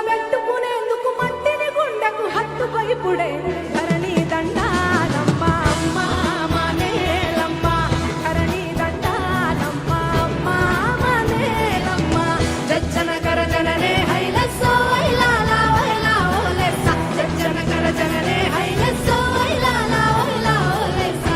పెట్టుకునేందుకు మట్టిని గుండెకు హత్తుపైపుడే ధరణి దండాలమ్మ అమ్మ మానేలమ్మ ధరణి దండాలమ్మ అమ్మ మానేలమ్మ జజ్జన కరజననే హైలస్సో వైలాలా వైలా ఓలెస్స జజ్జన కరజననే హైలస్సో వైలాలా వైలా ఓలెస్స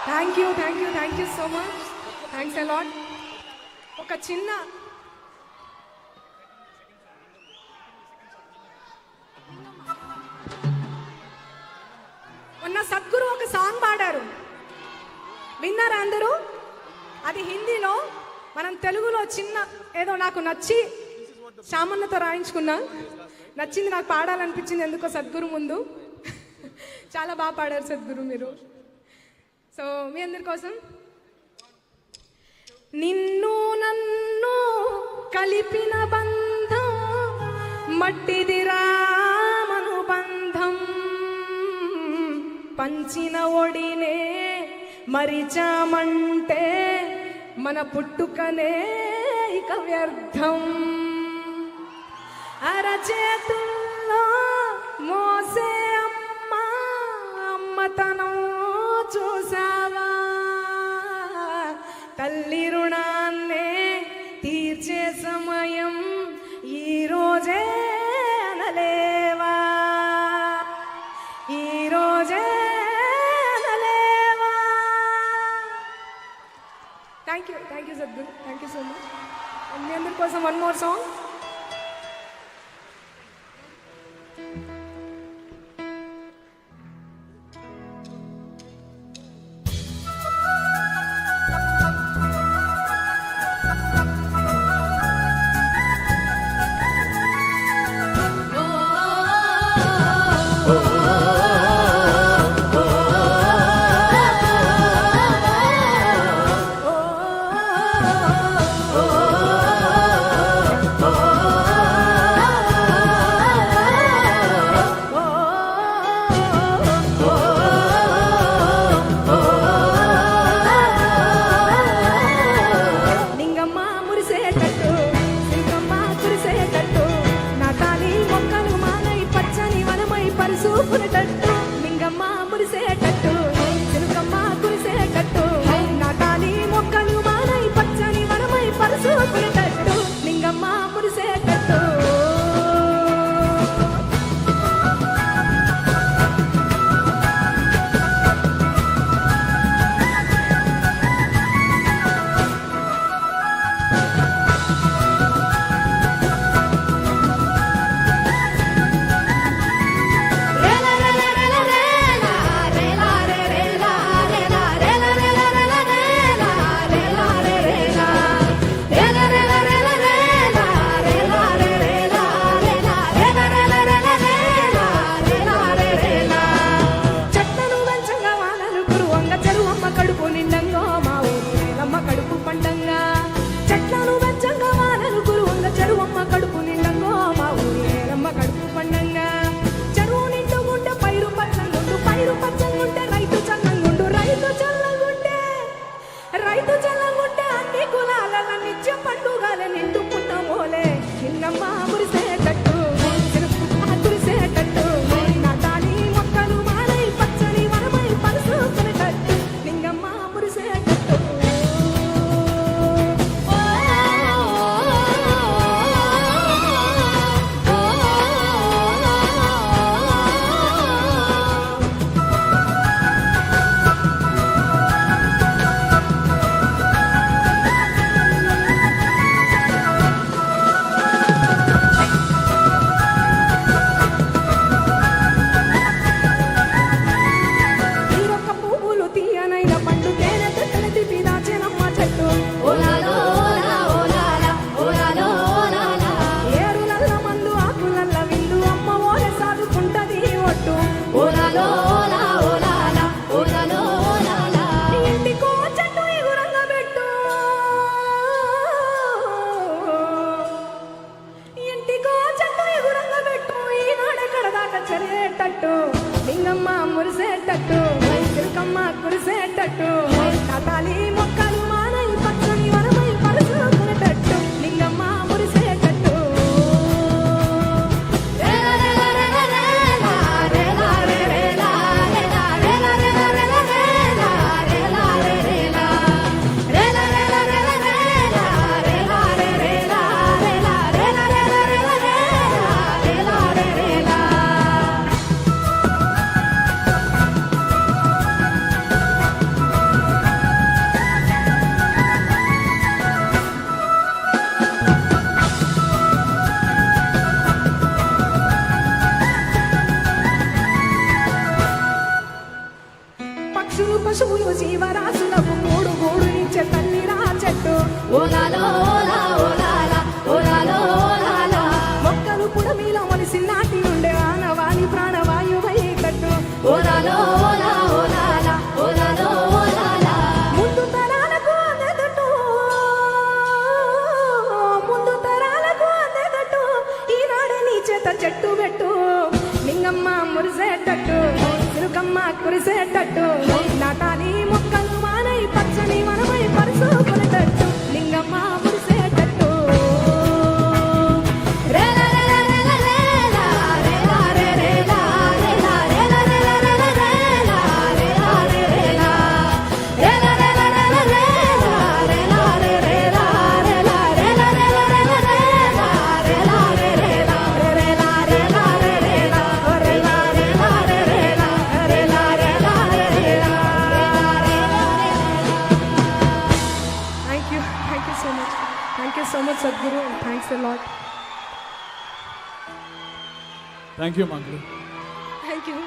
thank you so much. Thanks a lot. ఒక చిన్న మొన్న సద్గురు ఒక సాంగ్ పాడారు, విన్నారా అందరూ? అది హిందీలో, మనం తెలుగులో చిన్న ఏదో నాకు నచ్చి సామాన్యతో రాయించుకున్నా, నచ్చింది, నాకు పాడాలనిపించింది ఎందుకో సద్గురు ముందు. చాలా బాగా పాడారు సద్గురు మీరు. సో మీ అందరి కోసం. నిన్ను నన్ను కలిపిన బంధం మట్టిదిరా మనుబంధం, పంచిన ఒడినే మరిచామంటే మన పుట్టుకనే ఇక వ్యర్థం. అరచేతుల్లో మోసే అమ్మతనం చూసావా, తల్లి రుణాన్నే తీర్చే సమయం ఈరోజే అనలేవా, ఈరోజే అనలేవా. Thank you Sadhguru, thank you so much. మీ అందరి కోసం వన్ మోర్ సాంగ్. Oh నాటాలి మొక్కలు మానై పచ్చని వనమై పరుచుకునేటట్టు లింగమ్మ మురిసేటట్టు పక్షులు పశువులు జీవరాశులకు గూడు గూడునిచ్చే తల్లిరా చెట్టు ఓలాలో ఓలా ఓలాలా ఓలాలో ఓలాలా మొక్కలు పుడమిలో మొలిసి నాటి ఉండే ఆనవాణి ప్రాణవాయువై కట్టు ఓలాలో ఓలా ఓలాలా ఓలాలో ఓలాలా ముందు తరాలకు అందెదట్టు ముందు తరాలకు అందెదట్టు ఈనాడే నీ చేత చెట్టు పెట్టు లింగమ్మ మురిసేటట్టు సిరుకమ్మ కురిసేటట్టు నాటాలి మొక్కలు మానై పచ్చని వనమై పరుచుకునేటట్టు Lingamma మురిసేటట్టు Thank you so much, Sadhguru, and thanks a lot. Thank you, Mangalu. Thank you.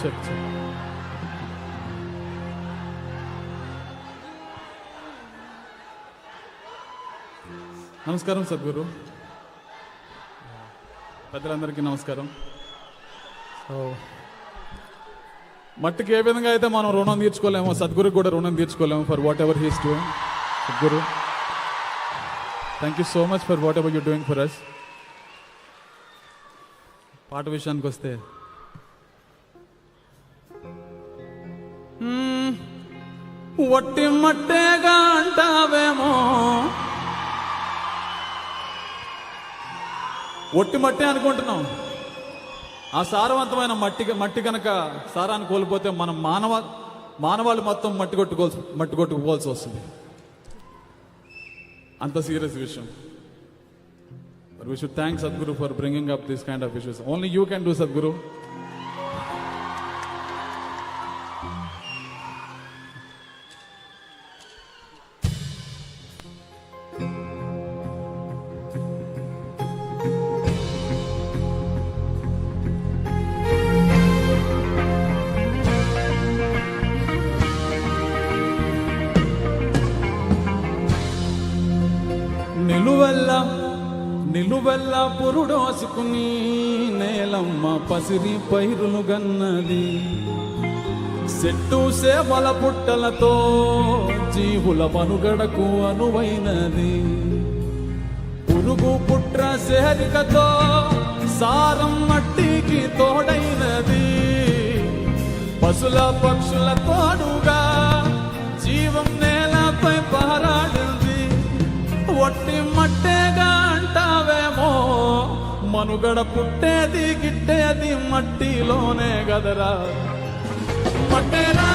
Check. నమస్కారం సద్గురు, పెద్దలందరికీ నమస్కారం. సో మట్టికి ఏ విధంగా అయితే మనం రుణం తీర్చుకోలేమో, సద్గురుకి కూడా రుణం తీర్చుకోలేము for whatever he's doing. Sadhguru, thank you so much for whatever you doing for us. పాట విషయానికి వస్తే ఒట్టి మట్టేగా అంటావేమో, ఒట్టి మట్టే అనుకుంటున్నాం. ఆ సారవంతమైన మట్టి కనుక సారాన్ని కోల్పోతే మనం మానవాళి మొత్తం మట్టి కొట్టుకోవాల్సి వస్తుంది. అంత సీరియస్ విషయం. But we should thank Sadhguru for bringing up this kind of issues. Only you can do, Sadhguru. నిలువెల్ల పురుడోసుకుని నేలమ్మ పసిరి పైరులు గన్నది. చెట్టు సేవల పుట్టలతో జీవుల మనుగడకు అనువైనది. పురుగు పుట్ర సేరికతో సారం మట్టికి తోడైనది. పశుల పక్షుల తోడుగా జీవం నేలపై పారాడింది. ఒట్టి మట్టేగా అంటావేమో, మనుగడ పుట్టేది గిట్టేది మట్టిలోనే గదరా. మట్టేరా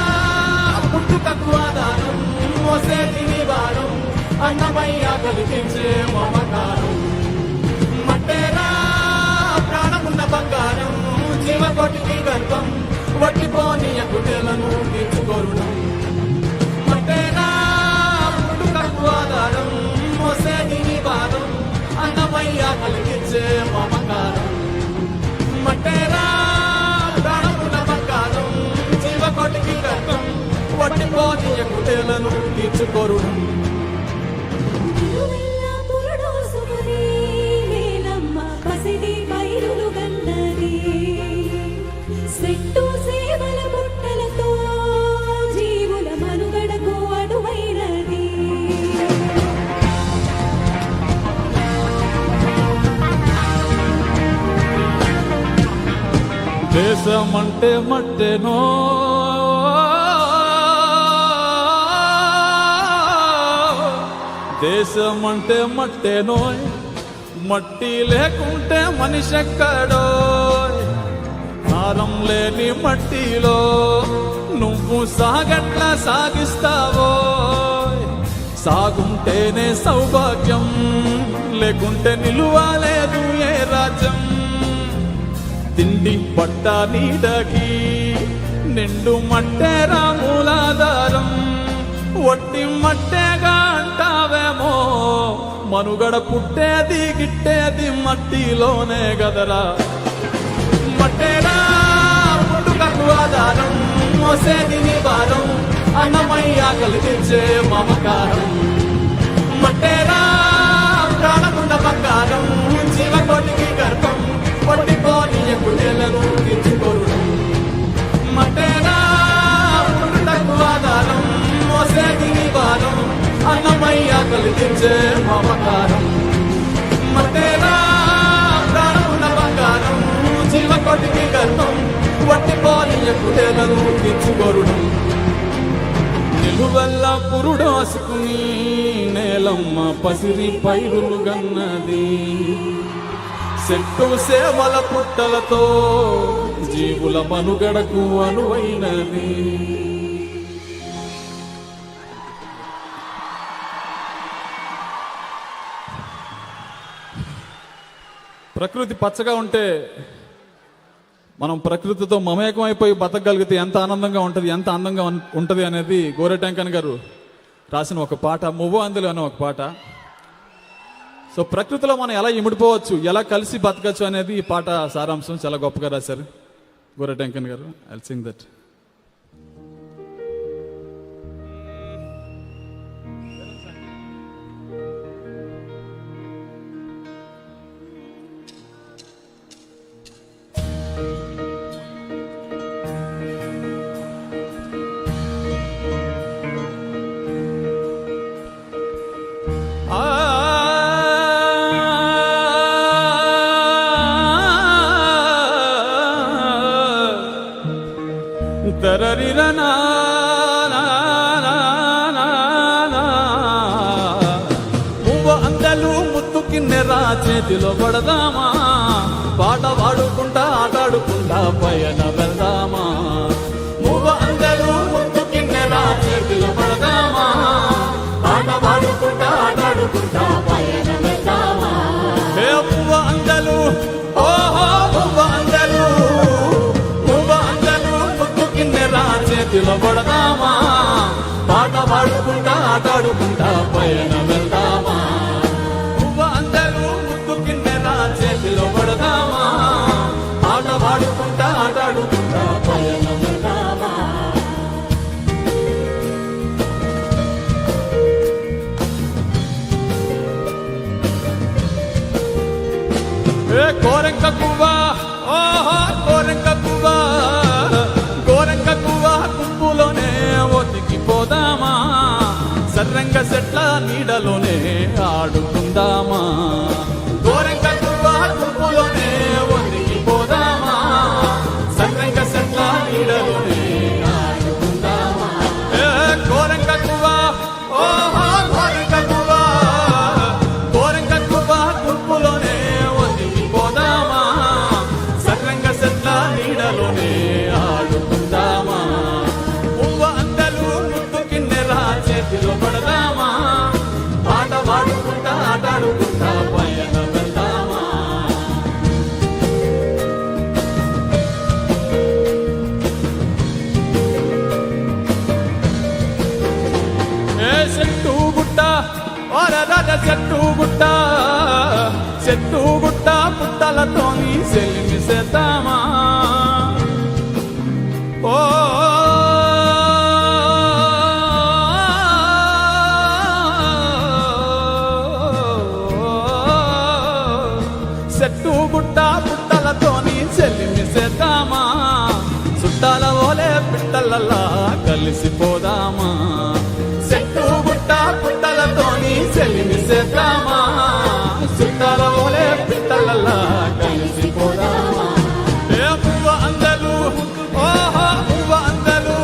పుట్టుకకు ఆధారం, మోసేది నివారం, అన్నమయ్య కలిగించే మమకారం. మట్టేరా ప్రాణమున్న బంగారం, జీవకోటికి గర్భం, వట్టిపోని గుడ్డెలను తీర్చుకోరుణం. మట్టేరా పుట్టుకకు ఆధారం, మోసేది నివారం, అన్నమయ్య కలిగించే మమకారం. తెచ్చుకోరుడు. దేశమంటే మట్టెనో దేశమంటే మట్టెనో మట్టి లేకుంటే మనిషెక్కడో హారం లేని మట్టిలో నువ్వు సాగట్లా సాగిస్తావో సాగుంటేనే సౌభాగ్యం లేకుంటే నిలువలేదు ఏ రాజ్యం తిండి పట్ట నీడకి నిండు మట్టే రాములాధారం ఒట్టి మట్టేగా అంటావేమో మనుగడ పుట్టేది గిట్టేది మట్టిలోనే గదరా మట్టేరా పుట్టుకకు ఆధారం మోసేది నీ భారం అన్నమయ్య కలిగించే మమకారం మట్టేరా ప్రాణముండ బంగారం జీవకోటికి గర్భం పట్టిపోని ఎక్కుటేలను తీర్చుకోరు మట్టేరా పుట్టుటకు ఆధారం మోసేది నీ భారం అన్నమయ్య కలిగించే మమకారం మట్టేరా ప్రాణముండ బంగారం జీవకోటికి గర్భం పట్టిపోని ఎక్కుటేలను తీర్చుకోరు నిలువెల్ల పురుడోసుకుని నేలమ్మ పసిరి పైరులు గన్నది చెట్టు సేవల పుట్టలతో జీవుల మనుగడకు అనువైనది ప్రకృతి పచ్చగా ఉంటే మనం ప్రకృతితో మమేకం అయిపోయి బతకగలిగితే ఎంత ఆనందంగా ఉంటుంది ఎంత అందంగా ఉంటుంది అనేది గోరెటెంకన్ గారు రాసిన ఒక పాట మువ్వ అందులో అనే ఒక పాట. సో ప్రకృతిలో మనం ఎలా ఇమిడిపోవచ్చు ఎలా కలిసి బతకచ్చు అనేది ఈ పాట సారాంశం చాలా గొప్పగా రాశారు గోరెటెంకన్ గారు. I'll sing that. అందలు ముత్తు కిన్నెరా చేతిలో పడదామా పాట పాడుకుంటా ఆటాడుకుంటా పయన వెళ్దామా మువ్వ అందలు ముత్తు కిన్నెరా చేతిలో పడదామా పాట పాడుకుంటా ఆటాడుకుంటా పయన వెళ్దామా ఏ మువ్వ అందలు ఓహో మువ్వ అందలు చేతిలో పడదామా పాట పాడుకుంటా ఆటాడుకుంటా పయన వెళ్దామా పువ్వ అందరూ ముద్దు కిన్నెరా చేతిలో పడదామా పాట పాడుకుంటా ఆటాడుకుంటా పయన వెళ్దామా ఏ కోరెంక పువ్వా ఓహో కోరెంక పువ్వా పోదామా సర్రంగ చెట్ల నీడలోనే ఆడుకుందామా గోరెంక గుంపులోనే ఒదిగి పోదామా సర్రంగ చెట్ల నీడలోనే ఆడుకుందామా గోరెంక గువ్వా ఓహో గోరెంక గువ్వా గోరెంక గువ్వా గుంపులోనే ఒదిగి పోదామా సర్రంగ చెట్ల నీడలోనే ఆడుకుందామా చేతిలో పడదామా పాట పాడుకుంటా ఆటాడుకుంటా పయన వెళ్దామా ఏ చెట్టు గుట్ట ఓరద చెట్టు గుట్ట చెట్టు గుట్ట పుట్టలతో సెలిమి చేద్దామా ఓ బుట్ట బుట్టలతోని చెల్లిమి చేద్దామా, చుట్టాల ఓలే పిట్టలలా కలిసిపోదామా. చెట్టు బుట్ట బుట్టలతోని చెల్లిమి చేద్దామా, చుట్టాల ఓలే పిట్టలలా కలిసిపోదామా. ఏ పువ్వ అందలు ఓహో పువ్వ అందలు,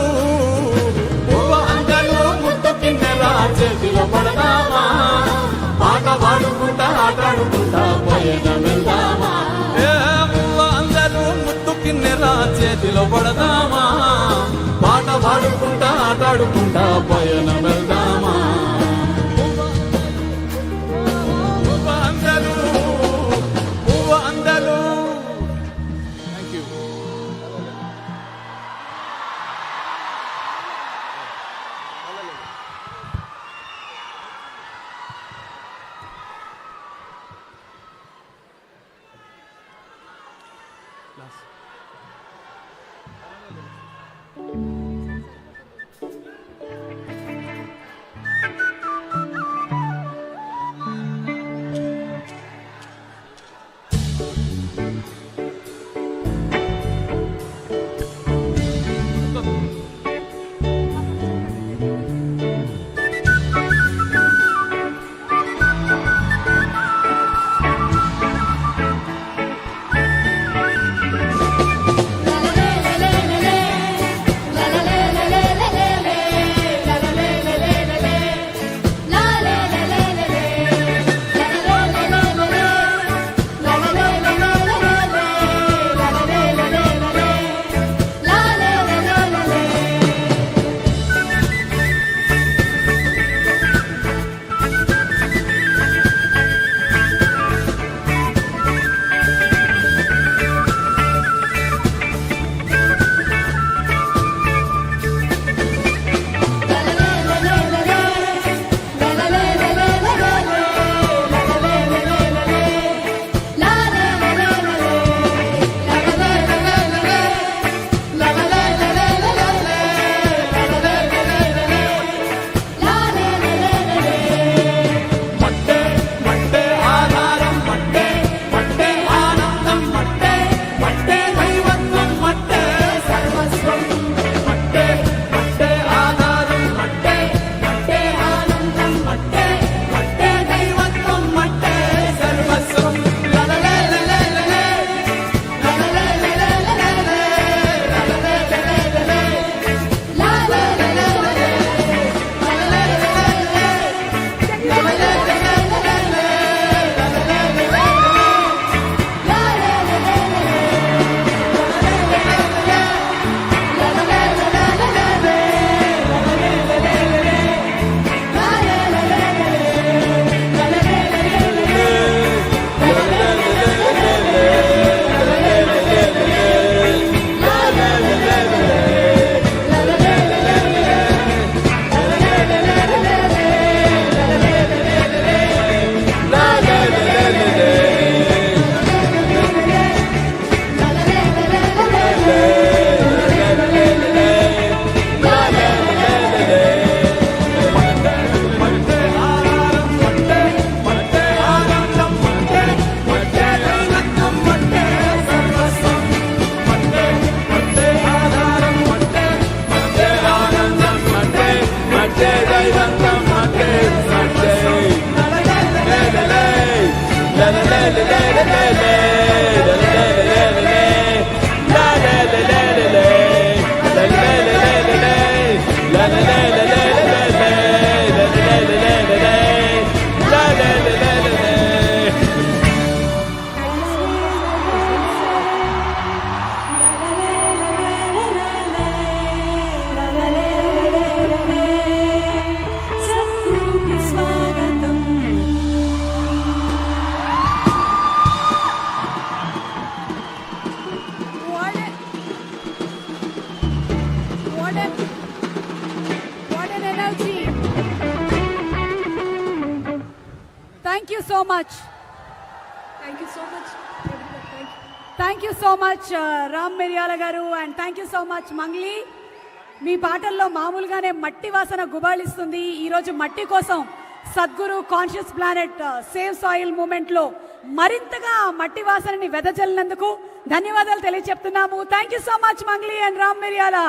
పువ్వ అందలు ముద్దు కిన్నెలా చేతిలో పడదామా, పాట పాడుకుంటా ఆటాడుకుంటా పయనం వెళ్దామా. ఏ పువ్వ అందలు ముద్దు కిన్నెలా చేతిలో పడదామా, పాట పాడుకుంటా ఆటాడుకుంటా పయనం వెళ్దామా. పువ్వ అందలు పువ్వ అందలు. Thank you. Thank you so much. Thank you so much. Thank you so much, Ram Miryala garu, and thank you so much, Mangli. మీ పాటల్లో మామూలుగానే మట్టి వాసన గుబాళిస్తుంది. ఈరోజు మట్టి కోసం Sadhguru conscious planet save soil మూమెంట్లో మరింతగా మట్టి వాసనని వెదజల్లినందుకు ధన్యవాదాలు తెలియజెప్తున్నాము. Thank you so much Mangli and Ram Miryala.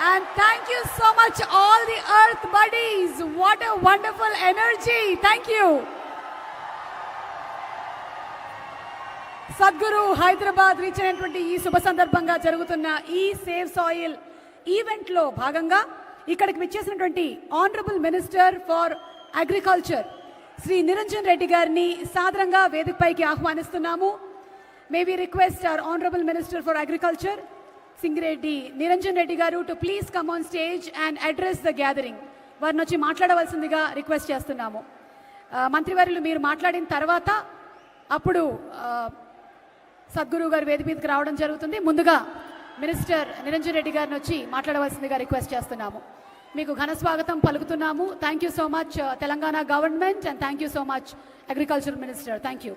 And thank you so much all the earth buddies. What a wonderful energy. Thank you. Sadhguru Hyderabad reach అయినటువంటి ఈ శుభ సందర్భంగా జరుగుతున్న ఈ సేవ్ సాయిల్ ఈవెంట్లో భాగంగా ఇక్కడికి విచ్చేసినటువంటి honourable minister for agriculture Shri Niranjan Reddy గారిని సాదరంగా వేదికపైకి ఆహ్వానిస్తున్నాము. May we request our honourable minister for agriculture Singireddy Niranjan Reddy garu to please come on stage and address the gathering. వారిని వచ్చి మాట్లాడవలసిందిగా రిక్వెస్ట్ చేస్తున్నాము. మంత్రివర్యులు మీరు మాట్లాడిన తర్వాత అప్పుడు సద్గురు గారు వేదిక మీదకి రావడం జరుగుతుంది. ముందుగా మినిస్టర్ నిరంజన్ రెడ్డి గారిని వచ్చి మాట్లాడవలసిందిగా రిక్వెస్ట్ చేస్తున్నాము. మీకు ఘన స్వాగతం పలుకుతున్నాము. Thank you so much Telangana government and thank you so much agriculture minister. Thank you.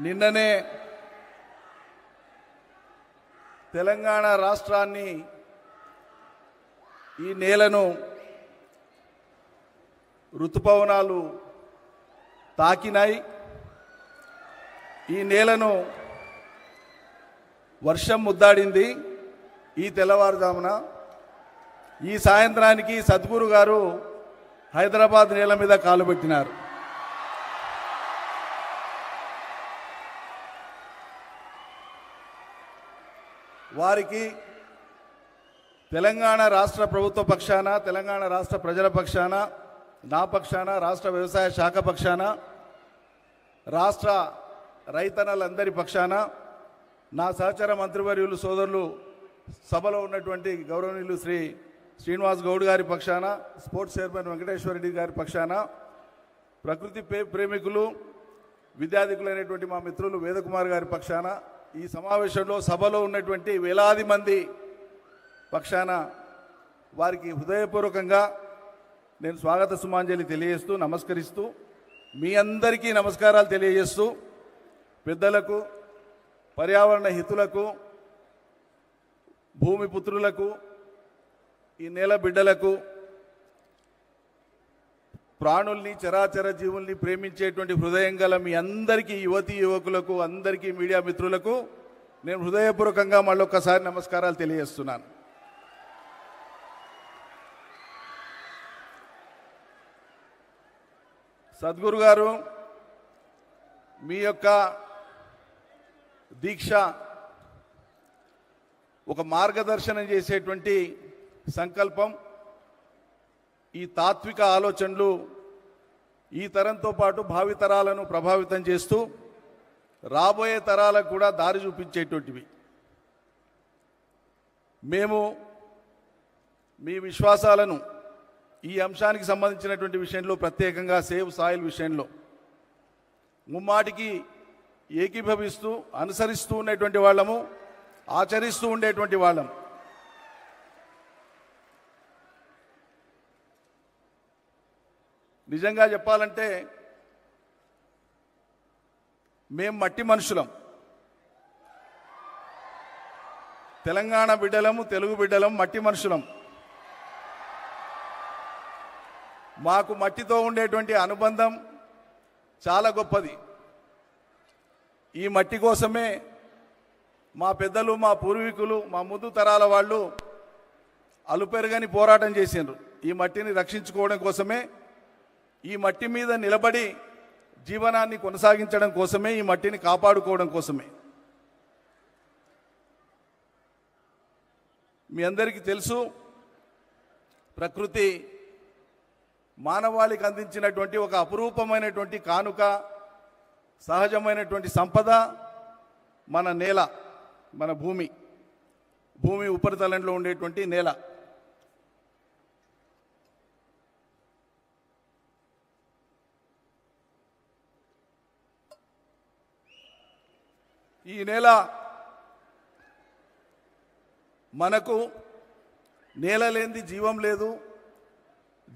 నిన్ననే తెలంగాణ రాష్ట్రాన్ని ఈ నేలను ఋతుపవనాలు తాకినాయి. ఈ నేలను వర్షం ముద్దాడింది. ఈ తెల్లవారుజామున ఈ సాయంత్రానికి సద్గురు గారు హైదరాబాద్ నేల మీద కాలు పెట్టినారు. వారికి తెలంగాణ రాష్ట్ర ప్రభుత్వ పక్షాన, తెలంగాణ రాష్ట్ర ప్రజల పక్షాన, నా పక్షాన, రాష్ట్ర వ్యవసాయ శాఖ పక్షాన, రాష్ట్ర రైతన్నలందరి పక్షాన, నా సహచర మంత్రివర్యులు సోదరులు సభలో ఉన్నటువంటి గౌరవనీయులు శ్రీ శ్రీనివాస్ గౌడ్ గారి పక్షాన, స్పోర్ట్స్ చైర్మన్ వెంకటేశ్వర రెడ్డి గారి పక్షాన, ప్రకృతి ప్రేమికులు విద్యార్థికులైనటువంటి మా మిత్రులు వేదకుమార్ గారి పక్షాన, ఈ సమావేశంలో సభలో ఉన్నటువంటి వేలాది మంది పక్షాన వారికి హృదయపూర్వకంగా నేను స్వాగత సుమాంజలి తెలియజేస్తూ నమస్కరిస్తూ, మీ అందరికీ నమస్కారాలు తెలియజేస్తూ, పెద్దలకు, పర్యావరణ హితులకు, భూమి పుత్రులకు, ఈ నేల బిడ్డలకు, ప్రాణుల్ని, చరాచర జీవుల్ని ప్రేమించేటువంటి హృదయం గల మీ అందరికీ, యువతీ యువకులకు, అందరికీ మీడియా మిత్రులకు నేను హృదయపూర్వకంగా మళ్ళొక్కసారి నమస్కారాలు తెలియజేస్తున్నాను. సద్గురు గారు మీ యొక్క దీక్ష ఒక మార్గదర్శనం చేసేటువంటి సంకల్పం. ఈ తాత్విక ఆలోచనలు ఈ తరంతో పాటు భావితరాలను ప్రభావితం చేస్తూ రాబోయే తరాలకు కూడా దారి చూపించేటువంటివి. మేము మీ విశ్వాసాలను ఈ అంశానికి సంబంధించినటువంటి విషయంలో, ప్రత్యేకంగా సేవ్ సాయిల్ విషయంలో ముమ్మాటికి ఏకీభవిస్తూ అనుసరిస్తూ ఉండేటువంటి వాళ్ళము, ఆచరిస్తూ ఉండేటువంటి వాళ్ళం. నిజంగా చెప్పాలంటే మేం మట్టి మనుషులం, తెలంగాణ బిడ్డలము, తెలుగు బిడ్డలం, మట్టి మనుషులం. మాకు మట్టితో ఉండేటువంటి అనుబంధం చాలా గొప్పది. ఈ మట్టి కోసమే మా పెద్దలు, మా పూర్వీకులు, మా ముందు తరాల వాళ్ళు అలుపెరగని పోరాటం చేసిండ్రు. ఈ మట్టిని రక్షించుకోవడం కోసమే, ఈ మట్టి మీద నిలబడి జీవనాన్ని కొనసాగించడం కోసమే, ఈ మట్టిని కాపాడుకోవడం కోసమే. మీ అందరికీ తెలుసు, ప్రకృతి మానవాళికి అందించినటువంటి ఒక అపురూపమైనటువంటి కానుక, సహజమైనటువంటి సంపద మన నేల, మన భూమి ఉపరితలంలో ఉండేటువంటి నేల. ఈ నేల మనకు, నేల లేనిది జీవం లేదు,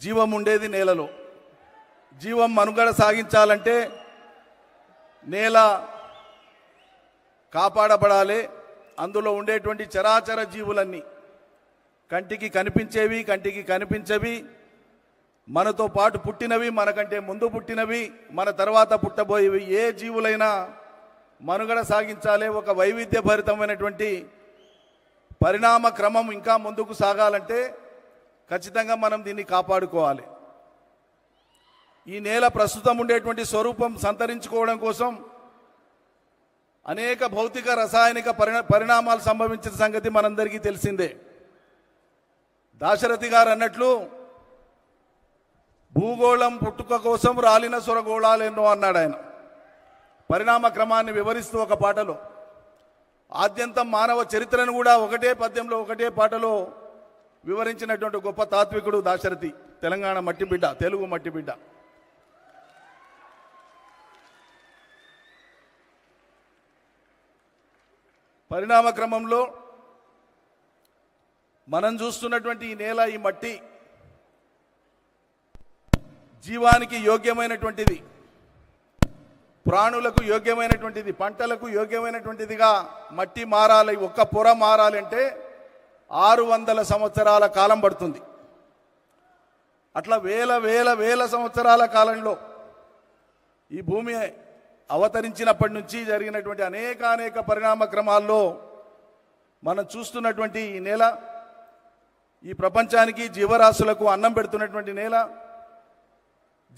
జీవం ఉండేది నేలలో. జీవం మనుగడ సాగించాలంటే నేల కాపాడబడాలి. అందులో ఉండేటువంటి చరాచర జీవులన్నీ, కంటికి కనిపించేవి, కంటికి కనిపించవి, మనతో పాటు పుట్టినవి, మనకంటే ముందు పుట్టినవి, మన తర్వాత పుట్టబోయేవి, ఏ జీవులైనా మనుగడ సాగించాలి. ఒక వైవిధ్యభరితమైనటువంటి పరిణామ క్రమం ఇంకా ముందుకు సాగాలంటే ఖచ్చితంగా మనం దీన్ని కాపాడుకోవాలి. ఈ నేల ప్రస్తుతం ఉండేటువంటి స్వరూపం సంతరించుకోవడం కోసం అనేక భౌతిక రసాయనిక పరిణామాలు సంభవించిన సంగతి మనందరికీ తెలిసిందే. దాశరథి గారు అన్నట్లు భూగోళం పుట్టుక కోసం రాలిన సొరగోళాలెన్నో అన్నాడు ఆయన పరిణామ క్రమాన్ని వివరిస్తూ ఒక పాటలో. ఆద్యంతం మానవ చరిత్రను కూడా ఒకటే పద్యంలో ఒకటే పాటలో వివరించినటువంటి గొప్ప తాత్వికుడు దాశరథి, తెలంగాణ మట్టి బిడ్డ, తెలుగు మట్టి బిడ్డ. పరిణామ క్రమంలో మనం చూస్తున్నటువంటి ఈ నేల, ఈ మట్టి జీవానికి యోగ్యమైనటువంటిది, ప్రాణులకు యోగ్యమైనటువంటిది, పంటలకు యోగ్యమైనటువంటిదిగా మట్టి మారాలి. ఒక్క పొర మారాలంటే 600 సంవత్సరాల కాలం పడుతుంది. అట్లా వేల వేల వేల సంవత్సరాల కాలంలో ఈ భూమి అవతరించినప్పటి నుంచి జరిగినటువంటి అనేక పరిణామ క్రమాల్లో మనం చూస్తున్నటువంటి ఈ నేల, ఈ ప్రపంచానికి జీవరాశులకు అన్నం పెడుతున్నటువంటి నేల,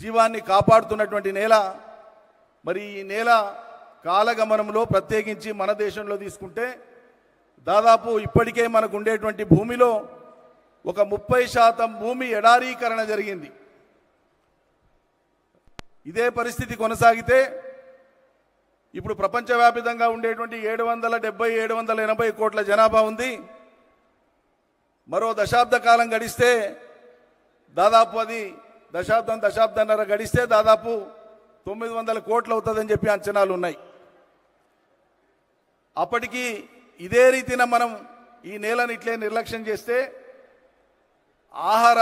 జీవాన్ని కాపాడుతున్నటువంటి నేల. మరి ఈ నేల కాలగమనంలో ప్రత్యేకించి మన దేశంలో తీసుకుంటే దాదాపు ఇప్పటికే మనకు ఉండేటువంటి భూమిలో ఒక 30% భూమి ఎడారీకరణ జరిగింది. ఇదే పరిస్థితి కొనసాగితే ఇప్పుడు ప్రపంచవ్యాప్తంగా ఉండేటువంటి 770-780 కోట్ల జనాభా ఉంది. మరో దశాబ్ద కాలం గడిస్తే దాదాపు అది దశాబ్దన్నర గడిస్తే దాదాపు 900 కోట్లు అవుతుందని చెప్పి అంచనాలు ఉన్నాయి. అప్పటికి ఇదే రీతిన మనం ఈ నేలను ఇట్లే నిర్లక్ష్యం చేస్తే ఆహార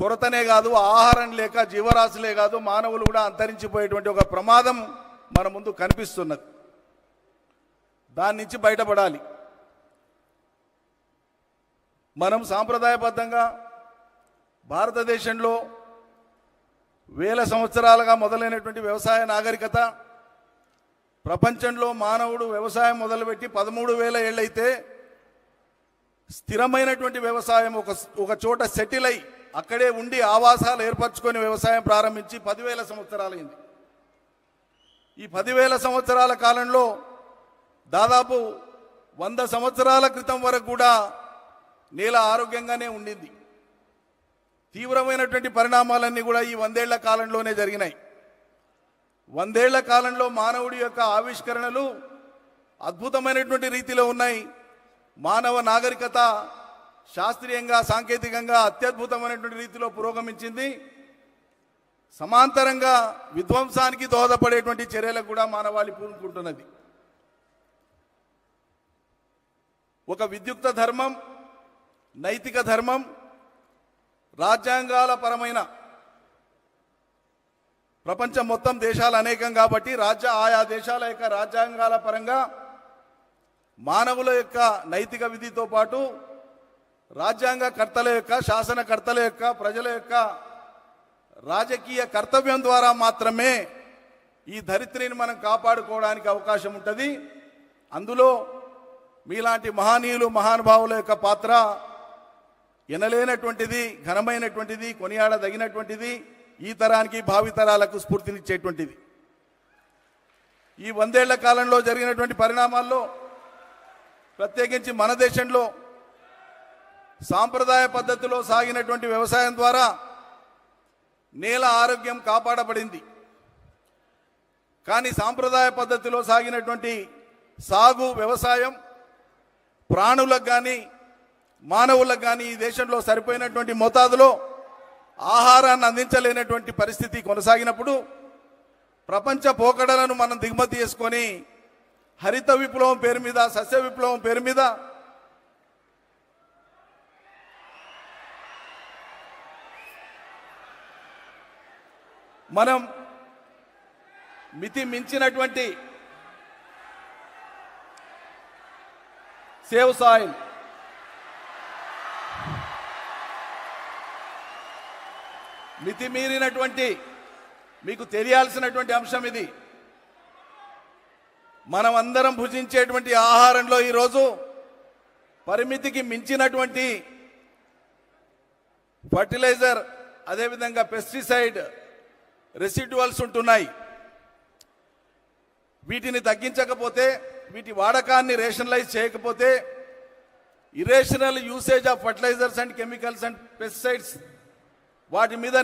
కొరతనే కాదు, ఆహారం లేక జీవరాశులే కాదు, మానవులు కూడా అంతరించిపోయేటువంటి ఒక ప్రమాదం మన ముందు కనిపిస్తున్నది. దాని నుంచి బయటపడాలి. మనం సాంప్రదాయబద్ధంగా భారతదేశంలో వేల సంవత్సరాలుగా మొదలైనటువంటి వ్యవసాయ నాగరికత, ప్రపంచంలో మానవుడు వ్యవసాయం మొదలుపెట్టి 13,000 ఏళ్ళైతే స్థిరమైనటువంటి వ్యవసాయం ఒక చోట సెటిల్ అయి అక్కడే ఉండి ఆవాసాలు ఏర్పరచుకొని వ్యవసాయం ప్రారంభించి 10,000 సంవత్సరాలైంది. ఈ 10,000 సంవత్సరాల కాలంలో దాదాపు 100 సంవత్సరాల క్రితం వరకు కూడా నేల ఆరోగ్యంగానే ఉండింది. తీవ్రమైనటువంటి పరిణామాలన్నీ కూడా ఈ 100 ఏళ్ల కాలంలోనే జరిగినాయి. 100 ఏళ్ల కాలంలో మానవుడి యొక్క ఆవిష్కరణలు అద్భుతమైనటువంటి రీతిలో ఉన్నాయి. మానవ నాగరికత శాస్త్రీయంగా, సాంకేతికంగా అత్యద్భుతమైనటువంటి రీతిలో పురోగమించింది. సమాంతరంగా విధ్వంసానికి దోహదపడేటువంటి చర్యలకు కూడా మానవాళి పూనుకుంటున్నది. ఒక విద్యుక్త ధర్మం, నైతిక ధర్మం, రాజ్యాంగాల పరమైన, ప్రపంచం మొత్తం దేశాలు అనేకం కాబట్టి ఆయా దేశాల యొక్క రాజ్యాంగాల పరంగా మానవుల యొక్క నైతిక విధితో పాటు రాజ్యాంగ కర్తల యొక్క, శాసనకర్తల యొక్క, ప్రజల యొక్క రాజకీయ కర్తవ్యం ద్వారా మాత్రమే ఈ ధరిత్రిని మనం కాపాడుకోవడానికి అవకాశం ఉంటుంది. అందులో మీలాంటి మహనీయులు, మహానుభావుల యొక్క పాత్ర ఎనలేనటువంటిది, ఘనమైనటువంటిది, కొనియాడదగినటువంటిది, ఈ తరానికి భావితరాలకు స్ఫూర్తినిచ్చేటువంటిది. ఈ 100 ఏళ్ల కాలంలో జరిగినటువంటి పరిణామాల్లో ప్రత్యేకించి మన దేశంలో సాంప్రదాయ పద్ధతిలో సాగినటువంటి వ్యవసాయం ద్వారా నేల ఆరోగ్యం కాపాడబడింది. కానీ సాంప్రదాయ పద్ధతిలో సాగినటువంటి సాగు వ్యవసాయం ప్రాణులకు కానీ మానవులకు కానీ ఈ దేశంలో సరిపోయినటువంటి మోతాదులో ఆహారాన్ని అందించలేనటువంటి పరిస్థితి కొనసాగినప్పుడు ప్రపంచ పోకడలను మనం దిగుమతి చేసుకొని హరిత విప్లవం పేరు మీద, సస్య విప్లవం పేరు మీద మనం మితి మించినటువంటి సేవ్ సాయిల్, మితిమీరినటువంటి, మీకు తెలియాల్సినటువంటి అంశం ఇది. మనం అందరం భుజించేటువంటి ఆహారంలో ఈరోజు పరిమితికి మించినటువంటి ఫర్టిలైజర్, అదేవిధంగా పెస్టిసైడ్ రెసిడ్యువల్స్ ఉంటున్నాయి. వీటిని తగ్గించకపోతే, వీటి వాడకాన్ని రేషనలైజ్ చేయకపోతే, irrational usage of fertilisers and chemicals and pesticides వాటి మీద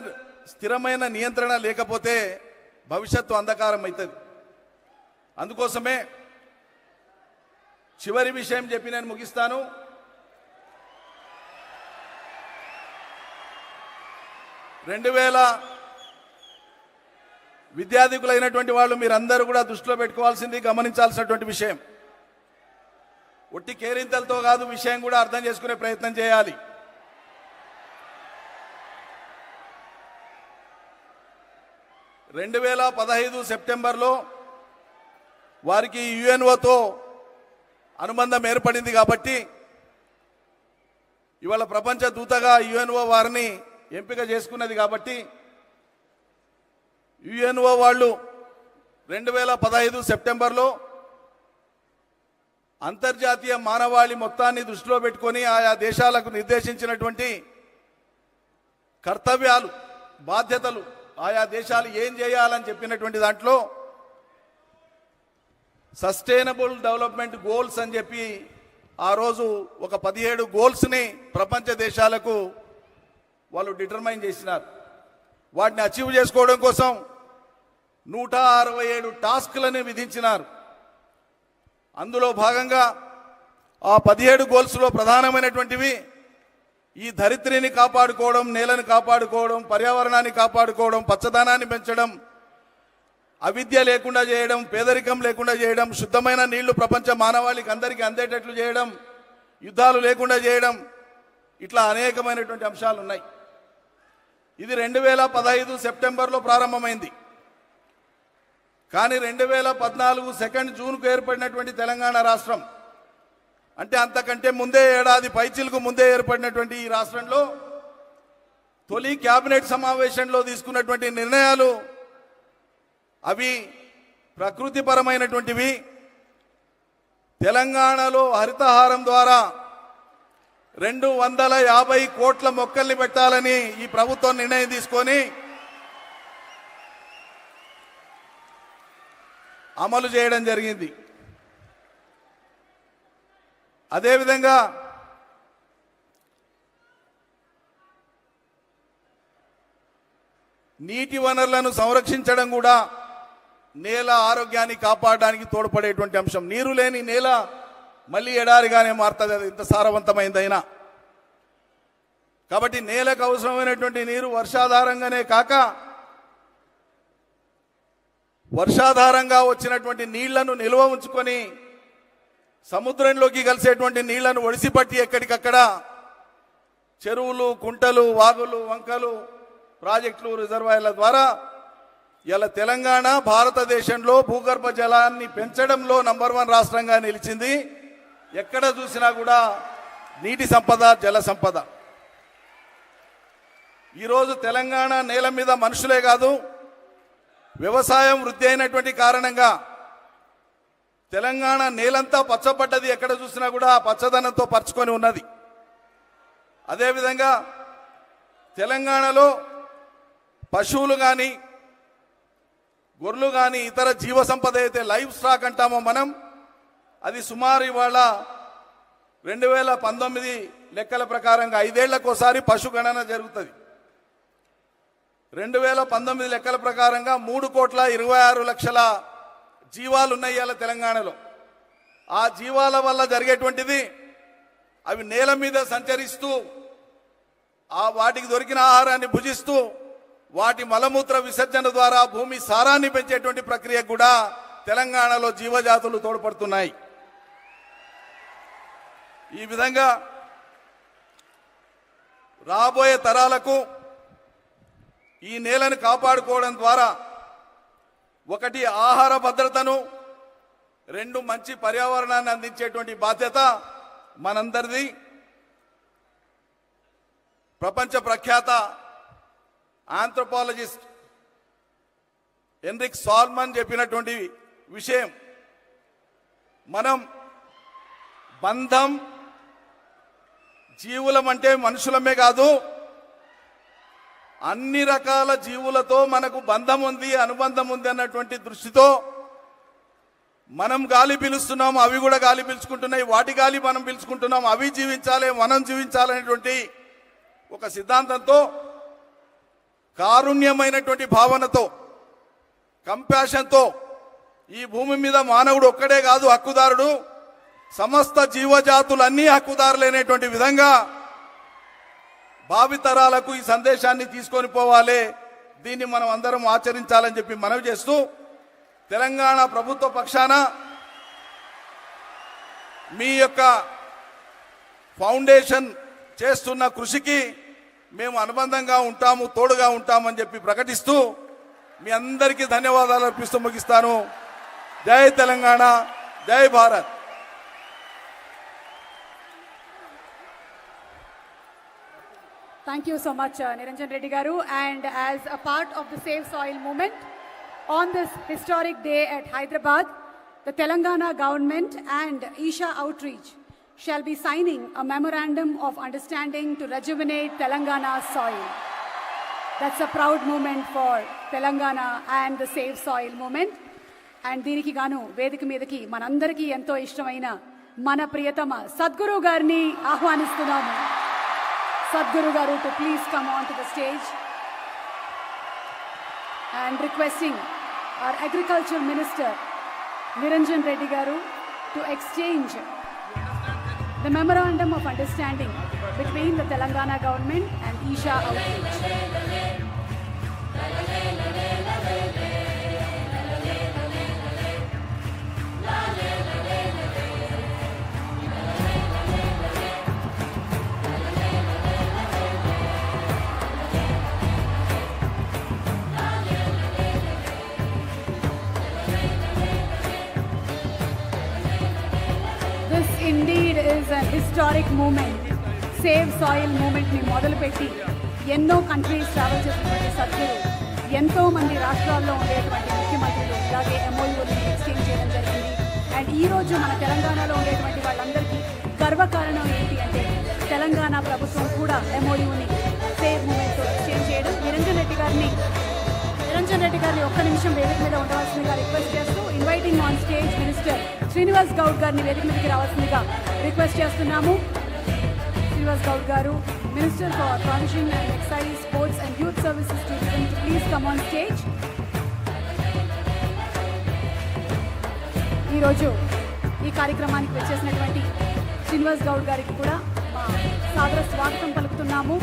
స్థిరమైన నియంత్రణ లేకపోతే భవిష్యత్తు అంధకారం అవుతుంది. అందుకోసమే చివరి విషయం చెప్పి నేను ముగిస్తాను. విద్యార్థికులైనటువంటి వాళ్ళు మీరందరూ కూడా దృష్టిలో పెట్టుకోవాల్సింది, గమనించాల్సినటువంటి విషయం, ఒట్టి కేరింతలతో కాదు, విషయం కూడా అర్థం చేసుకునే ప్రయత్నం చేయాలి. సెప్టెంబర్లో వారికి యుఎన్ఓతో అనుబంధం ఏర్పడింది కాబట్టి ఇవాళ ప్రపంచ దూతగా యుఎన్ఓ వారిని ఎంపిక చేసుకున్నది కాబట్టి యుఎన్ఓ వాళ్ళు 2015 సెప్టెంబర్లో అంతర్జాతీయ మానవాళి మొత్తాన్ని దృష్టిలో పెట్టుకొని ఆయా దేశాలకు నిర్దేశించినటువంటి కర్తవ్యాలు, బాధ్యతలు, ఆయా దేశాలు ఏం చేయాలని చెప్పినటువంటి దాంట్లో సస్టైనబుల్ డెవలప్మెంట్ గోల్స్ అని చెప్పి ఆ రోజు ఒక 17 గోల్స్ని ప్రపంచ దేశాలకు వాళ్ళు డిటర్మైన్ చేసినారు. వాటిని అచీవ్ చేసుకోవడం కోసం 167 టాస్క్లని విధించినారు. అందులో భాగంగా ఆ 17 గోల్స్లో ప్రధానమైనటువంటివి ఈ ధరిత్రిని కాపాడుకోవడం, నేలను కాపాడుకోవడం, పర్యావరణాన్ని కాపాడుకోవడం, పచ్చదనాన్ని పెంచడం, అవిద్య లేకుండా చేయడం, పేదరికం లేకుండా చేయడం, శుద్ధమైన నీళ్లు ప్రపంచ మానవాళికి అందరికీ అందేటట్లు చేయడం, యుద్ధాలు లేకుండా చేయడం, ఇట్లా అనేకమైనటువంటి అంశాలు ఉన్నాయి. ఇది 2015 సెప్టెంబర్లో ప్రారంభమైంది. కానీ 2014 జూన్కు ఏర్పడినటువంటి తెలంగాణ రాష్ట్రం, అంటే అంతకంటే ముందే ఏడాది పైచిలకు ముందే ఏర్పడినటువంటి ఈ రాష్ట్రంలో తొలి క్యాబినెట్ సమావేశంలో తీసుకున్నటువంటి నిర్ణయాలు అవి ప్రకృతిపరమైనటువంటివి. తెలంగాణలో హరితహారం ద్వారా 250 కోట్ల మొక్కల్ని పెట్టాలని ఈ ప్రభుత్వం నిర్ణయం తీసుకొని అమలు చేయడం జరిగింది. అదేవిధంగా నీటి వనరులను సంరక్షించడం కూడా నేల ఆరోగ్యాన్ని కాపాడడానికి తోడ్పడేటువంటి అంశం. నీరు లేని నేల మళ్ళీ ఎడారిగానే మారుతుంది, అది ఇంత సారవంతమైందైనా. కాబట్టి నేలకు అవసరమైనటువంటి నీరు వర్షాధారంగానే కాక వర్షాధారంగా వచ్చినటువంటి నీళ్లను నిల్వ ఉంచుకొని సముద్రంలోకి కలిసేటువంటి నీళ్లను ఒడిసిపట్టి ఎక్కడికక్కడ చెరువులు, కుంటలు, వాగులు, వంకలు, ప్రాజెక్టులు, రిజర్వాయర్ల ద్వారా ఇలా తెలంగాణ భారతదేశంలో భూగర్భ జలాన్ని పెంచడంలో నంబర్ 1 రాష్ట్రంగా నిలిచింది. ఎక్కడ చూసినా కూడా నీటి సంపద, జల సంపద. ఈరోజు తెలంగాణ నేల మీద మనుషులే కాదు, వ్యవసాయం వృద్ధి అయినటువంటి కారణంగా తెలంగాణ నేలంతా పచ్చబడ్డది. ఎక్కడ చూసినా కూడా పచ్చదనంతో పరుచుకొని ఉన్నది. అదేవిధంగా తెలంగాణలో పశువులు కానీ, గొర్రెలు కానీ, ఇతర జీవ సంపద అయితే లైవ్ స్టాక్ అంటామో మనం, అది సుమారు ఇవాళ 2019 లెక్కల ప్రకారంగా 5 ఏళ్లకోసారి పశుగణన జరుగుతుంది. 2019 లెక్కల ప్రకారంగా 3,26,00,000 జీవాలు ఉన్నాయి ఇవాళ తెలంగాణలో. ఆ జీవాల వల్ల జరిగేటువంటిది అవి నేల మీద సంచరిస్తూ వాటికి దొరికిన ఆహారాన్ని భుజిస్తూ వాటి మలమూత్ర విసర్జన ద్వారా భూమి సారాన్ని పెంచేటువంటి ప్రక్రియ కూడా తెలంగాణలో జీవజాతులు తోడ్పడుతున్నాయి. ఈ విధంగా రాబోయే తరాలకు ఈ నేలను కాపాడుకోవడం ద్వారా ఒకటి ఆహార భద్రతను, 2 మంచి పర్యావరణాన్ని అందించేటువంటి బాధ్యత మనందరిది. ప్రపంచ ప్రఖ్యాత ఆంథ్రోపాలజిస్ట్ ఎన్రిక్ సాల్మన్ చెప్పినటువంటి విషయం, మనం బంధం జీవులం అంటే మనుషులమే కాదు, అన్ని రకాల జీవులతో మనకు బంధం ఉంది, అనుబంధం ఉంది అన్నటువంటి దృష్టితో మనం గాలి పీలుస్తున్నాం, అవి కూడా గాలి పీల్చుకుంటున్నాయి, వాటి గాలి మనం పీల్చుకుంటున్నాం, అవి జీవించాలి మనం జీవించాలనేటువంటి ఒక సిద్ధాంతంతో, కారుణ్యమైనటువంటి భావనతో, కంపాషన్తో ఈ భూమి మీద మానవుడు ఒక్కడే కాదు హక్కుదారుడు, సమస్త జీవజాతులన్నీ హక్కుదారులైనటువంటి విధంగా భావితరాలకు ఈ సందేశాన్ని తీసుకొని పోవాలి. దీన్ని మనం అందరం ఆచరించాలని చెప్పి మనవి చేస్తూ, తెలంగాణ ప్రభుత్వ పక్షాన మీ యొక్క ఫౌండేషన్ చేస్తున్న కృషికి మేము అనుబంధంగా ఉంటాము, తోడుగా ఉంటామని చెప్పి ప్రకటిస్తూ మీ అందరికీ ధన్యవాదాలు అర్పిస్తూ ముగిస్తాను. జై తెలంగాణ, జై Bharat. Thank you so much, Niranjan Reddy Garu. And as a part of the Save Soil movement, on this historic day at Hyderabad, the Telangana government and Isha Outreach shall be signing a memorandum of understanding to rejuvenate Telangana's soil. That's a proud moment for Telangana and the Save Soil movement. And దీనికి గాను వేదిక మీదకి మనందరికీ ఎంతో ఇష్టమైన మన ప్రియతమ సద్గురు గారిని ఆహ్వానిస్తున్నాము. Sadhguru Garu to please come on to the stage, and requesting our Agriculture Minister Niranjan Reddy Garu to exchange the Memorandum of Understanding between the Telangana government and Isha Outreach. Indeed is a historic moment. Save Soil movement ni మొదలు పెట్టి ఎన్నో countries travel చేసినటువంటి సద్గురు ఎంతో మంది రాష్ట్రాల్లో ఉండేటువంటి ముఖ్యమంత్రులు ఇలాగే MOUని ఎక్స్చేంజ్ చేయడం జరిగింది. అండ్ ఈ రోజు మన తెలంగాణలో ఉండేటువంటి వాళ్ళందరికీ గర్వకారణం ఏంటి అంటే తెలంగాణ ప్రభుత్వం కూడా MOUని సేవ్ మూమెంట్తో ఎక్స్చేంజ్ చేయడం. నిరంజన్ రెడ్డి గారిని ఒక్క నిమిషం వేదిక మీద ఉండవలసిందిగా రిక్వెస్ట్ చేస్తూ, inviting on stage minister Srinivas Goud గారిని వేదిక మీదకి రావాల్సిందిగా రిక్వెస్ట్ చేస్తున్నాము. Srinivas Goud garu, minister for transition and excise, sports and youth services tourism, to please come on stage. ఈరోజు ఈ కార్యక్రమానికి వచ్చేసినటువంటి శ్రీనివాస్ గౌడ్ గారికి కూడా మా సాదర స్వాగతం పలుకుతున్నాము.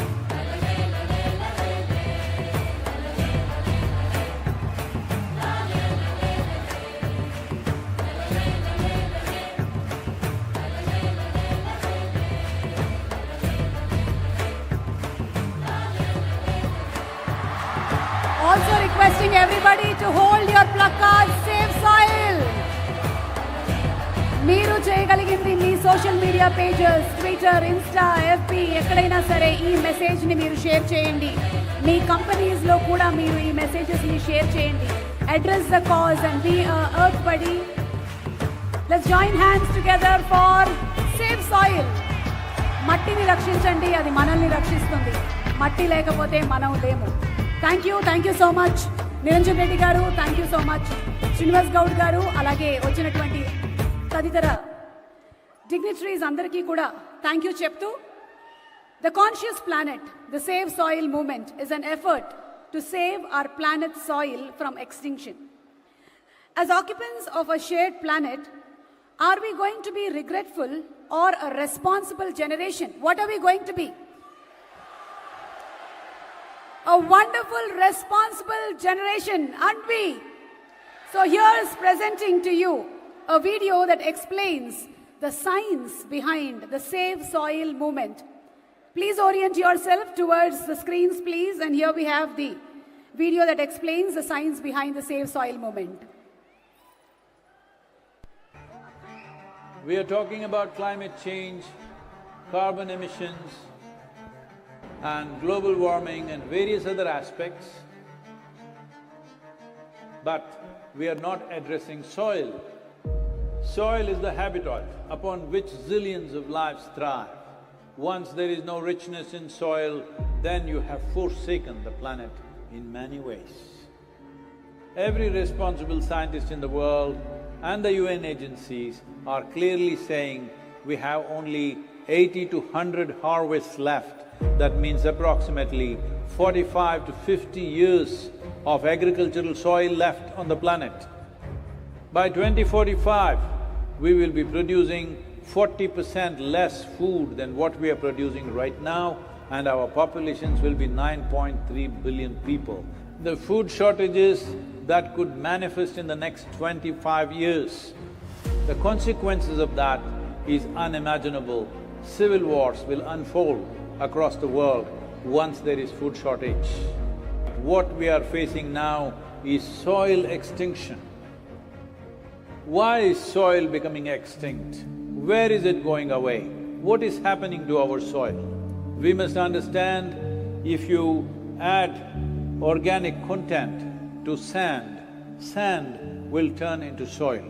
Also requesting everybody to hold your placards, Save Soil. మీరు చేయగలిగింది మీ social media pages, Twitter, Insta, FB ఎక్కడైనా సరే ఈ మెసేజ్ని మీరు షేర్ చేయండి. మీ కంపెనీస్లో కూడా మీరు ఈ మెసేజెస్ని షేర్ చేయండి. Address the cause and be a earth buddy. Let's join hands together for Save Soil. మట్టిని రక్షించండి, అది మనల్ని రక్షిస్తుంది. మట్టి లేకపోతే మనం లేము. Thank you so much Niranjan Reddy garu, thank you so much Srinivas Goud garu, అలాగే వచ్చినటువంటి తదితర dignitaries andariki kuda thank you cheptu. The Conscious Planet, the Save Soil movement is an effort to save our planet's soil from extinction. As occupants of a shared planet, are we going to be regretful or a responsible generation? What are we going to be? A wonderful, responsible generation, aren't we? So here's presenting to you a video that explains the science behind the Save Soil movement. Please orient yourself towards the screens, please. And here we have the video that explains the science behind the Save Soil movement. We are talking about climate change, carbon emissions, and global warming and various other aspects, but we are not addressing soil. Soil is the habitat upon which zillions of lives thrive. Once there is no richness in soil, then you have forsaken the planet in many ways. Every responsible scientist in the world and the UN agencies are clearly saying we have only 80 to 100 harvests left. That means approximately 45 to 50 years of agricultural soil left on the planet. By 2045, we will be producing 40% less food than what we are producing right now, and our populations will be 9.3 billion people. The food shortages that could manifest in the next 25 years, the consequences of that is unimaginable. Civil wars will unfold across the world once there is food shortage. What we are facing now is soil extinction. Why is soil becoming extinct? Where is it going away? What is happening to our soil? We must understand, if you add organic content to sand, sand will turn into soil.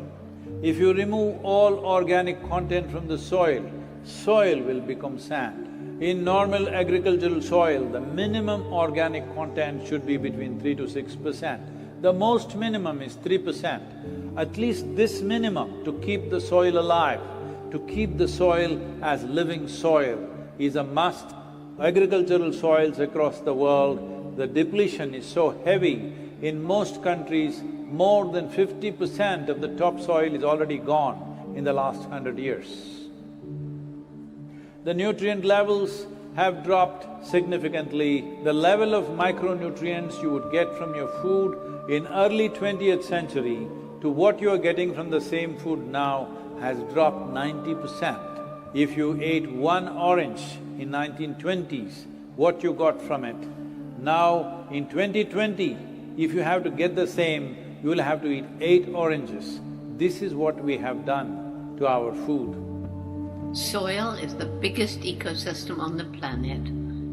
If you remove all organic content from the soil, soil will become sand. In normal agricultural soil, the minimum organic content should be between 3 to 6%. The most minimum is 3%. At least this minimum to keep the soil alive, to keep the soil as living soil is a must. Agricultural soils across the world, the depletion is so heavy. In most countries, more than 50% of the topsoil is already gone in the last 100 years. The nutrient levels have dropped significantly. The level of micronutrients you would get from your food in early 20th century to what you are getting from the same food now has dropped 90%. If you ate one orange in 1920s, what you got from it? Now, in 2020, if you have to get the same, you will have to eat 8 oranges. This is what we have done to our food. Soil is the biggest ecosystem on the planet,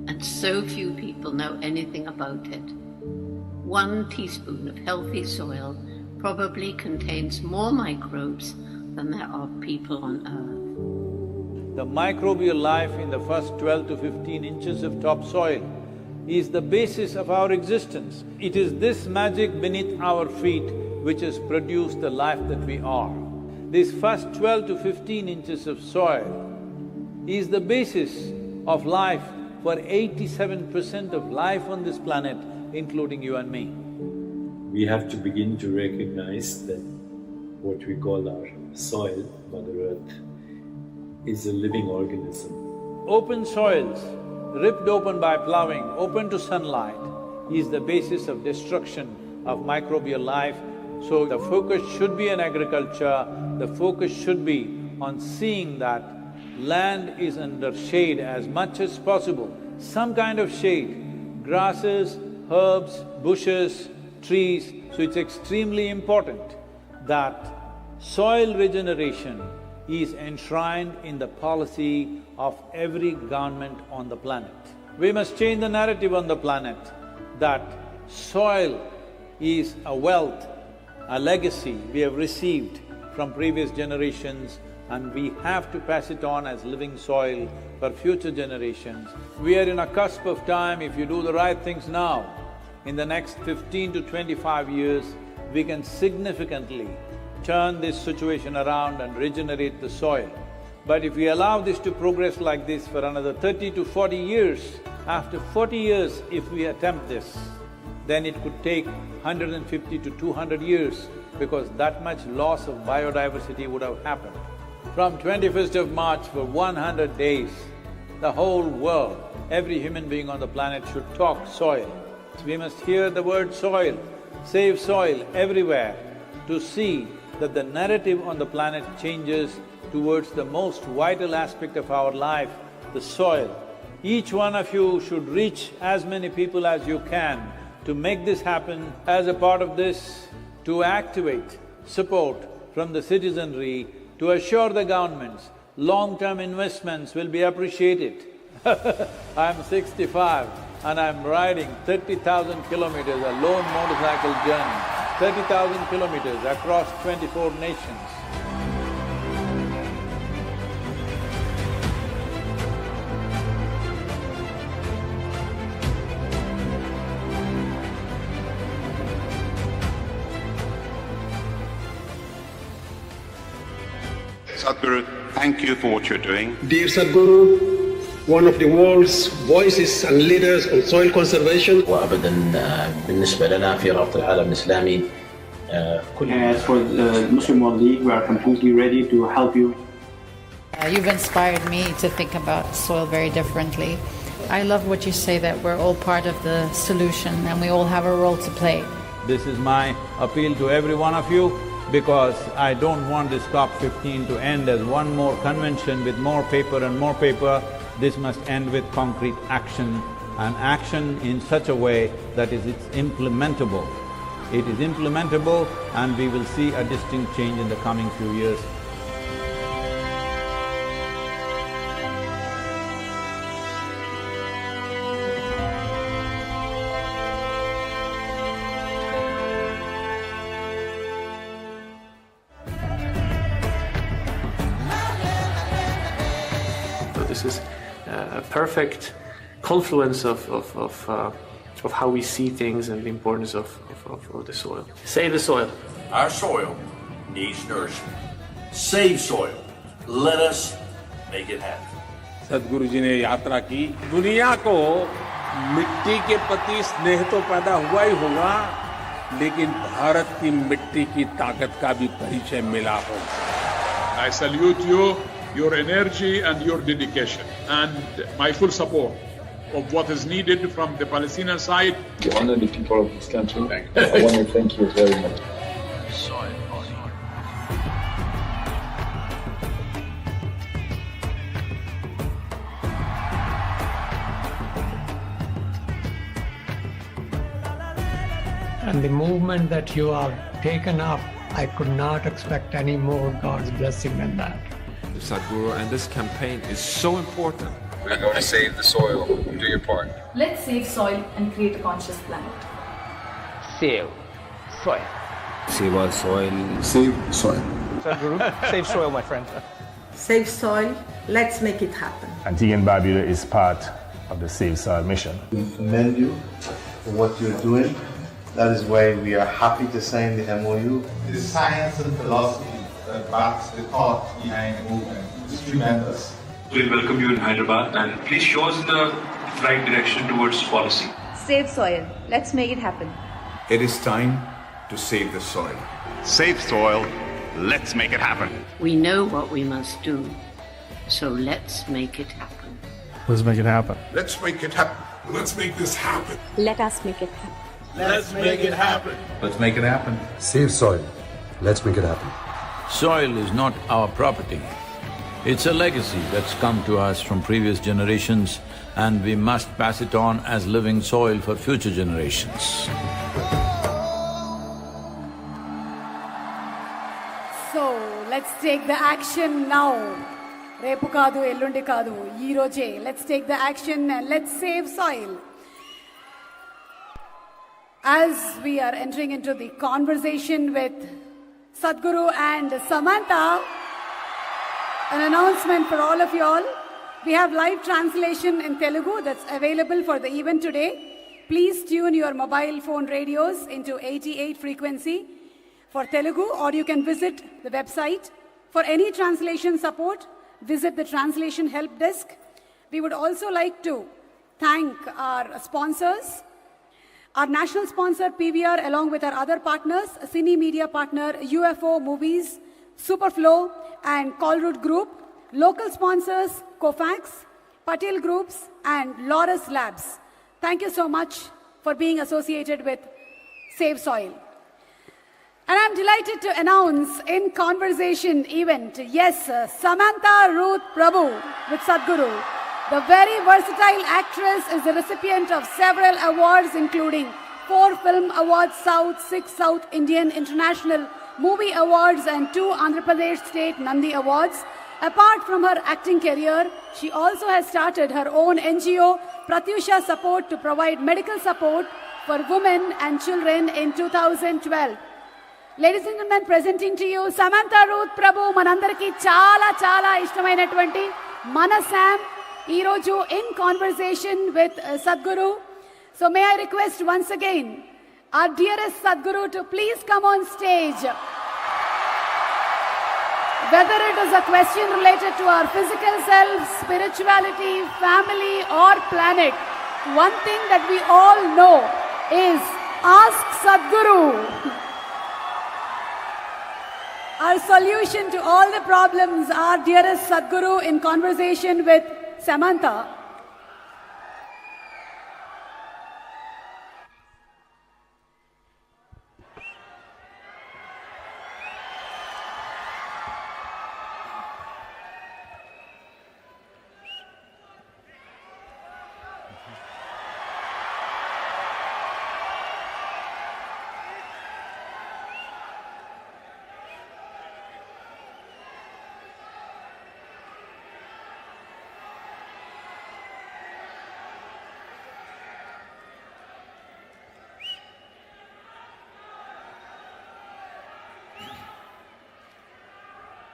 and so few people know anything about it. 1 teaspoon of healthy soil probably contains more microbes than there are people on Earth. The microbial life in the first 12 to 15 inches of topsoil is the basis of our existence. It is this magic beneath our feet which has produced the life that we are. This first 12 to 15 inches of soil is the basis of life for 87% of life on this planet, including you and me. We have to begin to recognize that what we call our soil, Mother Earth, is a living organism. Open soils, ripped open by plowing, open to sunlight, is the basis of destruction of microbial life. So the focus should be on agriculture, the focus should be on seeing that land is under shade as much as possible, some kind of shade, grasses, herbs, bushes, trees. So it's extremely important that soil regeneration is enshrined in the policy of every government on the planet. We must change the narrative on the planet that soil is a wealth, a legacy we have received from previous generations, and we have to pass it on as living soil for future generations. We are in a cusp of time. If you do the right things now, in the next 15 to 25 years, we can significantly turn this situation around and regenerate the soil. But if we allow this to progress like this for another 30 to 40 years, after 40 years if we attempt this, then it could take 150 to 200 years because that much loss of biodiversity would have happened. From 21st of March for 100 days, the whole world, every human being on the planet should talk soil. We must hear the word soil, save soil everywhere to see that the narrative on the planet changes towards the most vital aspect of our life, the soil. Each one of you should reach as many people as you can to make this happen. As a part of this, to activate support from the citizenry to assure the governments long-term investments will be appreciated. I'm 65 and I'm riding 30,000 kilometers, a lone motorcycle journey, 30,000 kilometers across 24 nations. Sadhguru, thank you for what you're doing. Dear Sadhguru, one of the world's voices and leaders on soil conservation. وابدا بالنسبه لنا في رابطه العالم الاسلامي As for the Muslim World League, we are completely ready to help you. You've inspired me to think about soil very differently. I love what you say that we're all part of the solution and we all have a role to play. This is my appeal to every one of you, because I don't want this COP15 to end as one more convention with more paper and more paper. This must end with concrete action, and action in such a way that it's implementable. It is implementable and we will see a distinct change in the coming few years. This is a perfect confluence of how we see things and the importance of the soil. Save the soil. Our soil needs nourishment. Save soil. Let us make it happen. सदगुरु जी ने यात्रा की, दुनिया को मिट्टी के प्रति स्नेह तो पैदा हुआ ही होगा, लेकिन भारत की मिट्टी की ताकत का भी परिचय मिला होगा। I salute you, your energy and your dedication, and my full support of what is needed from the Palestinian side. To honor the people of this country, I want to thank you very much. And the movement that you have taken up, I could not expect any more God's blessing than that. Sadhguru, and this campaign is so important. We're going to save the soil. Do your part. Let's save soil and create a conscious planet. Save soil. Save our soil. Save soil. Sadhguru, save soil, my friend. Save soil. Let's make it happen. Antigua and Barbuda is part of the Save Soil mission. We commend you for what you're doing. That is why we are happy to sign the MOU. The science and philosophy that backs the thought behind the movement is tremendous. We'll welcome you in Hyderabad and please show us the right direction towards policy. Save soil. Let's make it happen. It is time to save the soil. Save soil. Let's make it happen. We know what we must do, so let's make it happen. Let's make it happen. Let's make it happen. Let's make this happen. Let us make it happen. Let's make it happen. Let's make it happen. Save soil. Let's make it happen. Soil is not our property. It's a legacy that's come to us from previous generations, and we must pass it on as living soil for future generations. So, let's take the action now. Repu kaadu, ellundi kaadu, ee roje. Let's take the action and let's save soil. As we are entering into the conversation with Sadhguru and Samantha, an announcement for all of you all. We have live translation in Telugu that's available for the event today. Please tune your mobile phone radios into 88 frequency for Telugu, or you can visit the website. For any translation support, visit the translation help desk. We would also like to thank our sponsors, our national sponsor PVR along with our other partners, Cine Media partner UFO Movies, Superflow and Colroot Group, local sponsors Cofax, Patel Groups and Loris Labs. Thank you so much for being associated with Save Soil. And I'm delighted to announce in conversation event, yes, Samantha Ruth Prabhu with Sadhguru. The very versatile actress is the recipient of several awards including 4 Film Awards South, 6 South Indian International Movie Awards and 2 Andhra Pradesh State Nandi Awards. Apart from her acting career, she also has started her own NGO, Pratyusha Support, to provide medical support for women and children in 2012. Ladies and gentlemen, presenting to you Samantha Ruth Prabhu, manandariki chala ishtamainatvanti mana Sam, ee roju in conversation with Sadhguru. So may I request once again our dearest Sadhguru to please come on stage. Whether it is a question related to our physical self, spirituality, family or planet, one thing that we all know is ask Sadhguru. Our solution to all the problems, our dearest Sadhguru in conversation with Samantha.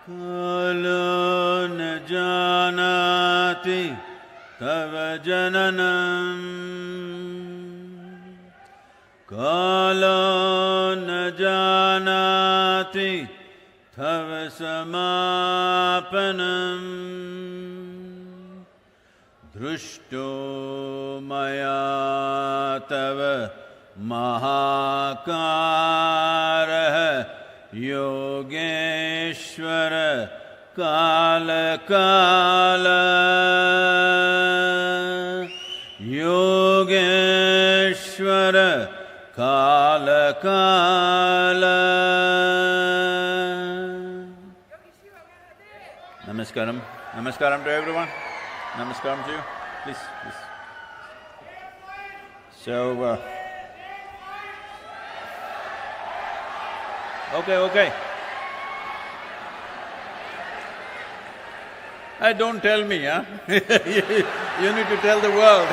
Kalo na janati tava jananam, Kalo na janati tava samapanam, Drushto maya tava mahakaraha Yogeshwara Kala Kala Yogeshwara Kala Kala. Namaskaram. Namaskaram to everyone. Namaskaram to you. Please, please. So, Okay. Don't tell me, huh? You need to tell the world.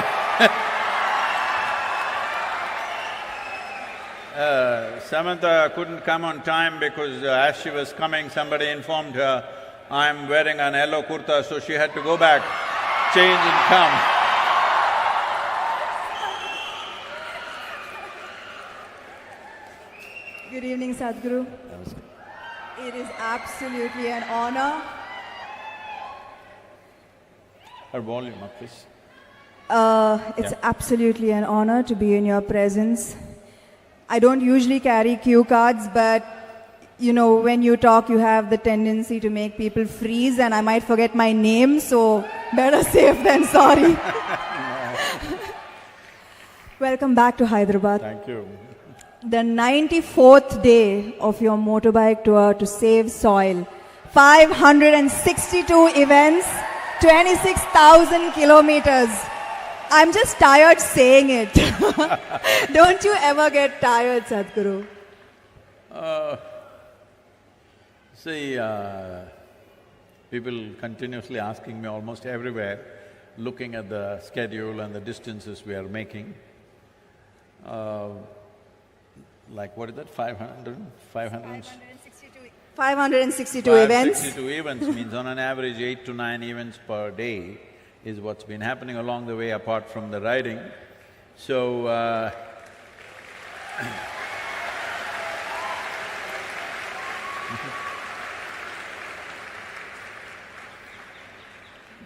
Samantha couldn't come on time because as she was coming, somebody informed her, I'm wearing an yellow kurta, so she had to go back, change and come. Good evening, Sadhguru. It is absolutely an honor. Her volume up, please. It's absolutely an honor to be in your presence. I don't usually carry cue cards, but you know, when you talk, you have the tendency to make people freeze, and I might forget my name, so better safe than sorry. Welcome back to Hyderabad. Thank you. The 94th day of your motorbike tour to save soil. 562 events, 26,000 kilometers. I'm just tired saying it. Don't you ever get tired, Sadhguru? People continuously asking me almost everywhere, looking at the schedule and the distances we are making. Like what is that, 562 events. 562 events means on an average 8 to 9 events per day is what's been happening along the way apart from the riding. So,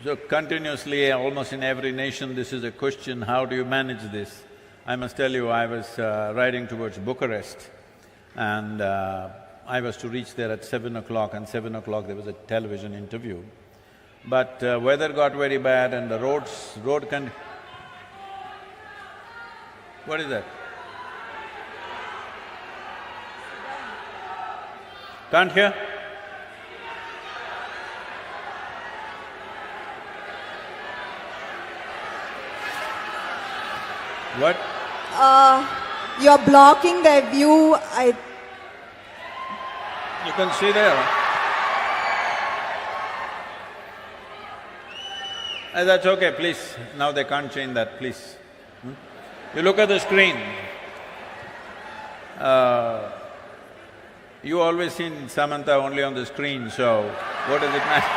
So continuously, almost in every nation, this is a question, how do you manage this? I must tell you, I was riding towards Bucharest and I was to reach there at 7 o'clock, and 7 o'clock there was a television interview. But weather got very bad and the road What is that? Can't hear? What? You're blocking their view. You can see there. That's okay, please. Now they can't change that, please. You look at the screen. You always seen Samantha only on the screen, so what does it matter?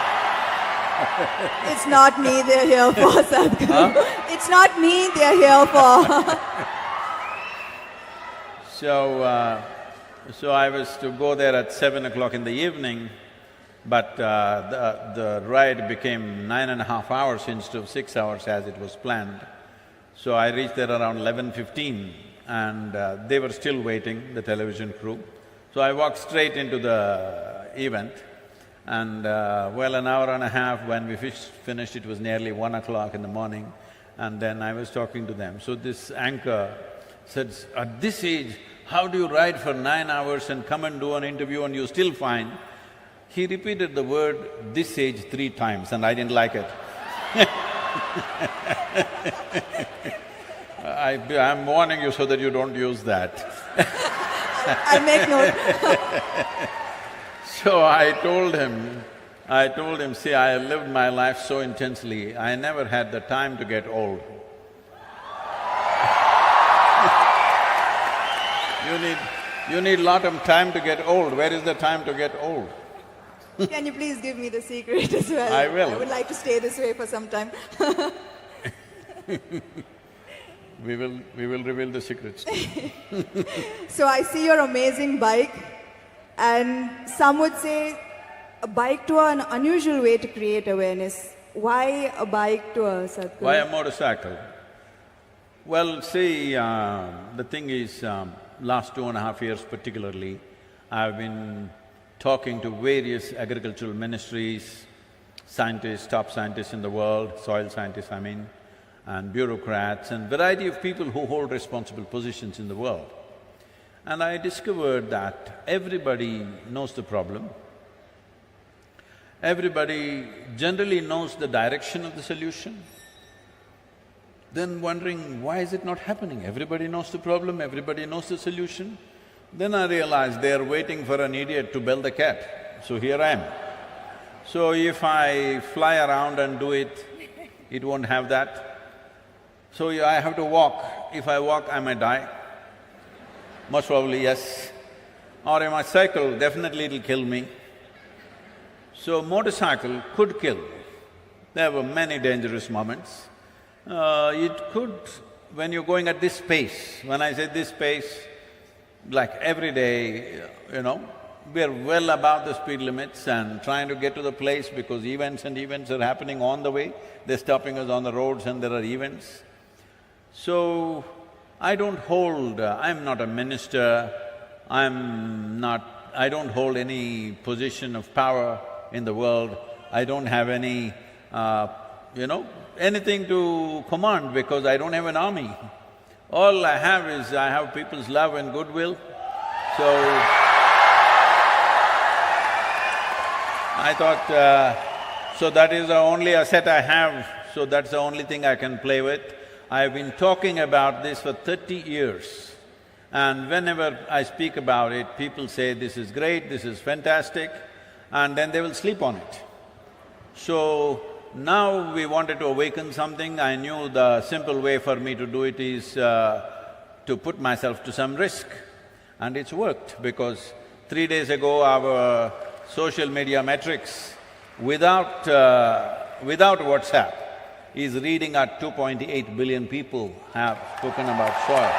It's not me they're here for, Sadhguru. Huh? It's not me they're here for. So I was to go there at 7 o'clock in the evening, but the ride became 9.5 hours instead of 6 hours as it was planned. So I reached there around 11:15 and they were still waiting, the television crew. So I walked straight into the event and well, an hour and a half when we finished, it was nearly 1 o'clock in the morning, and then I was talking to them. So this anchor said, at this age, how do you ride for 9 hours and come and do an interview and you're still fine? He repeated the word "this age" 3 times and I didn't like it. I'm warning you so that you don't use that. I'll make note. So I told him, see, I lived my life so intensely, I never had the time to get old. You need lot of time to get old. Where is the time to get old? Can you please give me the secret as well? I will. I would like to stay this way for some time. We will reveal the secrets. So I see your amazing bike, and some would say a bike tour, an unusual way to create awareness. Why a bike tour, Sadhguru? Why a motorcycle? Well, see, the thing is, last 2.5 years particularly, I've been talking to various agricultural ministries, scientists, top scientists in the world, soil scientists I mean, and bureaucrats and variety of people who hold responsible positions in the world. And I discovered that everybody knows the problem, everybody generally knows the direction of the solution, then wondering, why is it not happening? Everybody knows the problem, everybody knows the solution. Then I realized they're waiting for an idiot to bell the cat, so here I am. So if I fly around and do it, it won't have that. So I have to walk. If I walk, I might die. Most probably, yes. Or if I cycle, definitely it'll kill me. So motorcycle could kill. There were many dangerous moments. It could, when you're going at this pace, when I say this pace, like every day, we're well above the speed limits and trying to get to the place because events are happening on the way. They're stopping us on the roads and there are events. So, I don't hold… I'm not a minister, I don't hold any position of power in the world, I don't have any, anything to command because I don't have an army. All I have is, I have people's love and goodwill, so… I thought, so that is the only asset I have, so that's the only thing I can play with. I've been talking about this for 30 years, and whenever I speak about it, people say, this is great, this is fantastic, and then they will sleep on it. So, now we wanted to awaken something. I knew the simple way for me to do it is to put myself to some risk, and it's worked because 3 days ago our social media metrics without WhatsApp is reading at 2.8 billion people have spoken about soil.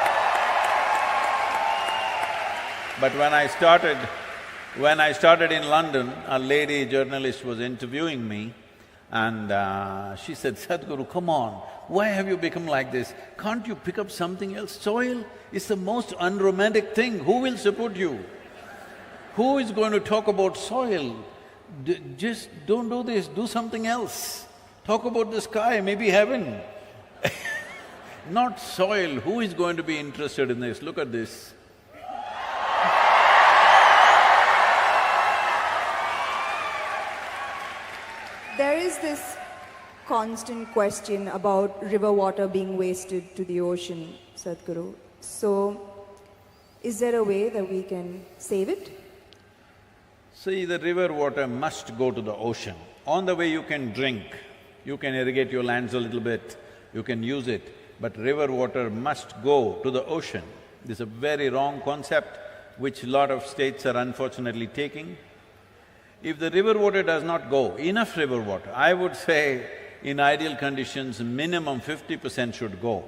But when I started in London, a lady journalist was interviewing me And she said, Sadhguru, come on, why have you become like this? Can't you pick up something else? Soil is the most unromantic thing. Who will support you? Who is going to talk about soil? Just don't do this, do something else. Talk about the sky, maybe heaven. Not soil. Who is going to be interested in this? Look at this. There is this constant question about river water being wasted to the ocean, Sadhguru. So, is there a way that we can save it? See, the river water must go to the ocean. On the way you can drink, you can irrigate your lands a little bit, you can use it, but river water must go to the ocean. This is a very wrong concept which a lot of states are unfortunately taking. If the river water does not go, enough river water, I would say in ideal conditions, minimum 50% should go.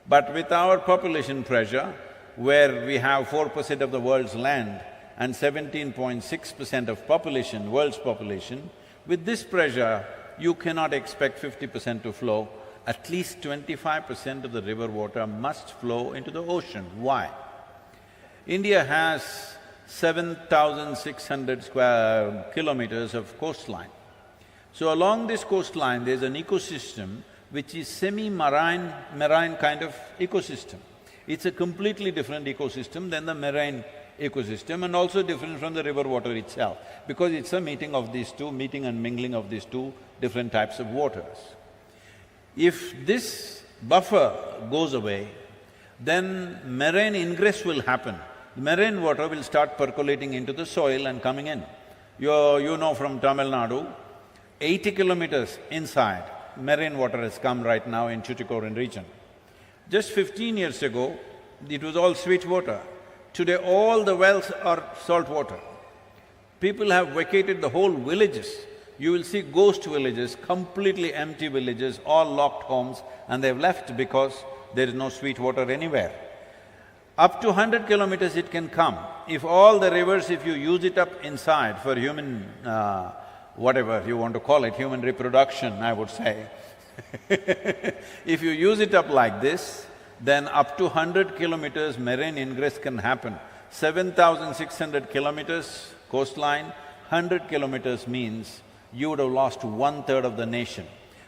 But with our population pressure, where we have 4% of the world's land and 17.6% of population, world's population, with this pressure, you cannot expect 50% to flow. At least 25% of the river water must flow into the ocean. Why? India has 7,600 square kilometers of coastline. So along this coastline, there's an ecosystem which is semi-marine kind of ecosystem. It's a completely different ecosystem than the marine ecosystem and also different from the river water itself, because it's a meeting of these two, meeting and mingling of these two different types of waters. If this buffer goes away, then marine ingress will happen. Marine water will start percolating into the soil and coming in. You know from Tamil Nadu, 80 kilometers inside, marine water has come right now in Tuticorin region. Just 15 years ago, it was all sweet water. Today, all the wells are salt water. People have vacated the whole villages. You will see ghost villages, completely empty villages, all locked homes, and they've left because there is no sweet water anywhere. Up to 100 kilometers it can come. If all the rivers, if you use it up inside for human, whatever you want to call it, human reproduction, I would say if you use it up like this, then up to 100 kilometers marine ingress can happen. 7,600 kilometers coastline, 100 kilometers means you would have lost 1/3 of the nation.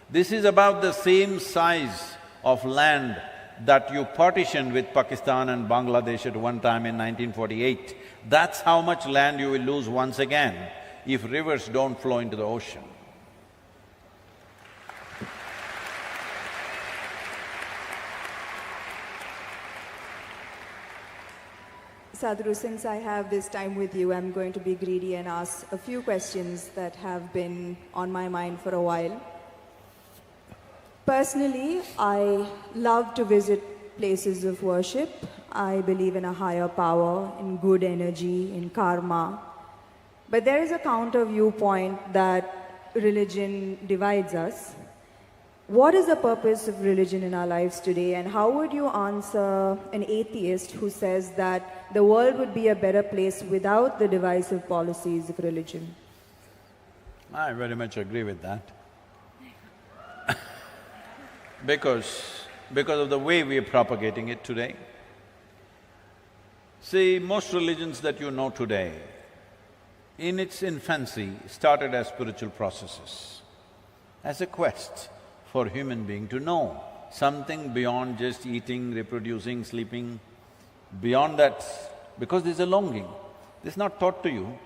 This is about the same size of land that you partitioned with Pakistan and Bangladesh at one time in 1948. That's how much land you will lose once again if rivers don't flow into the ocean. Sadhguru, since I have this time with you, I'm going to be greedy and ask a few questions that have been on my mind for a while. Personally, I love to visit places of worship. I believe in a higher power, in good energy, in karma. But there is a counter viewpoint that religion divides us. What is the purpose of religion in our lives today, and how would you answer an atheist who says that the world would be a better place without the divisive policies of religion? I very much agree with that. Because of the way we are propagating it today. See, most religions that you know today, in its infancy, started as spiritual processes, as a quest for human being to know something beyond just eating, reproducing, sleeping, beyond that, because there's a longing. This is not taught to you,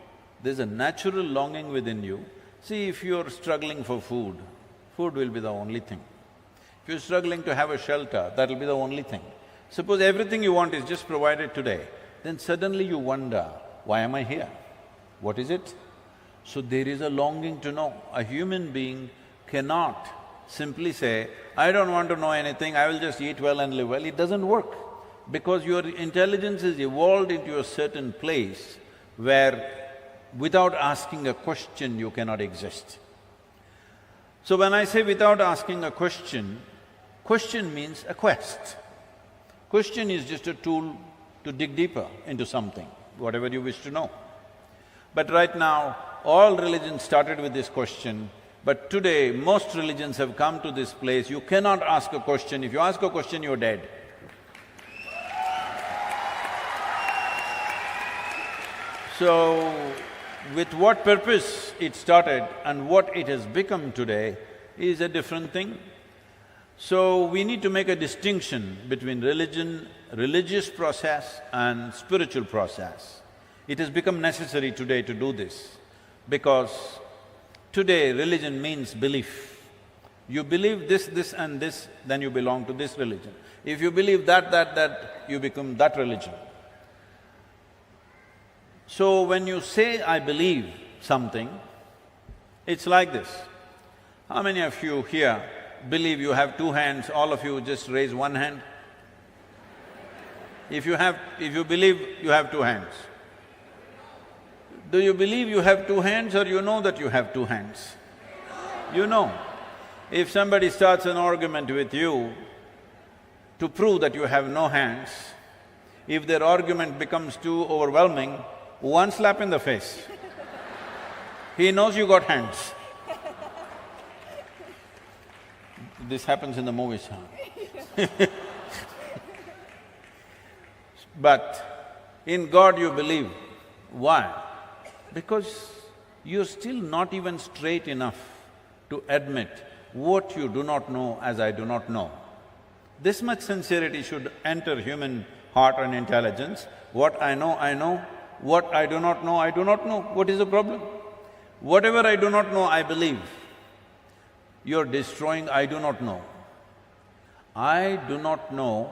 there's a natural longing within you. See, if you're struggling for food, food will be the only thing. If you're struggling to have a shelter, that'll be the only thing. Suppose everything you want is just provided today, then suddenly you wonder, why am I here? What is it? So there is a longing to know. A human being cannot simply say, I don't want to know anything, I will just eat well and live well. It doesn't work, because your intelligence is evolved into a certain place where without asking a question you cannot exist. So when I say without asking a question means a quest. Question is just a tool to dig deeper into something, whatever you wish to know. But right now, all religions started with this question, But today, most religions have come to this place, you cannot ask a question. If you ask a question, you're dead. So, with what purpose it started and what it has become today is a different thing. So, we need to make a distinction between religious process and spiritual process. It has become necessary today to do this because today religion means belief. You believe this and this, then you belong to this religion. If you believe that, you become that religion. So when you say, I believe something, it's like this. How many of you here believe you have two hands? All of you just raise one hand. If you believe you have two hands, do you believe you have two hands or you know that you have two hands? You know. If somebody starts an argument with you to prove that you have no hands, if their argument becomes too overwhelming, one slap in the face. He knows you got hands. This happens in the movies, huh? But in God you believe. Why? Because you're still not even straight enough to admit what you do not know as I do not know. This much sincerity should enter human heart and intelligence. What I know, I know. What I do not know, I do not know. What is the problem? Whatever I do not know, I believe. You're destroying I do not know. I do not know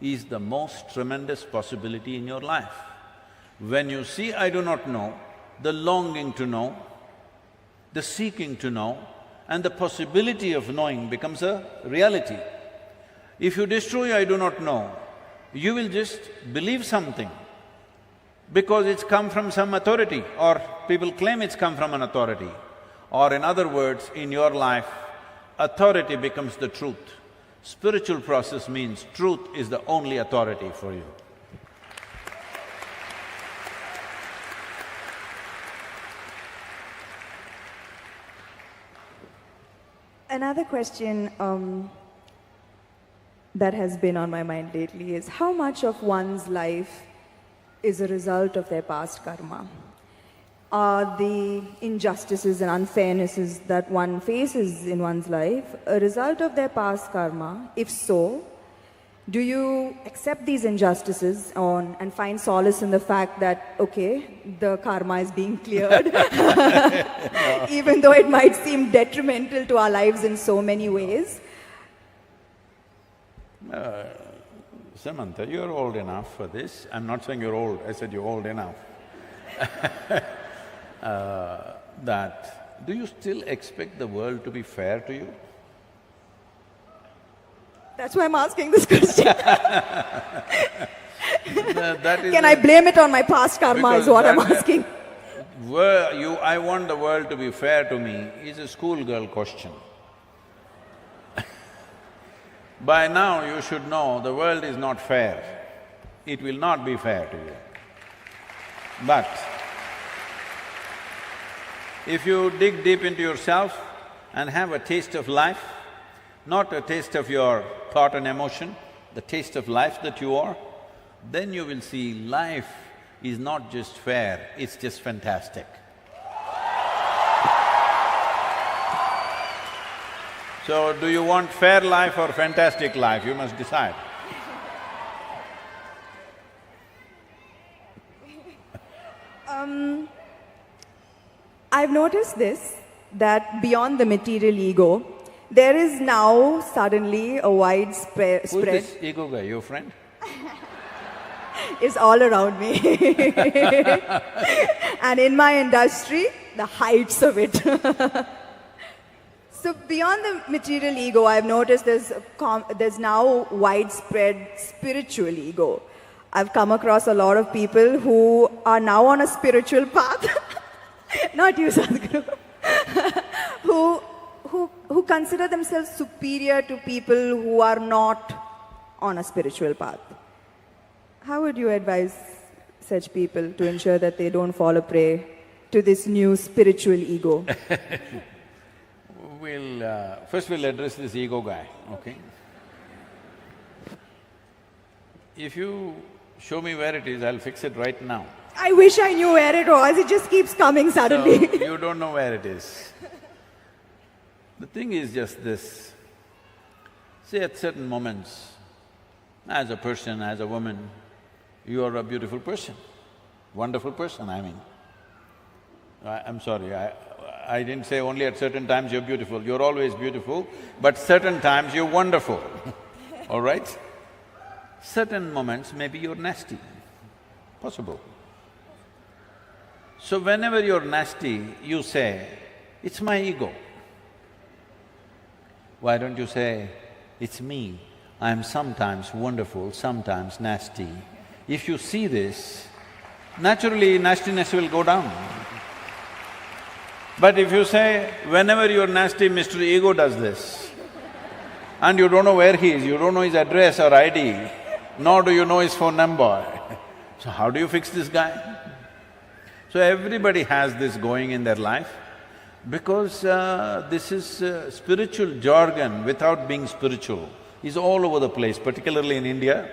is the most tremendous possibility in your life. When you see I do not know, the longing to know, the seeking to know, and the possibility of knowing becomes a reality. If you destroy I do not know, you will just believe something because it's come from some authority or people claim it's come from an authority. Or in other words, in your life, authority becomes the truth. Spiritual process means truth is the only authority for you. Another question that has been on my mind lately is how much of one's life is a result of their past karma? Are the injustices and unfairnesses that one faces in one's life a result of their past karma? If so, do you accept these injustices and find solace in the fact that, okay, the karma is being cleared, even though it might seem detrimental to our lives in so many ways? Samantha, you're old enough for this. I'm not saying you're old, I said you're old enough. Do you still expect the world to be fair to you? That's why I'm asking this question. Can I blame it on my past karma is what I'm asking. I want the world to be fair to me is a schoolgirl question. By now you should know the world is not fair. It will not be fair to you. But if you dig deep into yourself and have a taste of life, not a taste of your thought and emotion, the taste of life that you are, then you will see life is not just fair, it's just fantastic. So, do you want fair life or fantastic life? You must decide. I've noticed this, that beyond the material ego, there is now suddenly a widespread… Who's this ego guy, your friend? Is all around me. And in my industry, the heights of it. So beyond the material ego, I've noticed there's now widespread spiritual ego. I've come across a lot of people who are now on a spiritual path, not you, Sadhguru, who consider themselves superior to people who are not on a spiritual path. How would you advise such people to ensure that they don't fall a prey to this new spiritual ego? First we'll address this ego guy, okay? If you show me where it is, I'll fix it right now. I wish I knew where it was, it just keeps coming suddenly. So, you don't know where it is. The thing is just this, see, at certain moments, as a person, as a woman, you are a beautiful person, wonderful person, I mean. I'm sorry, I didn't say only at certain times you're beautiful, you're always beautiful, but certain times you're wonderful, all right? Certain moments maybe you're nasty, possible. So whenever you're nasty, you say, it's my ego. Why don't you say, it's me, I'm sometimes wonderful, sometimes nasty. If you see this, naturally nastiness will go down. But if you say, whenever you're nasty, Mr. Ego does this, and you don't know where he is, you don't know his address or ID, nor do you know his phone number, so how do you fix this guy? So everybody has this going in their life, because this is spiritual jargon without being spiritual, is all over the place, particularly in India,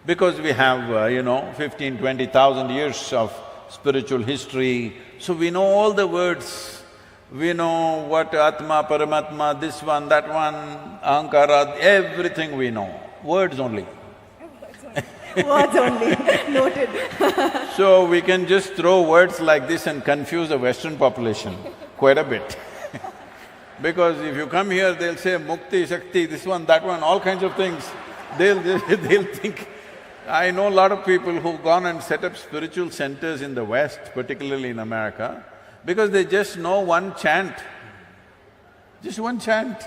because we have, 15, 20,000 years of spiritual history, so we know all the words, we know what Atma, Paramatma, this one, that one, Ahankara, everything we know, words only. Words only, noted. So we can just throw words like this and confuse the Western population quite a bit. Because if you come here, they'll say Mukti, Shakti, this one, that one, all kinds of things. They'll think… I know a lot of people who've gone and set up spiritual centers in the West, particularly in America, because they just know one chant, just one chant.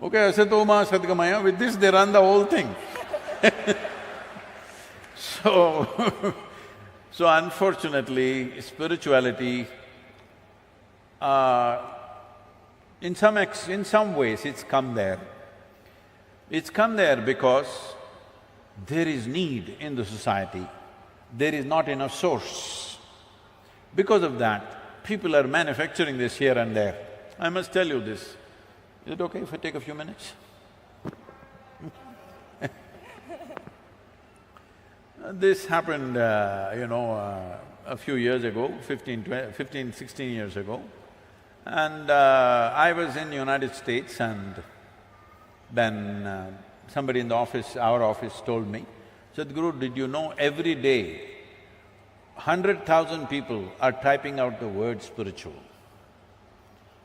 Okay, Asatoma Sadgamaya, with this they run the whole thing. So unfortunately, spirituality, in some ways it's come there. It's come there because there is need in the society, there is not enough source. Because of that, people are manufacturing this here and there. I must tell you this. Is it okay if I take a few minutes? This happened, a few years ago, 16 years ago. And I was in United States, and then somebody in the office, our office, told me, Sadhguru, did you know every day 100,000 people are typing out the word spiritual?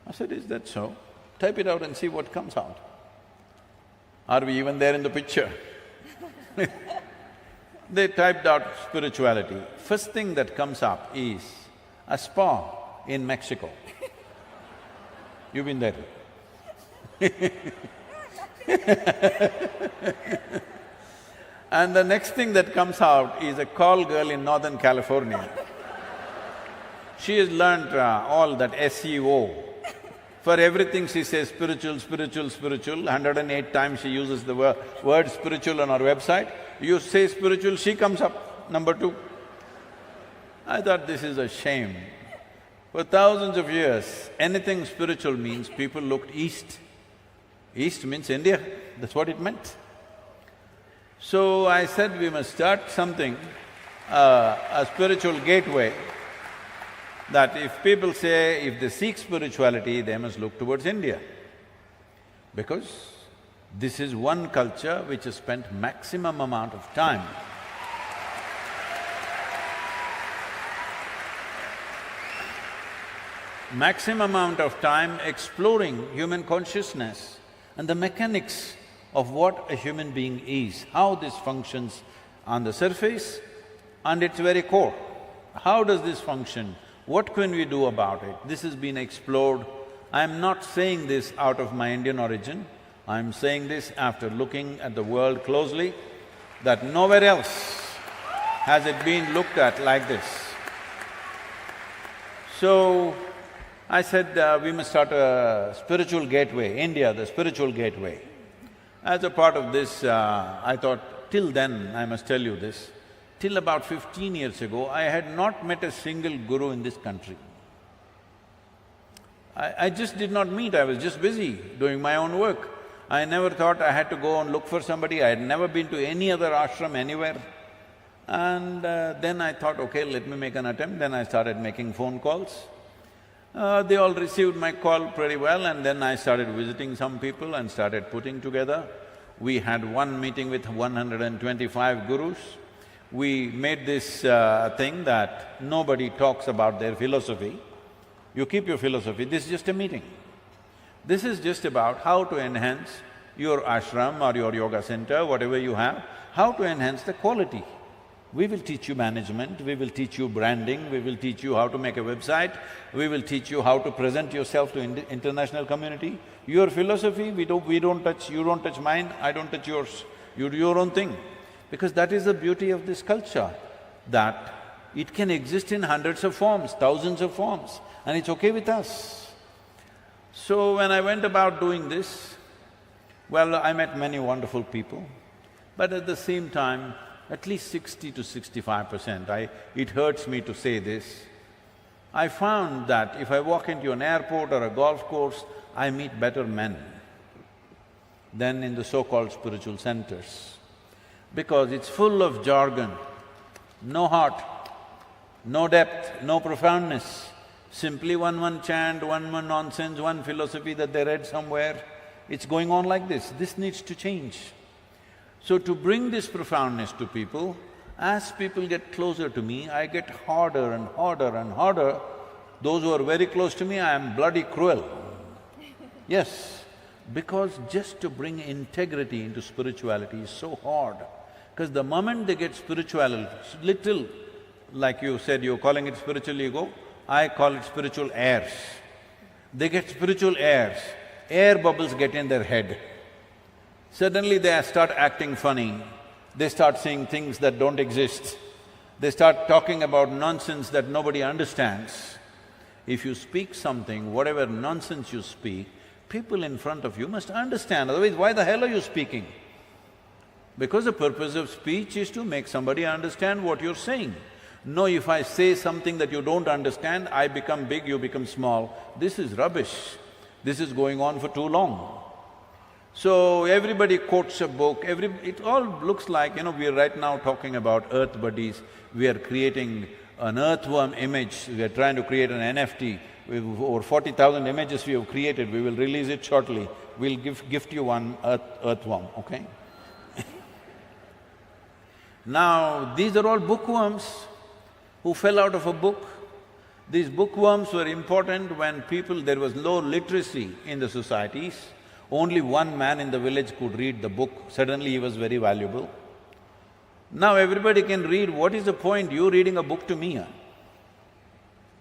I said, is that so? Type it out and see what comes out. Are we even there in the picture? They typed out spirituality. First thing that comes up is a spa in Mexico. You've been there? And the next thing that comes out is a call girl in Northern California. She has learnt all that SEO. For everything she says spiritual, spiritual, spiritual, 108 times she uses the word spiritual on her website. You say spiritual, she comes up, number 2. I thought this is a shame. For thousands of years, anything spiritual means people looked east. East means India, that's what it meant. So I said we must start something, a spiritual gateway, that if people say if they seek spirituality, they must look towards India. Because this is one culture which has spent maximum amount of time exploring human consciousness and the mechanics of what a human being is, how this functions on the surface and its very core. How does this function? What can we do about it? This has been explored. I'm not saying this out of my Indian origin, I'm saying this after looking at the world closely, that nowhere else has it been looked at like this. So, I said we must start a spiritual gateway, India, the spiritual gateway. As a part of this, I thought, till then, I must tell you this, till about 15 years ago, I had not met a single guru in this country. I just did not meet, I was just busy doing my own work. I never thought I had to go and look for somebody, I had never been to any other ashram anywhere. And then I thought, okay, let me make an attempt. Then I started making phone calls. They all received my call pretty well, and then I started visiting some people and started putting together. We had one meeting with 125 gurus. We made this thing that nobody talks about their philosophy. You keep your philosophy, this is just a meeting. This is just about how to enhance your ashram or your yoga center, whatever you have, how to enhance the quality. We will teach you management, we will teach you branding, we will teach you how to make a website, we will teach you how to present yourself to international community. Your philosophy, we don't touch, you don't touch mine, I don't touch yours. You do your own thing. Because that is the beauty of this culture, that it can exist in hundreds of forms, thousands of forms, and it's okay with us. So when I went about doing this, well, I met many wonderful people, but at the same time, at least 60 to 65%, it hurts me to say this, I found that if I walk into an airport or a golf course, I meet better men than in the so-called spiritual centers. Because it's full of jargon, no heart, no depth, no profoundness, simply one chant, one nonsense, one philosophy that they read somewhere. It's going on like this. This needs to change. So to bring this profoundness to people, as people get closer to me, I get harder and harder and harder. Those who are very close to me, I am bloody cruel. Yes, because just to bring integrity into spirituality is so hard. Because the moment they get spiritual, little, like you said, you're calling it spiritual ego, I call it spiritual airs. They get spiritual airs, air bubbles get in their head. Suddenly they start acting funny, they start saying things that don't exist, they start talking about nonsense that nobody understands. If you speak something, whatever nonsense you speak, people in front of you must understand, otherwise why the hell are you speaking? Because the purpose of speech is to make somebody understand what you're saying. No, if I say something that you don't understand, I become big, you become small. This is rubbish. This is going on for too long. So everybody quotes a book, it all looks like, we are right now talking about earth buddies, we are creating an earthworm image, we are trying to create an NFT. We've over 40,000 images we have created, we will release it shortly. We'll gift you one earthworm, okay? Now, these are all bookworms who fell out of a book. These bookworms were important when there was low literacy in the societies. Only one man in the village could read the book, suddenly he was very valuable. Now everybody can read, what is the point you reading a book to me?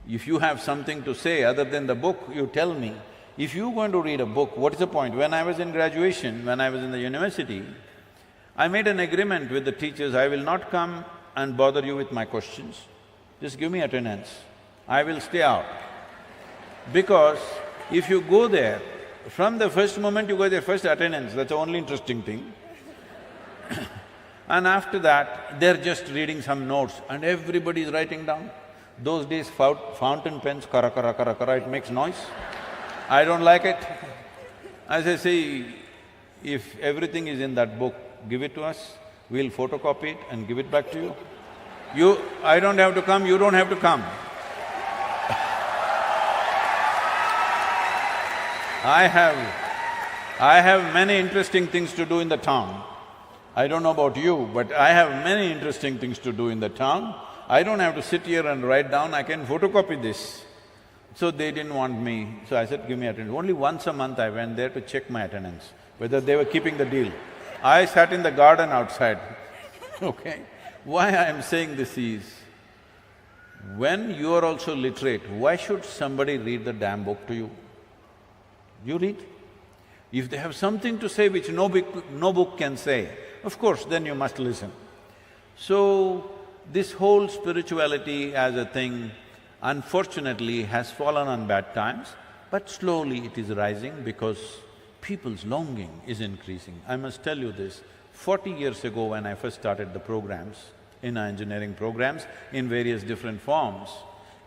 If you have something to say other than the book, you tell me. If you're going to read a book, what is the point? When I was in graduation, when I was in the university, I made an agreement with the teachers, I will not come and bother you with my questions. Just give me attendance, I will stay out. Because if you go there, from the first moment you go there, first attendance, that's the only interesting thing. And after that, they're just reading some notes and everybody is writing down. Those days, fountain pens, kara kara kara kara, it makes noise. I don't like it. I say, see, if everything is in that book, give it to us, we'll photocopy it and give it back to you. I don't have to come, you don't have to come. I have many interesting things to do in the town. I don't know about you, but I have many interesting things to do in the town. I don't have to sit here and write down, I can photocopy this. So they didn't want me, so I said, give me attendance. Only once a month I went there to check my attendance, whether they were keeping the deal. I sat in the garden outside, okay? Why I am saying this is, when you are also literate, why should somebody read the damn book to you? You read. If they have something to say which no book can say, of course, then you must listen. So, this whole spirituality as a thing, unfortunately, has fallen on bad times, but slowly it is rising because people's longing is increasing. I must tell you this, 40 years ago when I first started the programs, in our engineering programs, in various different forms,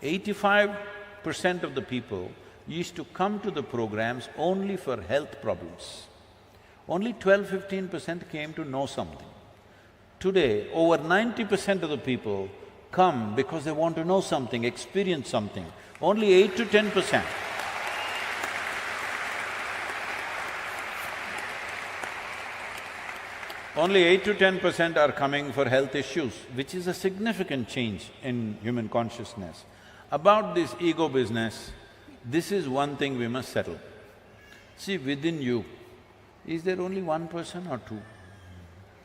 85% of the people used to come to the programs only for health problems. Only 12–15% came to know something. Today, over 90% of the people come because they want to know something, experience something. Only 8 to 10%. Only 8 to 10% are coming for health issues, which is a significant change in human consciousness. About this ego business, this is one thing we must settle. See, within you, is there only one person or two?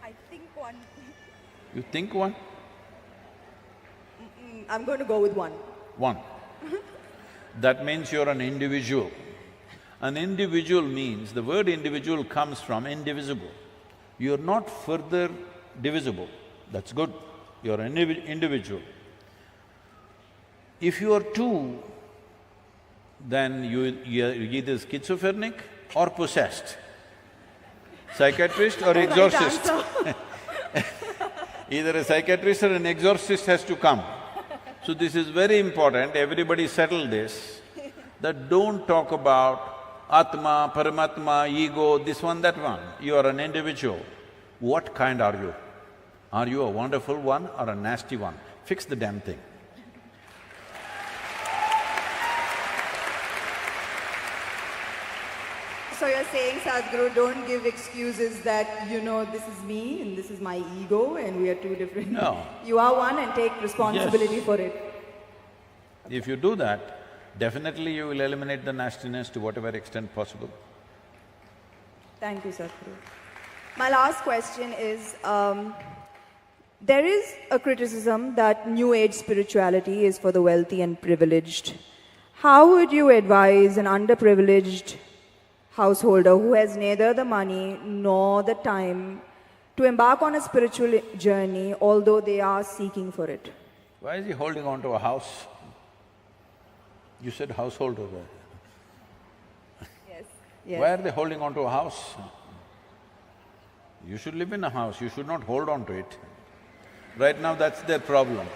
I think one. You think one? I'm going to go with one. One. That means you're an individual. An individual means, the word individual comes from indivisible. You're not further divisible, that's good, you're an individual. If you are two, then you're either schizophrenic or possessed, psychiatrist or exorcist. Either a psychiatrist or an exorcist has to come. So this is very important, everybody settle this, that don't talk about Atma, Paramatma, ego, this one, that one. You are an individual. What kind are you? Are you a wonderful one or a nasty one? Fix the damn thing. So you're saying, Sadhguru, don't give excuses that, this is me and this is my ego and we are two different… No. You are one and take responsibility for it. If you do that, definitely you will eliminate the nastiness to whatever extent possible. Thank you, Sadhguru. My last question is, there is a criticism that New Age spirituality is for the wealthy and privileged. How would you advise an underprivileged householder who has neither the money nor the time to embark on a spiritual journey, although they are seeking for it? Why is he holding on to a house? You said householder, right? Yes. Why are they holding on to a house? You should live in a house, you should not hold on to it. Right now, that's their problem.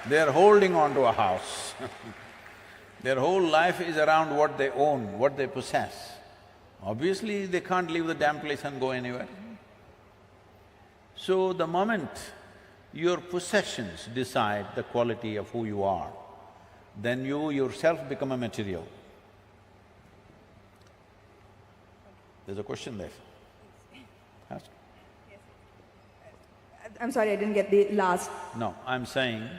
They are holding on to a house. Their whole life is around what they own, what they possess. Obviously, they can't leave the damn place and go anywhere. So, the moment your possessions decide the quality of who you are, then you yourself become a material. There's a question there. Ask. I'm sorry, I didn't get the last… No, I'm saying,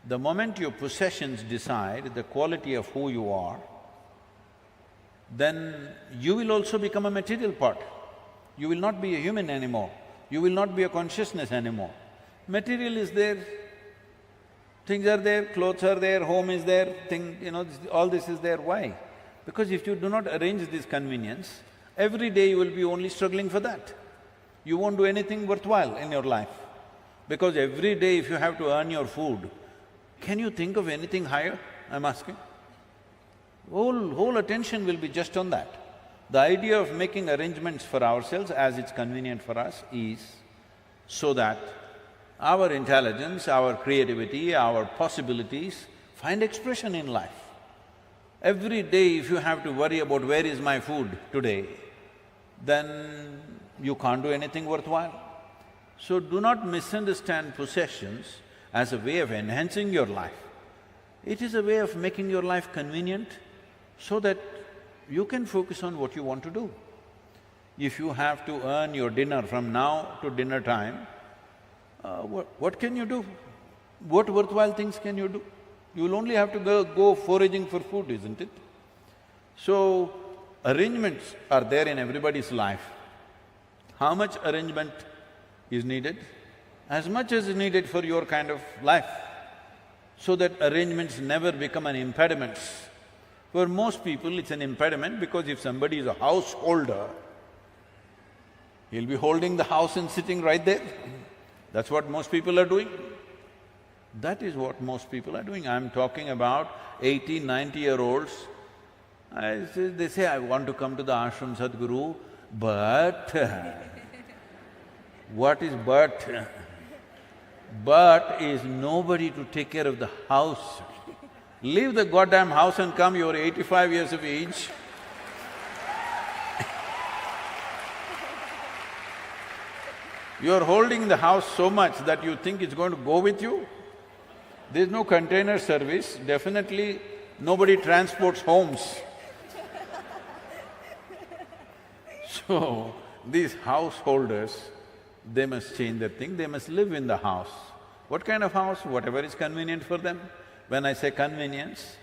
the moment your possessions decide the quality of who you are, then you will also become a material part. You will not be a human anymore, you will not be a consciousness anymore. Material is there, things are there, clothes are there, home is there, all this is there. Why? Because if you do not arrange this convenience, every day you will be only struggling for that. You won't do anything worthwhile in your life. Because every day if you have to earn your food, can you think of anything higher, I'm asking? Whole attention will be just on that. The idea of making arrangements for ourselves as it's convenient for us is so that our intelligence, our creativity, our possibilities find expression in life. Every day if you have to worry about where is my food today, then you can't do anything worthwhile. So do not misunderstand possessions as a way of enhancing your life. It is a way of making your life convenient so that you can focus on what you want to do. If you have to earn your dinner from now to dinner time, what can you do? What worthwhile things can you do? You will only have to go foraging for food, isn't it? So, arrangements are there in everybody's life. How much arrangement is needed? As much as is needed for your kind of life, so that arrangements never become an impediment. For most people, it's an impediment because if somebody is a householder, he'll be holding the house and sitting right there. That's what most people are doing. That is what most people are doing. I'm talking about 80, 90-year-olds. They say, I want to come to the ashram, Sadhguru, but… What is but? But is nobody to take care of the house. Leave the goddamn house and come, you're 85 years of age. You're holding the house so much that you think it's going to go with you. There's no container service, definitely nobody transports homes. So, these householders, they must change their thing, they must live in the house. What kind of house? Whatever is convenient for them. When I say convenience,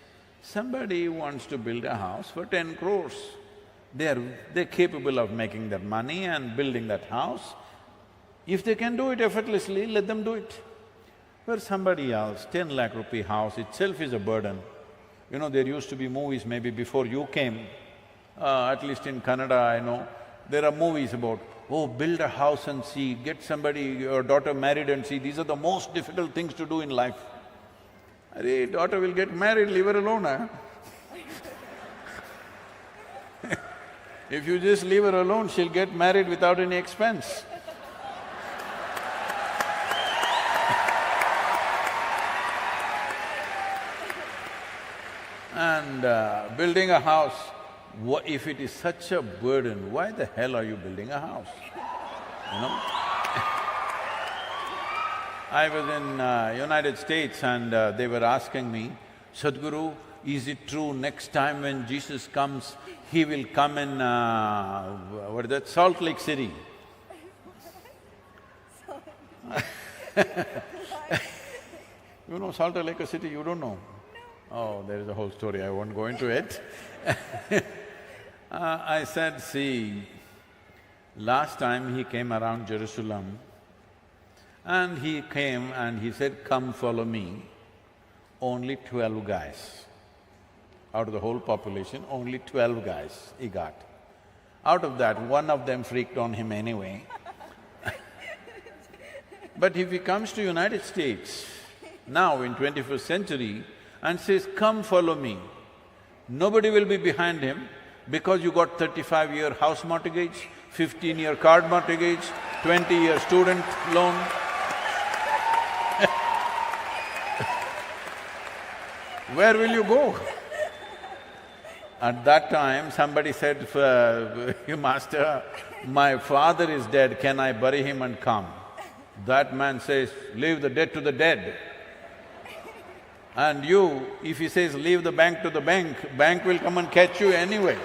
somebody wants to build a house for 10 crores. They're capable of making their money and building that house. If they can do it effortlessly, let them do it. For somebody else, 10 lakh rupee house itself is a burden. You know, there used to be movies maybe before you came, at least in Kannada I know, there are movies about, oh, build a house and see, get somebody, your daughter married and see, these are the most difficult things to do in life. Arey, daughter will get married, leave her alone, huh? If you just leave her alone, she'll get married without any expense. And building a house, if it is such a burden, why the hell are you building a house? You know? I was in United States and they were asking me, Sadhguru, is it true next time when Jesus comes, he will come in, what is that, Salt Lake City? You know Salt Lake City, you don't know? Oh, there is a whole story, I won't go into it. I said, see, last time he came around Jerusalem and he came and he said, come follow me. Only 12 guys. Out of the whole population, only 12 guys he got. Out of that, one of them freaked on him anyway. But if he comes to United States, now in 21st century, and says, come follow me, nobody will be behind him because you got 35-year house mortgage, 15-year card mortgage, 20-year student loan. Where will you go? At that time, somebody said, Master, my father is dead, can I bury him and come? That man says, leave the dead to the dead. And you, if he says, leave the bank to the bank, bank will come and catch you anyway.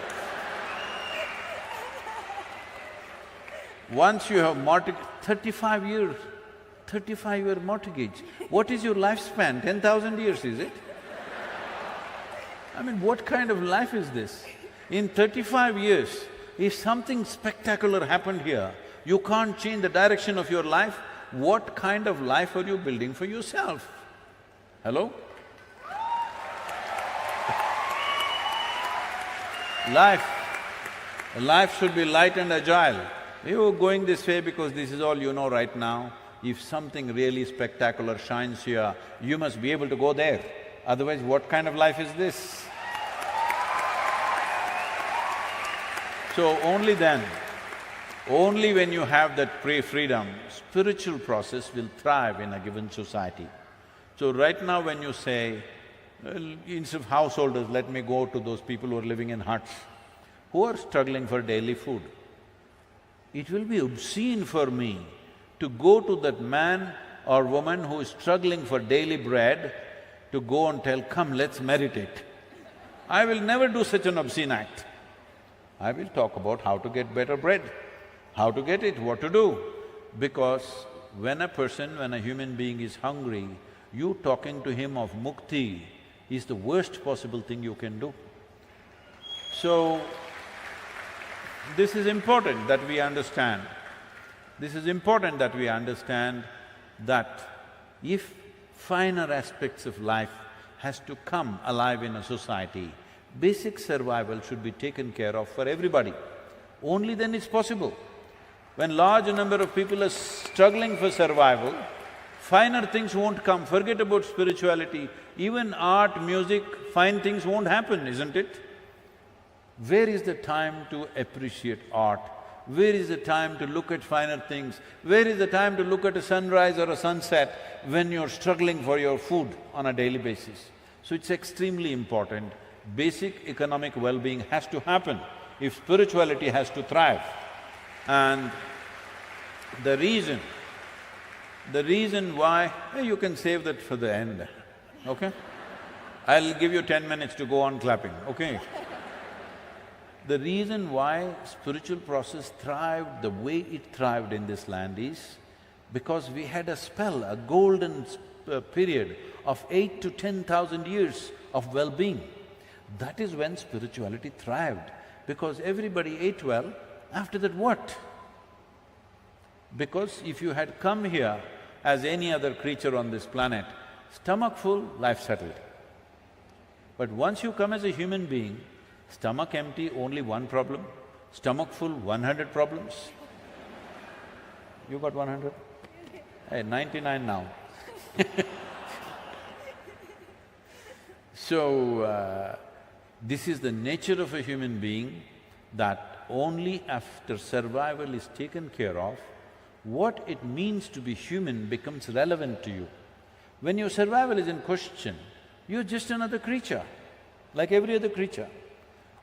Once you have mortgage, 35 years, 35-year mortgage, what is your lifespan? 10,000 years, is it? I mean, what kind of life is this? In 35 years, if something spectacular happened here, you can't change the direction of your life, what kind of life are you building for yourself? Hello? Life should be light and agile. You're going this way because this is all you know right now. If something really spectacular shines here, you must be able to go there. Otherwise, what kind of life is this? So only then, only when you have that freedom, spiritual process will thrive in a given society. So right now when you say, well, instead of householders, let me go to those people who are living in huts, who are struggling for daily food. It will be obscene for me to go to that man or woman who is struggling for daily bread to go and tell, come, let's meditate. I will never do such an obscene act. I will talk about how to get better bread, how to get it, what to do. Because when a human being is hungry, you talking to him of mukti is the worst possible thing you can do. So, this is important that we understand. This is important that we understand that if finer aspects of life has to come alive in a society, basic survival should be taken care of for everybody. Only then it's possible. When large number of people are struggling for survival, finer things won't come. Forget about spirituality, even art, music, fine things won't happen, isn't it? Where is the time to appreciate art? Where is the time to look at finer things? Where is the time to look at a sunrise or a sunset when you're struggling for your food on a daily basis? So it's extremely important. Basic economic well-being has to happen if spirituality has to thrive. And the reason why… you can save that for the end, okay? I'll give you 10 minutes to go on clapping, okay? The reason why spiritual process thrived the way it thrived in this land is because we had a spell, a golden period of 8 to 10,000 years of well-being. That is when spirituality thrived, because everybody ate well. After that, what? Because if you had come here as any other creature on this planet, stomach full, life settled. But once you come as a human being, stomach empty, only one problem, stomach full, 100 problems. You got 100? Hey, 99 now. So, this is the nature of a human being, that only after survival is taken care of, what it means to be human becomes relevant to you. When your survival is in question, you're just another creature, like every other creature.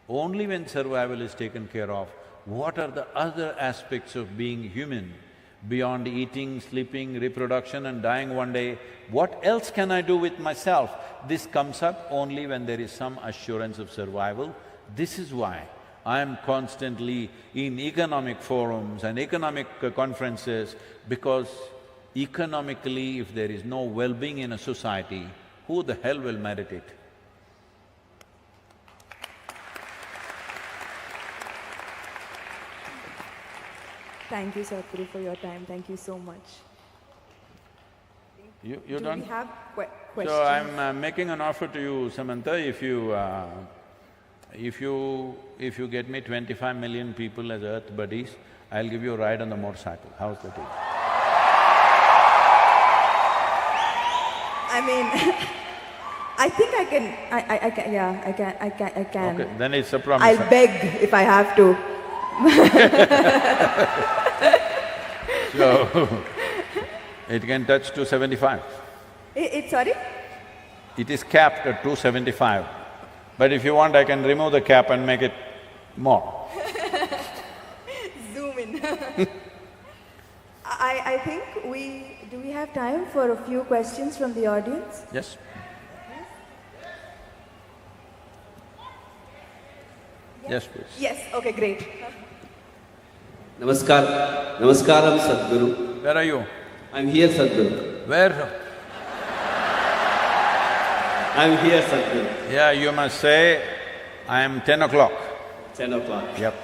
Only when survival is taken care of, what are the other aspects of being human, beyond eating, sleeping, reproduction and dying one day, what else can I do with myself? This comes up only when there is some assurance of survival. This is why I am constantly in economic forums and economic conferences, because economically, if there is no well-being in a society, who the hell will meditate? Thank you, Sadhguru, for your time. Thank you so much. You're done? Do we have questions? So I'm making an offer to you, Samantha, if you get me 25 million people as Earth buddies, I'll give you a ride on the motorcycle. How's that? I mean, I think I can, I can. Okay, then it's a promise. I'll beg if I have to. So, it can touch 275. Sorry? It is capped at 275. But if you want, I can remove the cap and make it more. Zoom in. I think do we have time for a few questions from the audience? Yes. Yes, please. Yes, okay, great. Namaskaram, Sadhguru. Where are you? I'm here, Sadhguru. Where? I'm here, Sadhguru. Yeah, you must say, I am 10 o'clock. 10 o'clock. Yep.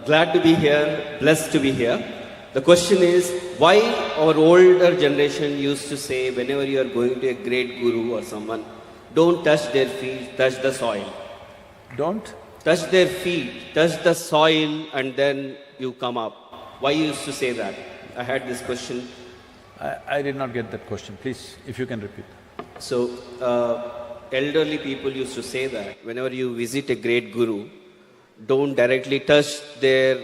Glad to be here, blessed to be here. The question is, why our older generation used to say, whenever you are going to a great guru or someone, don't touch their feet, touch the soil. Don't? Touch their feet, touch the soil, and then you come up. Why you used to say that? I had this question. I did not get that question. Please, if you can repeat. So, elderly people used to say that whenever you visit a great guru, don't directly touch their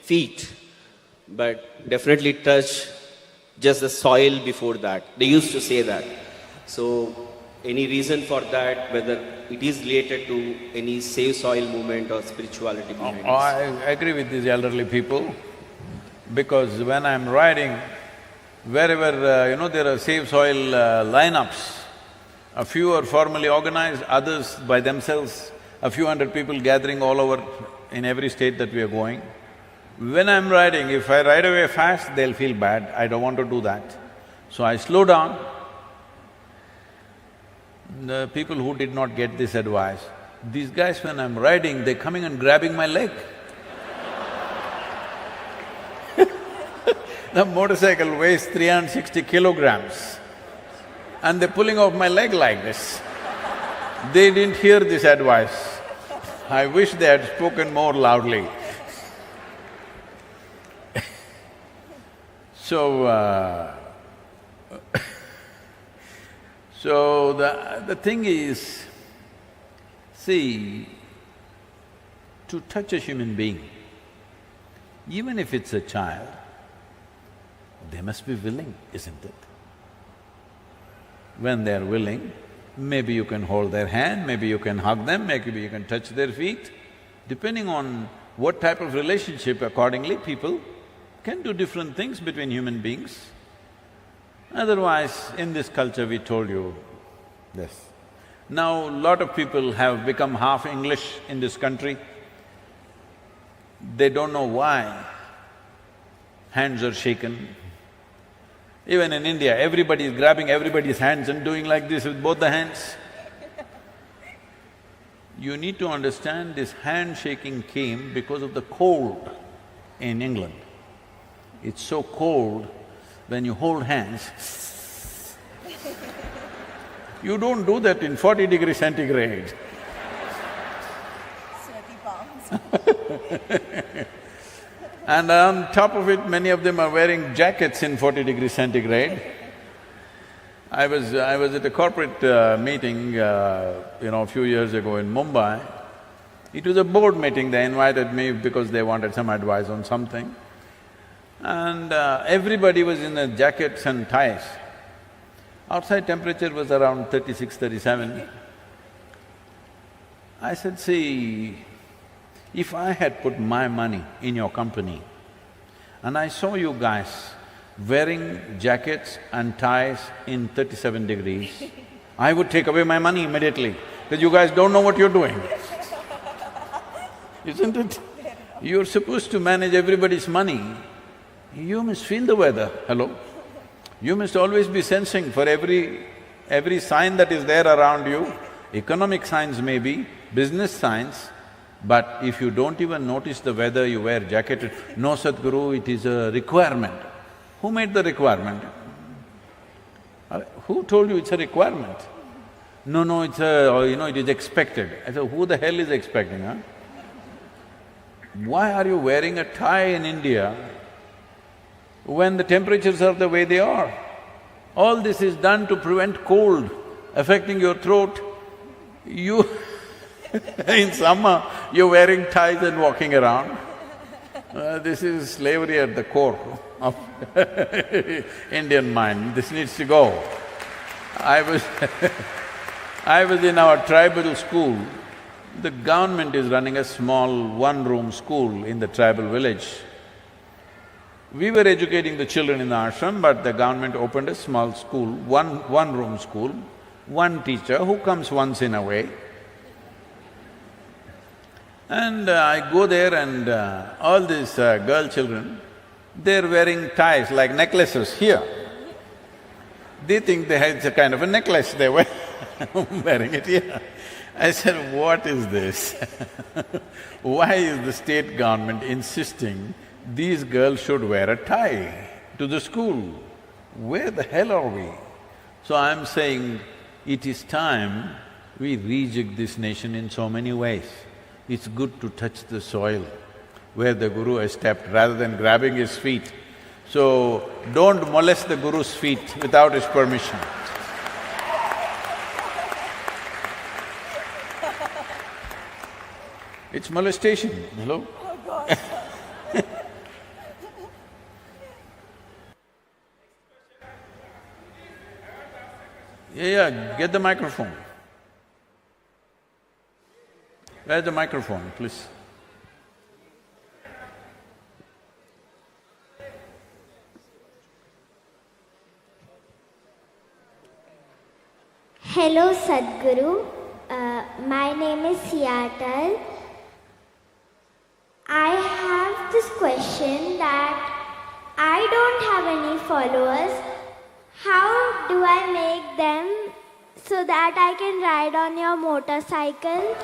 feet, but definitely touch just the soil before that. They used to say that. So, any reason for that, whether it is related to any Save Soil movement or spirituality movement? I agree with these elderly people, because when I'm riding, wherever, there are Save Soil lineups, a few are formally organized, others by themselves, a few hundred people gathering all over in every state that we are going. When I'm riding, if I ride away fast, they'll feel bad, I don't want to do that. So I slow down. The people who did not get this advice, these guys when I'm riding, they're coming and grabbing my leg. The motorcycle weighs 360 kilograms and they're pulling off my leg like this. They didn't hear this advice. I wish they had spoken more loudly. So the thing is, see, to touch a human being, even if it's a child, they must be willing, isn't it? when they're willing. Maybe you can hold their hand, maybe you can hug them, maybe you can touch their feet. Depending on what type of relationship, accordingly people can do different things between human beings. Otherwise, in this culture we told you this. Now, lot of people have become half English in this country. They don't know why hands are shaken. Even in India, everybody is grabbing everybody's hands and doing like this with both the hands. You need to understand this handshaking came because of the cold in England. It's so cold, when you hold hands, you don't do that in 40 degrees centigrade. Sweaty palms. And on top of it, many of them are wearing jackets in 40 degrees centigrade. I was at a corporate meeting, a few years ago in Mumbai. It was a board meeting, they invited me because they wanted some advice on something. And everybody was in their jackets and ties. Outside temperature was around 36, 37. I said, see, if I had put my money in your company and I saw you guys wearing jackets and ties in 37 degrees, I would take away my money immediately, because you guys don't know what you're doing. Isn't it? You're supposed to manage everybody's money. You must feel the weather, hello? You must always be sensing for every sign that is there around you, economic signs maybe, business signs, but if you don't even notice the weather, you wear jacket. No, Sadhguru, it is a requirement. Who made the requirement? Who told you it's a requirement? No, it's it is expected. I said, who the hell is expecting, huh? Why are you wearing a tie in India when the temperatures are the way they are? All this is done to prevent cold affecting your throat. You in summer, you're wearing ties and walking around. This is slavery at the core of Indian mind. This needs to go. I was in our tribal school. The government is running a small one-room school in the tribal village. We were educating the children in the ashram, but the government opened a small school, one-room school, one teacher who comes once in a way. And I go there and all these girl children, they're wearing ties like necklaces here. They think it's a kind of a necklace, they were wearing it here. I said, what is this? Why is the state government insisting these girls should wear a tie to the school? Where the hell are we? So I'm saying, it is time we rejig this nation in so many ways. It's good to touch the soil where the Guru has stepped rather than grabbing his feet. So, don't molest the Guru's feet without his permission. It's molestation, hello? Oh gosh. Yeah, get the microphone. Where's the microphone, please? Hello Sadhguru, my name is Seattle. I have this question that I don't have any followers. How do I make them so that I can ride on your motorcycle?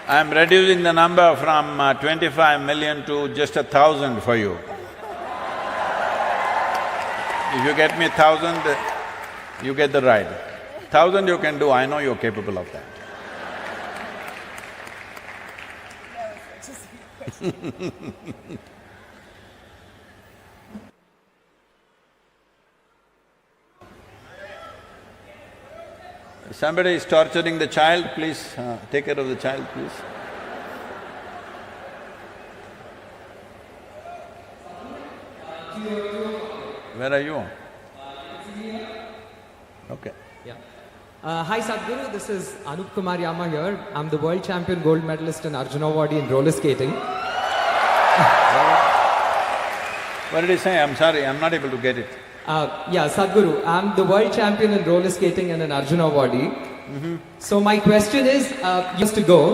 I'm reducing the number from 25 million to just 1,000 for you. If you get me 1,000, you get the ride. 1,000 you can do, I know you're capable of that. Somebody is torturing the child, please take care of the child, please. Where are you? Okay. Yeah. Hi Sadhguru, this is Anup Kumar Yama here. I'm the world champion gold medalist in Arjuna Awadi in roller skating. What did he say? I'm sorry, I'm not able to get it. Yeah, Sadhguru, I'm the world champion in roller skating and in Arjuna Awadi. So my question is, used to go,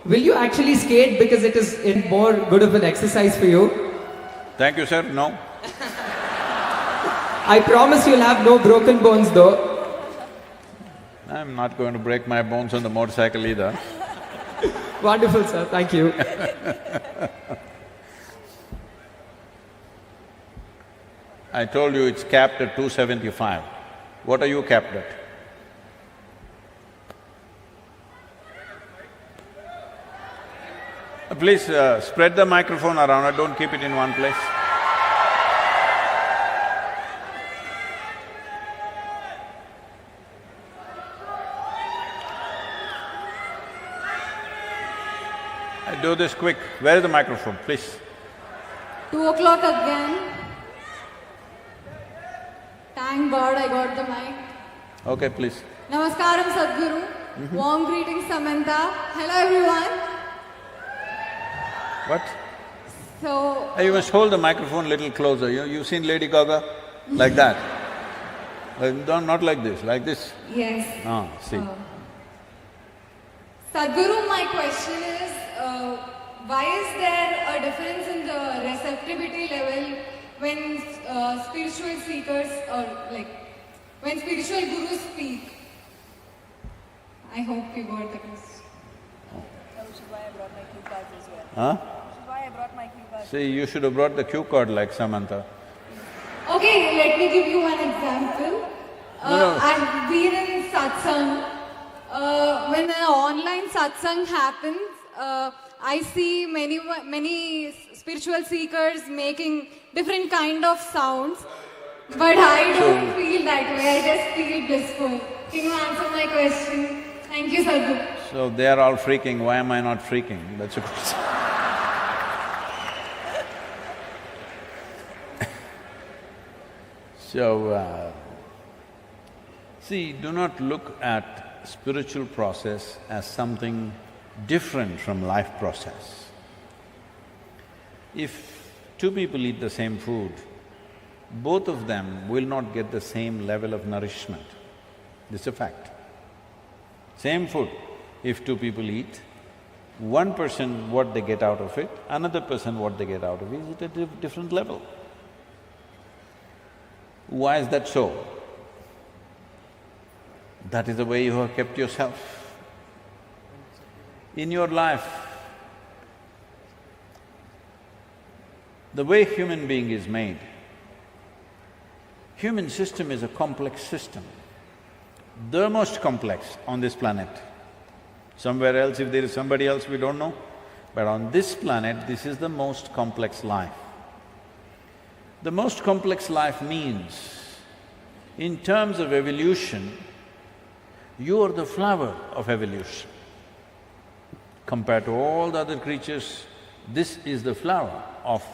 will you actually skate because it is more good of an exercise for you? Thank you, sir. No. I promise you'll have no broken bones though. I'm not going to break my bones on the motorcycle either. Wonderful, sir. Thank you. I told you it's capped at 275. What are you capped at? Please spread the microphone around, don't keep it in one place. I do this quick. Where is the microphone, please? 2 o'clock again. Thank God I got the mic. Okay, please. Namaskaram Sadhguru. Warm greetings Samantha. Hello everyone. What? So… You must hold the microphone a little closer. You've seen Lady Gaga? Like that. Not like this, like this. Yes. See. Sadhguru, my question is, why is there a difference in the receptivity level when spiritual seekers or when spiritual gurus speak? I hope you got the question. Which is why I brought my cue cards as well. Huh? Which is why I brought my cue cards. See, you should have brought the cue card like Samantha. Okay, let me give you one example. I've been in satsang. When an online satsang happens, I see many spiritual seekers making different kind of sounds, but I don't feel that way. I just feel blissful. Can you answer my question? Thank you, Sadhguru. So they are all freaking, why am I not freaking? That's a question. So, see, do not look at spiritual process as something different from life process. If two people eat the same food, both of them will not get the same level of nourishment. This is a fact. Same food, if two people eat, one person what they get out of it, another person what they get out of it is at a different level. Why is that so? That is the way you have kept yourself. In your life, the way human being is made, human system is a complex system, the most complex on this planet. Somewhere else, if there is somebody else, we don't know, but on this planet, this is the most complex life. The most complex life means, in terms of evolution, you are the flower of evolution. Compared to all the other creatures, this is the flower of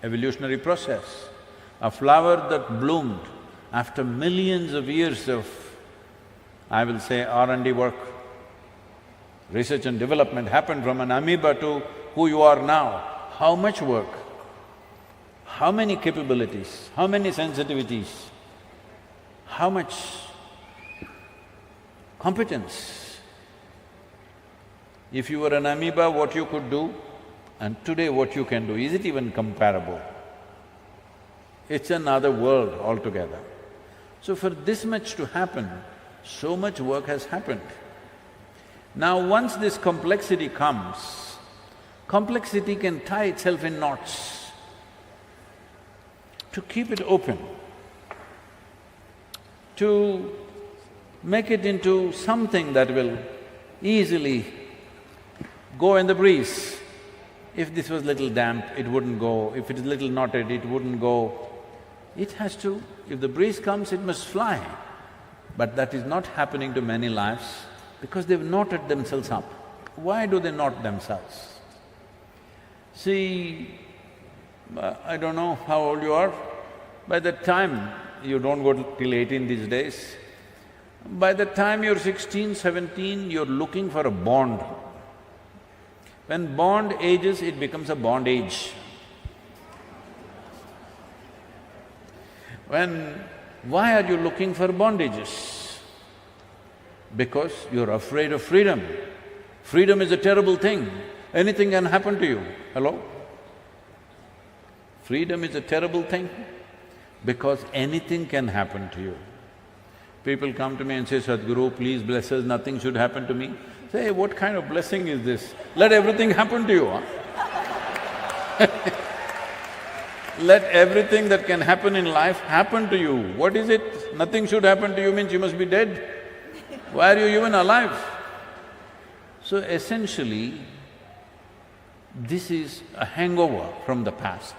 evolutionary process. A flower that bloomed after millions of years of, I will say, R&D work. Research and development happened from an amoeba to who you are now. How much work? How many capabilities? How many sensitivities? How much competence? If you were an amoeba, what you could do, and today what you can do, is it even comparable? It's another world altogether. So for this much to happen, so much work has happened. Now once this complexity comes, complexity can tie itself in knots. To keep it open, to make it into something that will easily go in the breeze. If this was little damp, it wouldn't go. If it is little knotted, it wouldn't go. It has to… if the breeze comes, it must fly. But that is not happening to many lives because they've knotted themselves up. Why do they knot themselves? See, I don't know how old you are, By the time, you don't go till 18 these days, by the time you're 16, 17, you're looking for a bond. When bond ages, it becomes a bondage. Why are you looking for bondages? Because you're afraid of freedom. Freedom is a terrible thing. Anything can happen to you. Hello? Freedom is a terrible thing because anything can happen to you. People come to me and say, Sadhguru, please bless us, nothing should happen to me. Say, hey, what kind of blessing is this? Let everything happen to you, huh? Let everything that can happen in life happen to you. What is it? Nothing should happen to you means you must be dead. Why are you even alive? So essentially, this is a hangover from the past.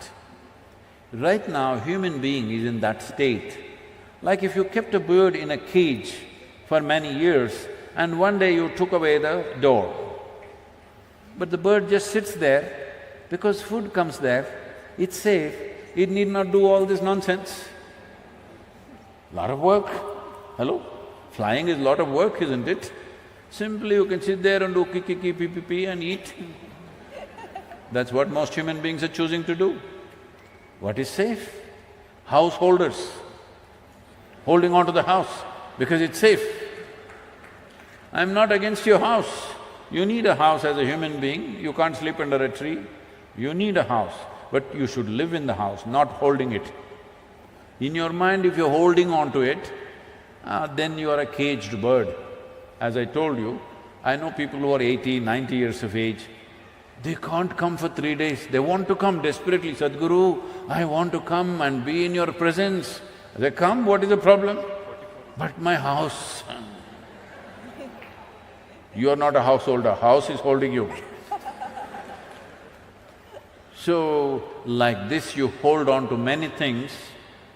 Right now, human being is in that state. Like if you kept a bird in a cage for many years and one day you took away the door. But the bird just sits there because food comes there, it's safe, it need not do all this nonsense. Lot of work, hello? Flying is a lot of work, isn't it? Simply you can sit there and do kiki, pee and eat. That's what most human beings are choosing to do. What is safe? Householders, holding on to the house because it's safe. I'm not against your house. You need a house as a human being, you can't sleep under a tree. You need a house, but you should live in the house, not holding it. In your mind, if you're holding on to it, then you are a caged bird. As I told you, I know people who are 80, 90 years of age, they can't come for 3 days, they want to come desperately, Sadhguru, I want to come and be in your presence. They come, what is the problem? But my house… You are not a householder, house is holding you. So, like this you hold on to many things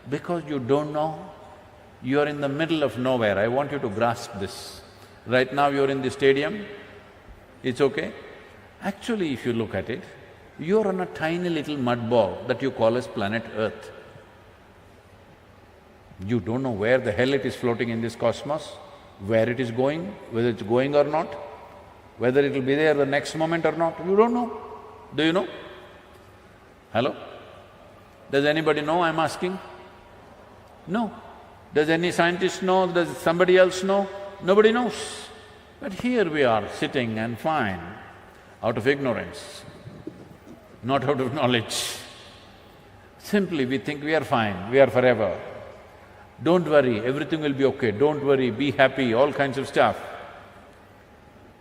because you don't know. You are in the middle of nowhere, I want you to grasp this. Right now you're in the stadium, it's okay. Actually, if you look at it, you're on a tiny little mud ball that you call as planet Earth. You don't know where the hell it is floating in this cosmos, where it is going, whether it's going or not, whether it'll be there the next moment or not, you don't know. Do you know? Hello? Does anybody know, I'm asking? No. Does any scientist know? Does somebody else know? Nobody knows. But here we are sitting and fine, out of ignorance, not out of knowledge. Simply we think we are fine, we are forever. Don't worry, everything will be okay, don't worry, be happy, all kinds of stuff.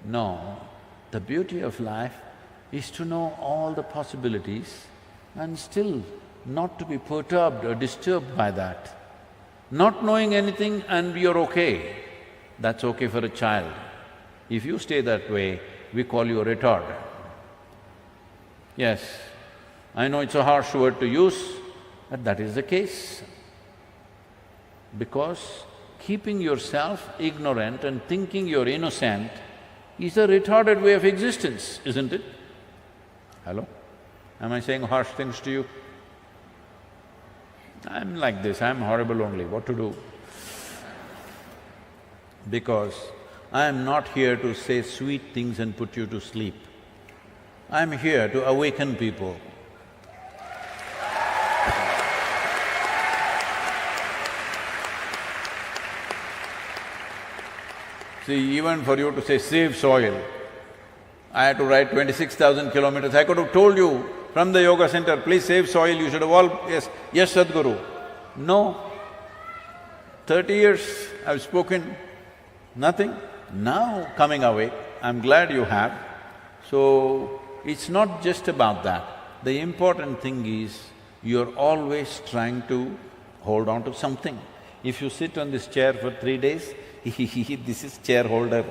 No, the beauty of life is to know all the possibilities and still not to be perturbed or disturbed by that. Not knowing anything and you're okay, that's okay for a child. If you stay that way, we call you a retard. Yes, I know it's a harsh word to use, but that is the case. Because keeping yourself ignorant and thinking you're innocent is a retarded way of existence, isn't it? Hello? Am I saying harsh things to you? I'm like this, I'm horrible only, what to do? Because I'm not here to say sweet things and put you to sleep. I'm here to awaken people. See, even for you to say save soil, I had to ride 26,000 kilometers. I could have told you from the yoga center, please save soil, you should have all… Yes, Sadhguru. No. 30 years I've spoken, nothing. Now coming awake, I'm glad you have. So, it's not just about that. The important thing is, you're always trying to hold on to something. If you sit on this chair for 3 days, this is chair holder.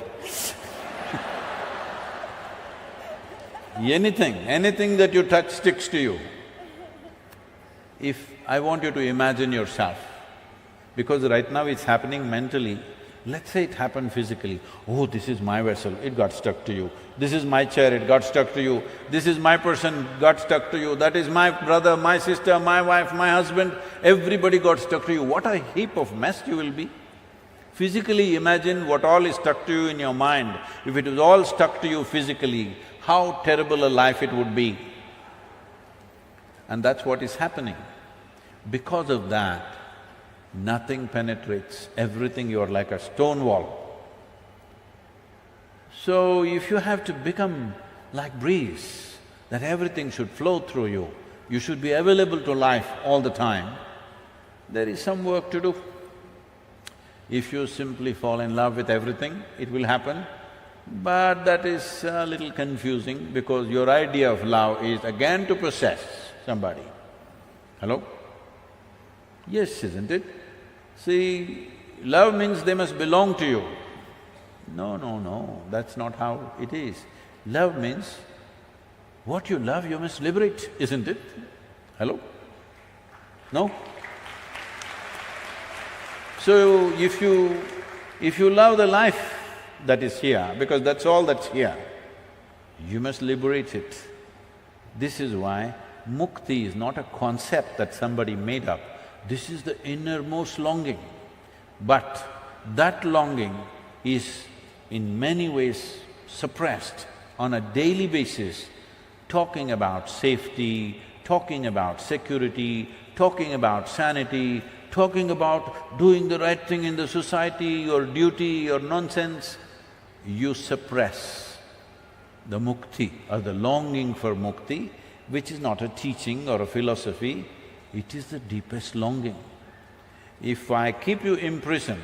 Anything that you touch sticks to you. I want you to imagine yourself, because right now it's happening mentally, Let's say it happened physically. Oh, this is my vessel, it got stuck to you. This is my chair, it got stuck to you. This is my person, got stuck to you. That is my brother, my sister, my wife, my husband. Everybody got stuck to you. What a heap of mess you will be. Physically imagine what all is stuck to you in your mind. If it was all stuck to you physically, how terrible a life it would be. And that's what is happening. Because of that, nothing penetrates, everything you are like a stone wall. So if you have to become like breeze, that everything should flow through you, you should be available to life all the time, there is some work to do. If you simply fall in love with everything, it will happen, but that is a little confusing because your idea of love is again to possess somebody. Hello? Yes, isn't it? See, love means they must belong to you. No, that's not how it is. Love means what you love you must liberate, isn't it? Hello? No? So if you love the life that is here, because that's all that's here, you must liberate it. This is why mukti is not a concept that somebody made up. This is the innermost longing. But that longing is in many ways suppressed on a daily basis, talking about safety, talking about security, talking about sanity, talking about doing the right thing in the society, your duty, your nonsense. You suppress the mukti or the longing for mukti, which is not a teaching or a philosophy, it is the deepest longing. If I keep you imprisoned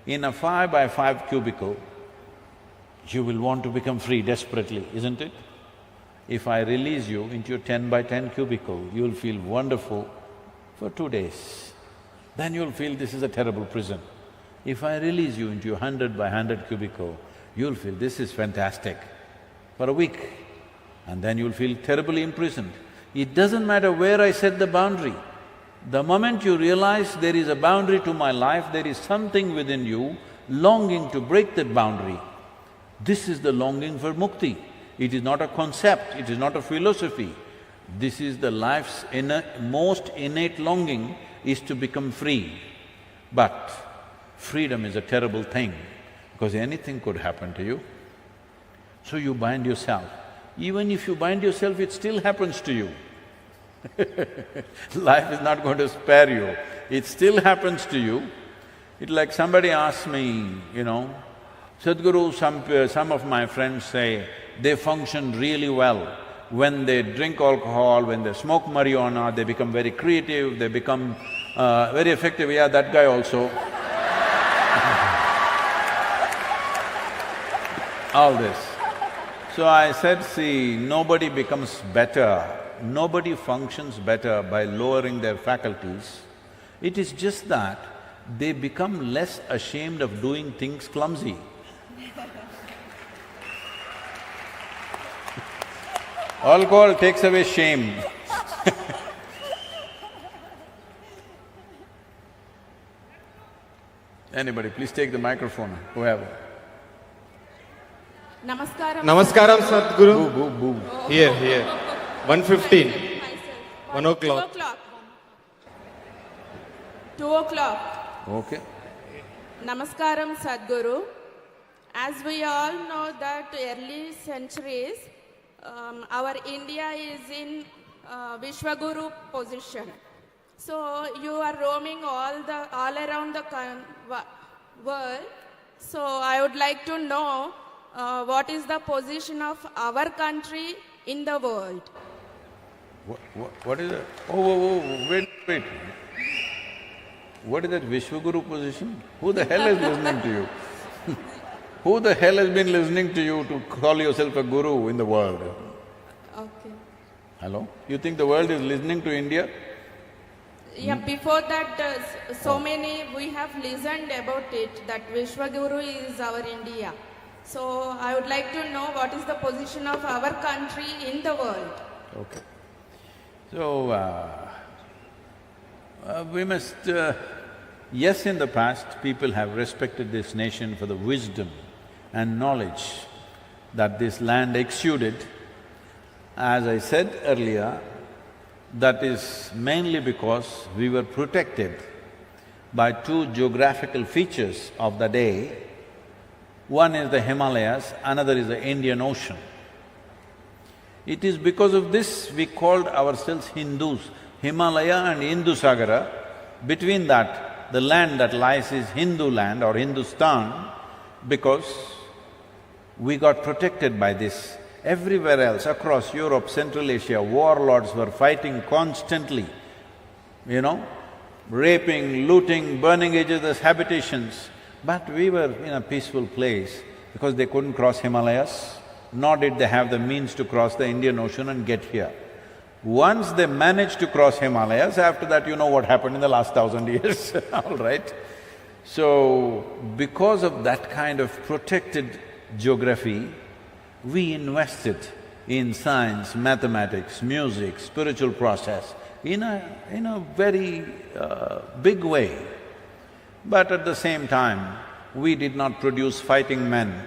in a 5x5 cubicle, you will want to become free desperately, isn't it? If I release you into a 10x10 cubicle, you'll feel wonderful for 2 days. Then you'll feel this is a terrible prison. If I release you into a 100x100 cubicle, you'll feel this is fantastic for a week, and then you'll feel terribly imprisoned. It doesn't matter where I set the boundary. The moment you realize there is a boundary to my life, there is something within you longing to break that boundary. This is the longing for mukti. It is not a concept, it is not a philosophy. This is the life's most innate longing, is to become free. But freedom is a terrible thing because anything could happen to you. So you bind yourself. Even if you bind yourself, it still happens to you. Life is not going to spare you, it still happens to you. It's like somebody asked me, Sadhguru, some of my friends say they function really well. When they drink alcohol, when they smoke marijuana, they become very creative, they become very effective. Yeah, that guy also. All this. So I said, see, nobody becomes better, nobody functions better by lowering their faculties. It is just that they become less ashamed of doing things clumsy. Alcohol takes away shame. Anybody, please take the microphone, whoever. Namaskaram, Sadhguru. Boo, boo, boo. Here. 1:15. 1 o'clock. 2 o'clock. Okay. Namaskaram, Sadhguru. As we all know that early centuries, our India is in Vishwaguru position. So you are roaming all around the world. So I would like to know what is the position of our country in the world? What is that? Oh, wait. What is that Vishwaguru position? Who the hell is listening to you? Who the hell has been listening to you to call yourself a guru in the world? Okay. Hello? You think the world is listening to India? Yeah, before that, many we have listened about it, that Vishwaguru is our India. So I would like to know what is the position of our country in the world. Okay. So, we Yes, in the past, people have respected this nation for the wisdom and knowledge that this land exuded. As I said earlier, that is mainly because we were protected by two geographical features of the day. One is the Himalayas, another is the Indian Ocean. It is because of this we called ourselves Hindus. Himalaya and Indusagara, between that, the land that lies is Hindu land or Hindustan, because we got protected by this. Everywhere else, across Europe, Central Asia, warlords were fighting constantly, raping, looting, burning each other's habitations. But we were in a peaceful place because they couldn't cross Himalayas, nor did they have the means to cross the Indian Ocean and get here. Once they managed to cross Himalayas, after that you know what happened in the last 1,000 years, all right? So, because of that kind of protected geography, we invested in science, mathematics, music, spiritual process in a very big way. But at the same time, we did not produce fighting men.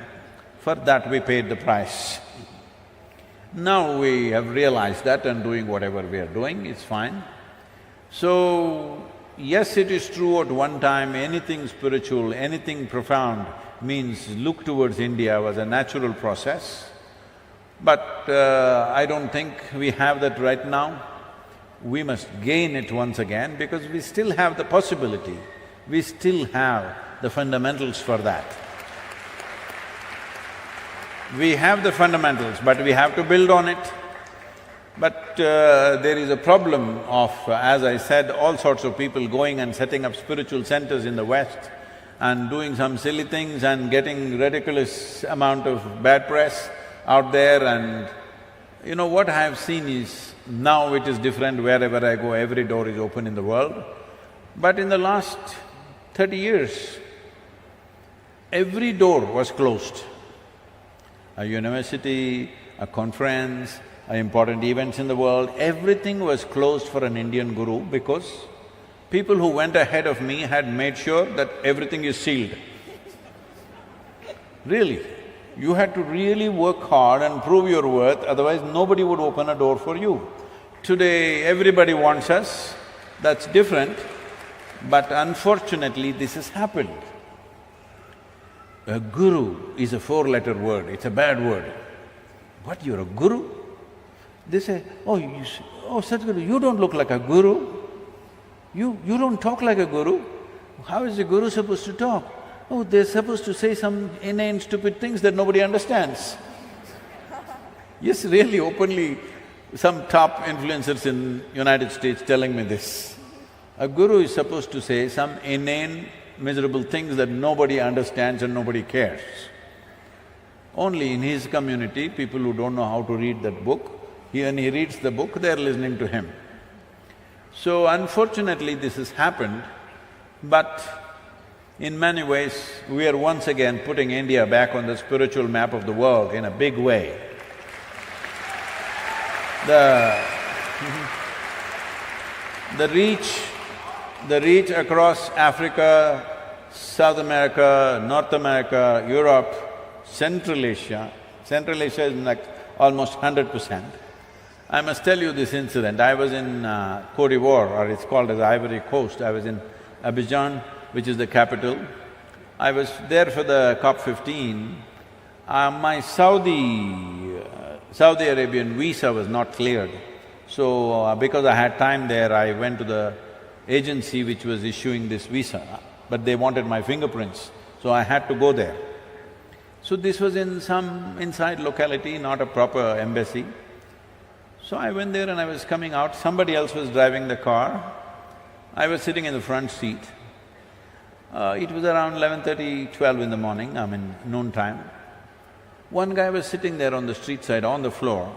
For that we paid the price. Now we have realized that and doing whatever we are doing, it's fine. So, yes, it is true at one time anything spiritual, anything profound means look towards India was a natural process. But I don't think we have that right now. We must gain it once again because we still have the possibility, we still have the fundamentals for that. We have the fundamentals, but we have to build on it. But there is a problem of, as I said, all sorts of people going and setting up spiritual centers in the West and doing some silly things and getting ridiculous amount of bad press out there. And what I have seen is, now it is different wherever I go, every door is open in the world. But in the last 30 years, every door was closed. A university, a conference, important events in the world, everything was closed for an Indian guru because people who went ahead of me had made sure that everything is sealed. Really, you had to really work hard and prove your worth, otherwise nobody would open a door for you. Today, everybody wants us, that's different, but unfortunately this has happened. A guru is a four-letter word, it's a bad word. What, you're a guru? They say, oh Sadhguru, you don't look like a guru. You don't talk like a guru. How is a guru supposed to talk? Oh, they're supposed to say some inane stupid things that nobody understands. Yes, really, openly, some top influencers in United States telling me this. A guru is supposed to say some inane, miserable things that nobody understands and nobody cares. Only in his community, people who don't know how to read that book, when he reads the book, they're listening to him. So unfortunately this has happened, but in many ways, we are once again putting India back on the spiritual map of the world in a big way. The reach across Africa, South America, North America, Europe, Central Asia is like almost 100%. I must tell you this incident. I was in Côte d'Ivoire, or it's called as Ivory Coast. I was in Abidjan, which is the capital. I was there for the COP15. My Saudi Arabian visa was not cleared. So, because I had time there, I went to the agency which was issuing this visa, but they wanted my fingerprints, so I had to go there. So this was in some inside locality, not a proper embassy. So I went there and I was coming out, somebody else was driving the car. I was sitting in the front seat. It was around 11:30, 12 in the morning, noon time. One guy was sitting there on the street side, on the floor.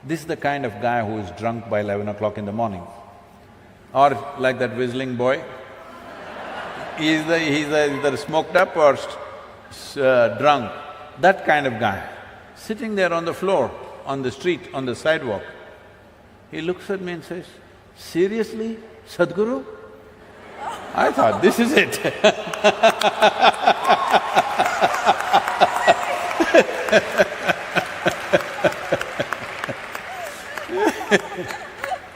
This is the kind of guy who is drunk by 11 o'clock in the morning. Or like that whistling boy. He's either smoked up or drunk, that kind of guy. Sitting there on the floor, on the street, on the sidewalk. He looks at me and says, seriously, Sadhguru? I thought, this is it.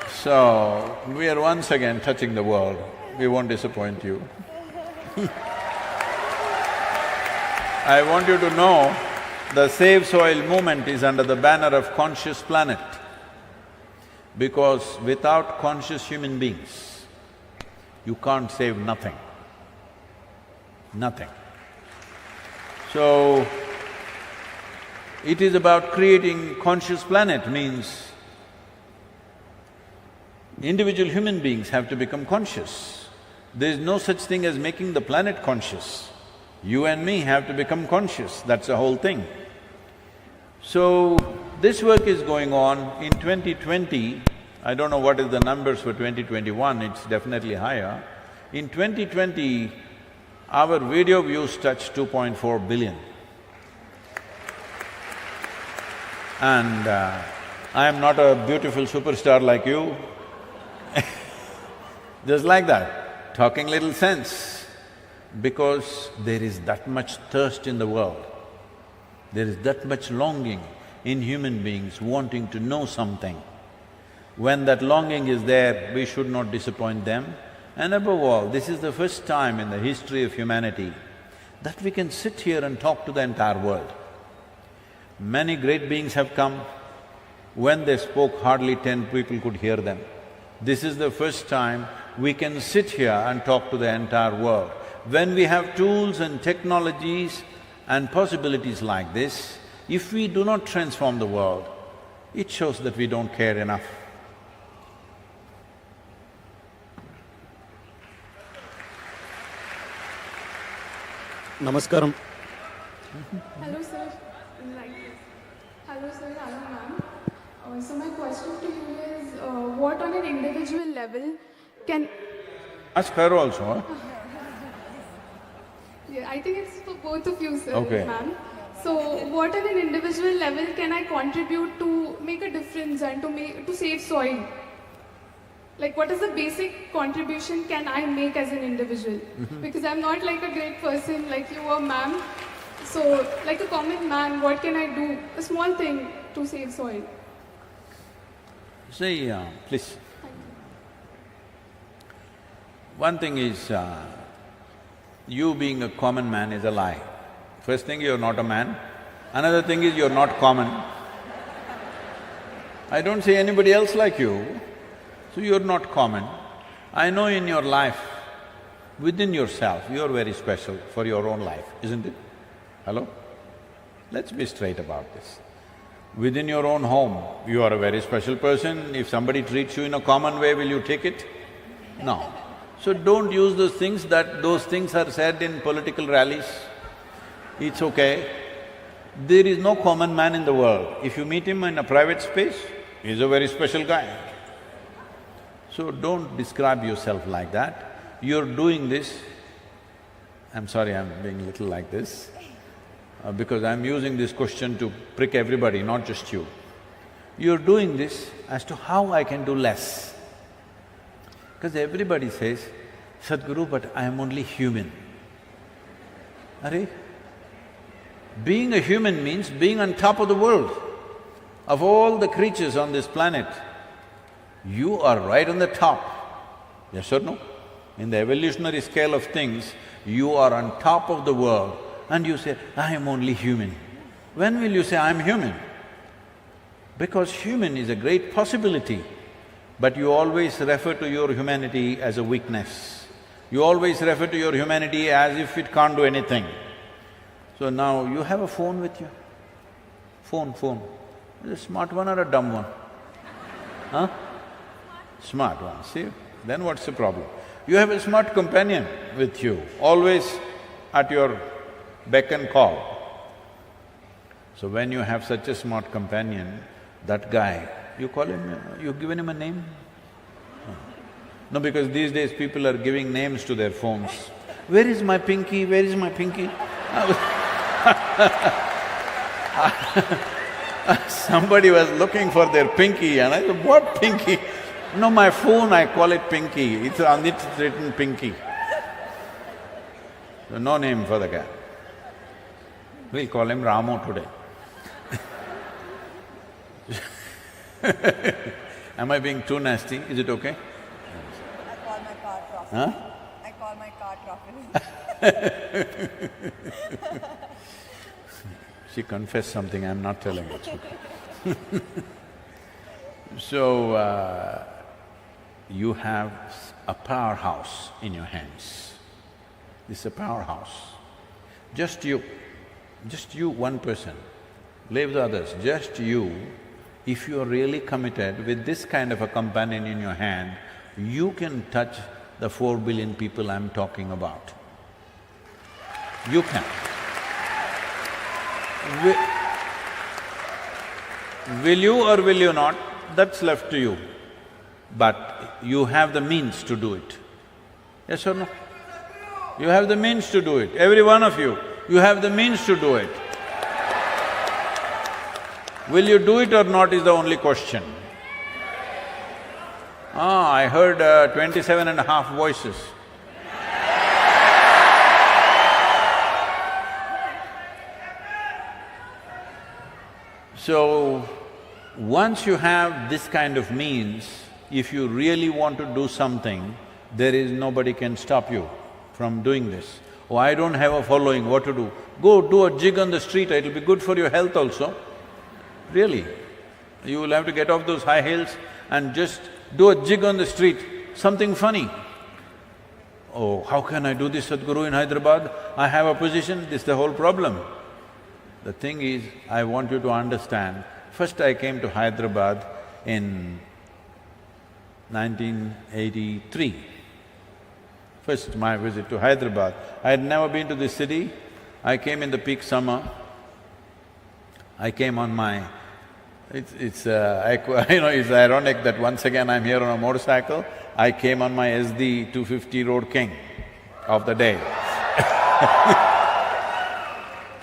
So, we are once again touching the world. We won't disappoint you. I want you to know, the Save Soil movement is under the banner of Conscious Planet, because without conscious human beings, you can't save nothing. Nothing. So, it is about creating conscious planet, means individual human beings have to become conscious. There is no such thing as making the planet conscious. You and me have to become conscious, that's the whole thing. So, this work is going on. In 2020, I don't know what is the numbers for 2021, it's definitely higher. In 2020, our video views touched 2.4 billion. And I am not a beautiful superstar like you. Just like that, talking little sense, because there is that much thirst in the world. There is that much longing in human beings wanting to know something. When that longing is there, we should not disappoint them. And above all, this is the first time in the history of humanity that we can sit here and talk to the entire world. Many great beings have come. When they spoke, hardly 10 people could hear them. This is the first time we can sit here and talk to the entire world. When we have tools and technologies and possibilities like this, if we do not transform the world, it shows that we don't care enough. Namaskaram. Hello sir, like this. Hello sir, hello ma'am. So my question to you is, what on an individual level can… Ask her also, huh? Yeah, I think it's for both of you, sir, Okay. ma'am. So what on an individual level can I contribute to make a difference and to save soil? Like, what is the basic contribution can I make as an individual? Because I'm not like a great person like you or ma'am. So, like a common man, what can I do? A small thing to save soil. See, please. One thing is, you being a common man is a lie. First thing, you're not a man. Another thing is, you're not common. I don't see anybody else like you, so you're not common. I know in your life, within yourself, you're very special for your own life, isn't it? Hello? Let's be straight about this. Within your own home, you are a very special person. If somebody treats you in a common way, will you take it? No. So don't use those things are said in political rallies. It's okay. There is no common man in the world. If you meet him in a private space, he's a very special guy. So don't describe yourself like that. You're doing this… I'm sorry, I'm being a little like this, because I'm using this question to prick everybody, not just you. You're doing this as to how I can do less. Because everybody says, Sadhguru, but I am only human. Arey, being a human means being on top of the world. Of all the creatures on this planet, you are right on the top. Yes or no? In the evolutionary scale of things, you are on top of the world and you say, I am only human. When will you say, I am human? Because human is a great possibility, but you always refer to your humanity as a weakness. You always refer to your humanity as if it can't do anything. So now you have a phone with you. Phone. Is it a smart one or a dumb one? Huh? Smart one, see? Then what's the problem? You have a smart companion with you, always at your beck and call. So when you have such a smart companion, that guy, you call him… you've given him a name? No, because these days people are giving names to their phones. Where is my pinky? Where is my pinky? Somebody was looking for their pinky and I said, what pinky? No, my phone, I call it pinky, it's on it written pinky. So no name for the guy. We'll call him Ramu today. Am I being too nasty? Is it okay? I call my car traffic. Huh? I call my car traffic. She confessed something, I'm not telling it. So, you have a powerhouse in your hands. This is a powerhouse. Just you, one person. Leave the others, just you. If you are really committed with this kind of a companion in your hand, you can touch the 4 billion people I'm talking about. You can. Will you or will you not? That's left to you. But you have the means to do it. Yes or no? You have the means to do it, every one of you. You have the means to do it. Will you do it or not is the only question. I heard 27 and a half voices. So, once you have this kind of means, if you really want to do something, there is nobody can stop you from doing this. Oh, I don't have a following, what to do? Go do a jig on the street, it'll be good for your health also. Really. You will have to get off those high heels and just do a jig on the street, something funny. Oh, how can I do this, Sadhguru, in Hyderabad? I have a position, this is the whole problem. The thing is, I want you to understand, first I came to Hyderabad in 1983. First my visit to Hyderabad. I had never been to this city. I came in the peak summer. I came on my… it's ironic that once again I'm here on a motorcycle. I came on my SD 250 Road King of the day.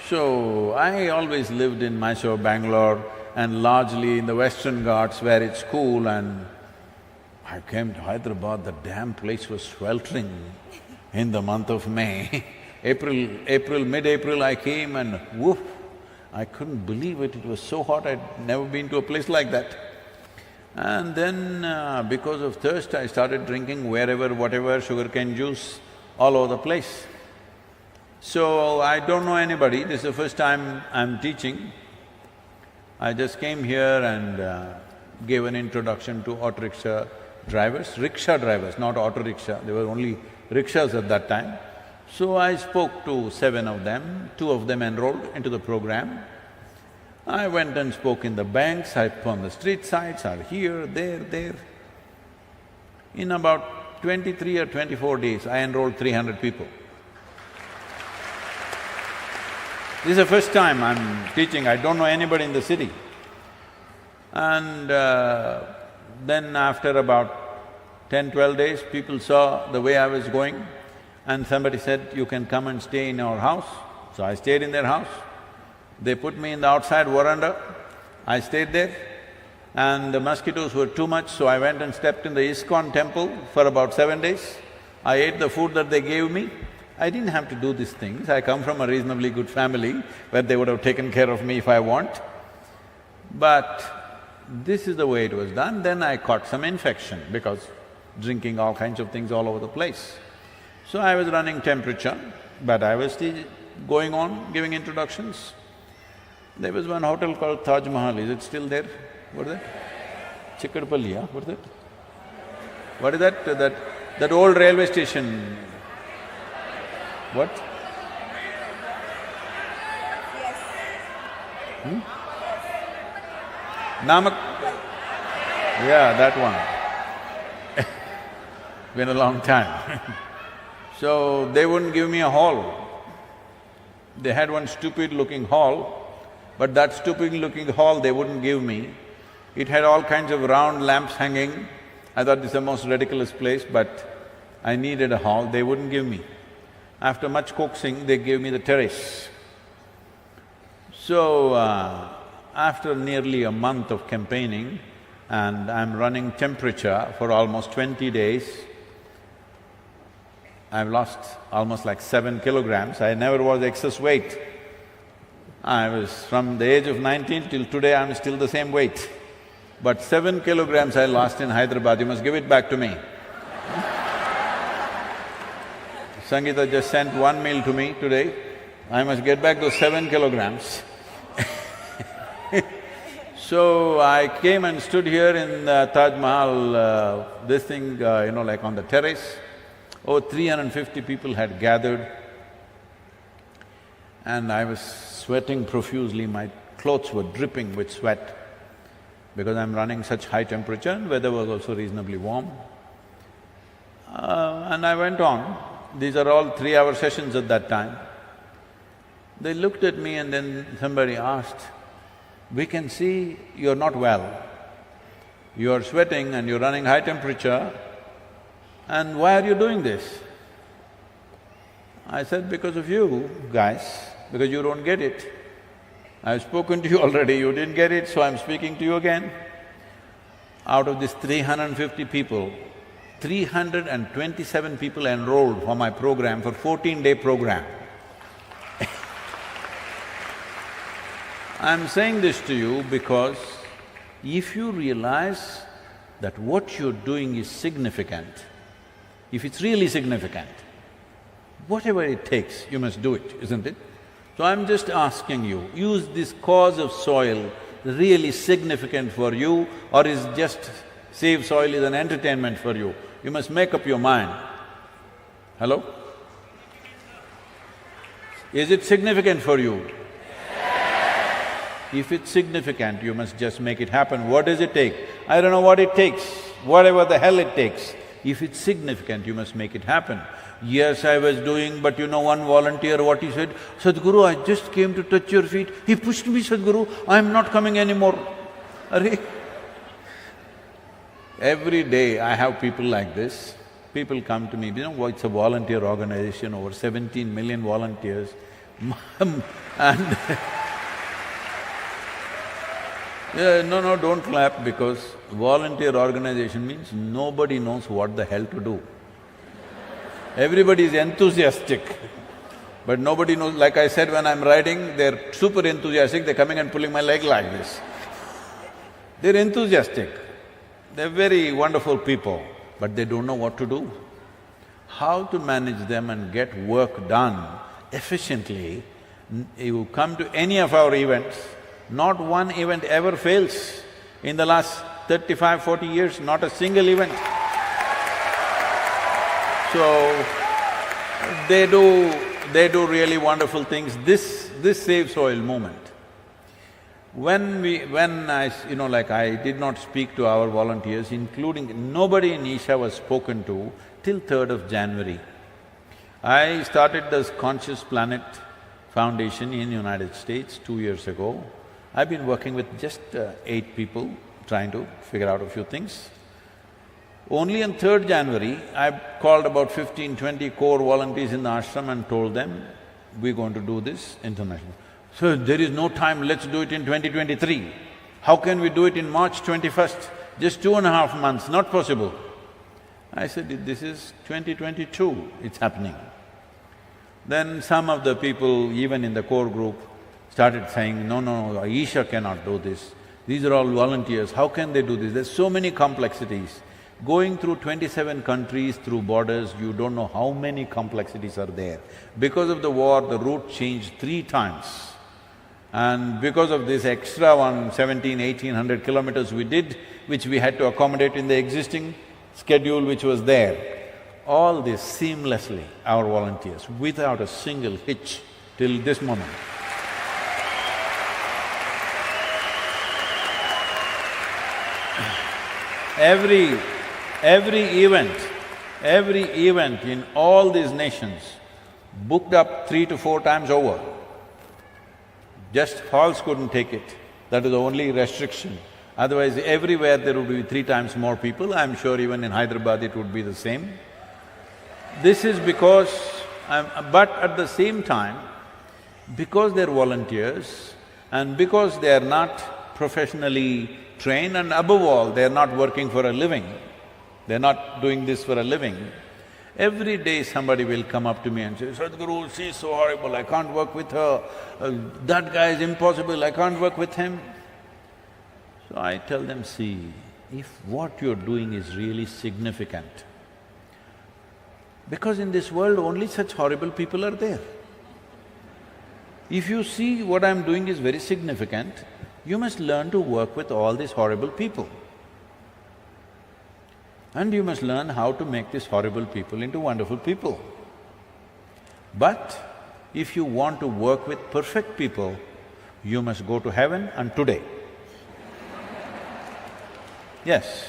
So, I always lived in Mysore, Bangalore, and largely in the Western Ghats where it's cool, and I came to Hyderabad, the damn place was sweltering in the month of May. Mid-April I came and woof, I couldn't believe it, it was so hot, I'd never been to a place like that. And then because of thirst, I started drinking wherever, whatever, sugarcane juice, all over the place. So, I don't know anybody, this is the first time I'm teaching. I just came here and gave an introduction to auto rickshaw drivers, not auto rickshaw, there were only rickshaws at that time. So I spoke to 7 of them, 2 of them enrolled into the program. I went and spoke in the banks, on the street sides, or here, there. In about 23 or 24 days, I enrolled 300 people. This is the first time I'm teaching, I don't know anybody in the city. And then after about 10-12 days, people saw the way I was going and somebody said, you can come and stay in our house. So I stayed in their house. They put me in the outside veranda, I stayed there and the mosquitoes were too much, so I went and stepped in the ISKCON temple for about 7 days. I ate the food that they gave me. I didn't have to do these things. I come from a reasonably good family where they would have taken care of me if I want. But this is the way it was done. Then I caught some infection because drinking all kinds of things all over the place. So I was running temperature, but I was still going on giving introductions. There was one hotel called Taj Mahal, is it still there? What is that? Chikkadpalli, yeah? What is that? What is that? That old railway station. What? Yes. Namak… Yeah, that one. Been a long time. So, they wouldn't give me a hall. They had one stupid-looking hall, but that stupid-looking hall they wouldn't give me. It had all kinds of round lamps hanging. I thought this is the most ridiculous place, but I needed a hall, they wouldn't give me. After much coaxing, they gave me the terrace. So, after nearly a month of campaigning, and I'm running temperature for almost 20 days, I've lost almost like 7 kilograms. I never was excess weight. I was from the age of 19 till today, I'm still the same weight. But 7 kilograms I lost in Hyderabad, you must give it back to me. Sangeeta just sent one meal to me today. I must get back those 7 kilograms. So I came and stood here in Taj Mahal, this thing, like on the terrace. Over 350 people had gathered and I was sweating profusely. My clothes were dripping with sweat because I'm running such high temperature and weather was also reasonably warm. And I went on. These are all 3-hour sessions at that time. They looked at me and then somebody asked, "We can see you're not well. You're sweating and you're running high temperature, and why are you doing this?" I said, "Because of you guys, because you don't get it. I've spoken to you already, you didn't get it, so I'm speaking to you again." Out of this 350 people, 327 people enrolled for my program, for 14-day program. I'm saying this to you because if you realize that what you're doing is significant, if it's really significant, whatever it takes, you must do it, isn't it? So I'm just asking you, is this cause of soil really significant for you or is just Save Soil is an entertainment for you? You must make up your mind. Hello? Is it significant for you? If it's significant, you must just make it happen. What does it take? I don't know what it takes, whatever the hell it takes. If it's significant, you must make it happen. Yes, I was doing, but one volunteer, what he said, "Sadhguru, I just came to touch your feet. He pushed me, Sadhguru, I'm not coming anymore." Arre! Every day I have people like this. People come to me, it's a volunteer organization, over 17 million volunteers. And no, don't clap because volunteer organization means nobody knows what the hell to do. Everybody is enthusiastic, but nobody knows. Like I said, when I'm riding, they're super enthusiastic, they're coming and pulling my leg like this. They're enthusiastic, they're very wonderful people, but they don't know what to do. How to manage them and get work done efficiently. You come to any of our events, not one event ever fails. In the last 35–40 years, not a single event. So, they do really wonderful things. This Save Soil movement, I did not speak to our volunteers, including nobody in Isha was spoken to till 3rd of January. I started this Conscious Planet Foundation in United States 2 years ago. I've been working with just 8 people, trying to figure out a few things. Only on 3rd January, I called about 15–20 core volunteers in the ashram and told them, we're going to do this international. So, there is no time, let's do it in 2023. How can we do it in March 21st? Just 2.5 months, not possible. I said, this is 2022, it's happening. Then some of the people, even in the core group, started saying, no, Isha cannot do this. These are all volunteers, how can they do this? There's so many complexities. Going through 27 countries through borders, you don't know how many complexities are there. Because of the war, the route changed 3 times. And because of this extra 1,700–1,800 kilometers we did, which we had to accommodate in the existing schedule which was there, all this seamlessly, our volunteers, without a single hitch till this moment. Every event in all these nations booked up 3 to 4 times over. Just Falls couldn't take it, that is the only restriction. Otherwise, everywhere there would be 3 times more people. I'm sure even in Hyderabad it would be the same. This is because… but at the same time, because they're volunteers and because they are not professionally trained and above all, they're not working for a living, they're not doing this for a living, Every day somebody will come up to me and say, Sadhguru, she's so horrible, I can't work with her. That guy is impossible, I can't work with him. So I tell them, see, if what you're doing is really significant, because in this world only such horrible people are there. If you see what I'm doing is very significant, you must learn to work with all these horrible people. And you must learn how to make these horrible people into wonderful people. But if you want to work with perfect people, you must go to heaven and today. Yes.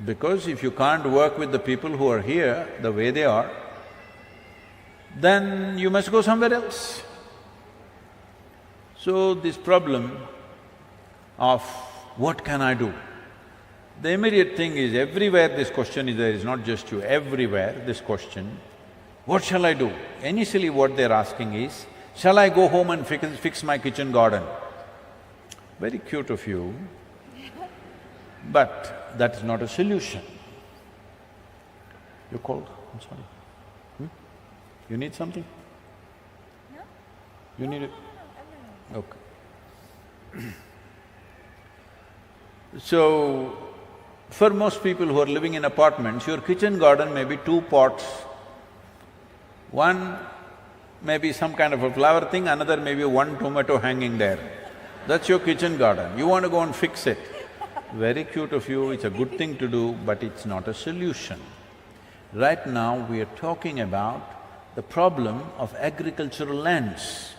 Because if you can't work with the people who are here the way they are, then you must go somewhere else. So this problem of what can I do? The immediate thing is, everywhere this question is there, it's not just you, everywhere this question, what shall I do? Initially what they're asking is, shall I go home and fix my kitchen garden? Very cute of you, but that is not a solution. You're cold? I'm sorry. You need something? No. You need it? Okay. So, for most people who are living in apartments, your kitchen garden may be 2 pots. One may be some kind of a flower thing, another may be 1 tomato hanging there. That's your kitchen garden. You want to go and fix it. Very cute of you, it's a good thing to do, but it's not a solution. Right now, we are talking about the problem of agricultural lands,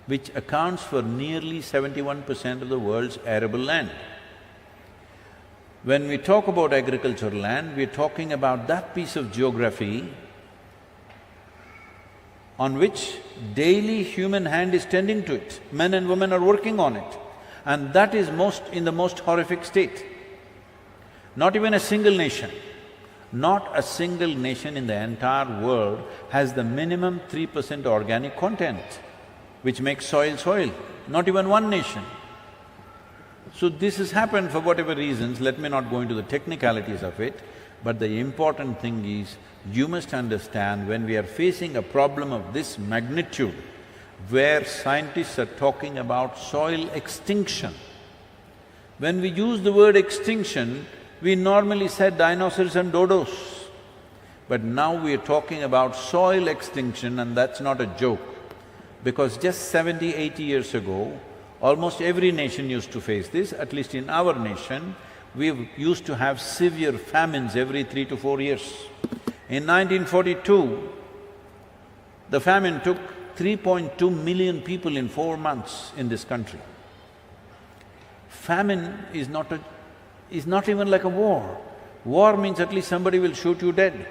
which accounts for nearly 71% of the world's arable land. When we talk about agricultural land, we're talking about that piece of geography on which daily human hand is tending to it. Men and women are working on it. And that is in the most horrific state. Not even a single nation, not a single nation in the entire world has the minimum 3% organic content, which makes soil. Not even one nation. So this has happened for whatever reasons, let me not go into the technicalities of it, but the important thing is, you must understand, when we are facing a problem of this magnitude, where scientists are talking about soil extinction. When we use the word extinction, we normally said dinosaurs and dodos. But now we are talking about soil extinction, and that's not a joke. Because just 70, 80 years ago, almost every nation used to face this. At least in our nation, we used to have severe famines every 3 to 4 years. In 1942, the famine took 3.2 million people in 4 months in this country. Famine is not even like a war. War means at least somebody will shoot you dead.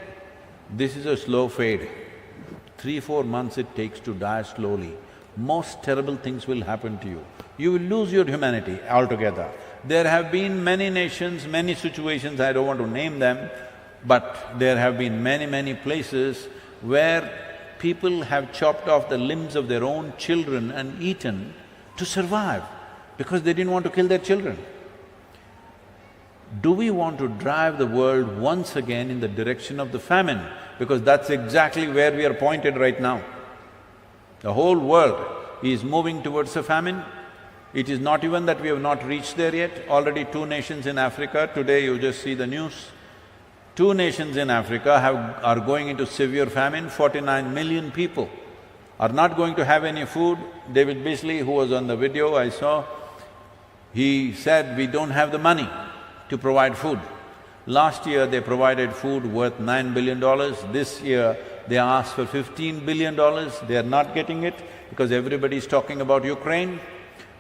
This is a slow fade. 3-4 months it takes to die slowly. Most terrible things will happen to you. You will lose your humanity altogether. There have been many nations, many situations, I don't want to name them, but there have been many places where people have chopped off the limbs of their own children and eaten to survive, because they didn't want to kill their children. Do we want to drive the world once again in the direction of the famine? Because that's exactly where we are pointed right now. The whole world is moving towards a famine. It is not even that we have not reached there yet. Already 2 nations in Africa, today you just see the news, 2 nations in Africa are going into severe famine. 49 million people are not going to have any food. David Beasley, who was on the video I saw, he said, we don't have the money to provide food. Last year they provided food worth $9 billion. This year they asked for $15 billion. They are not getting it because everybody is talking about Ukraine.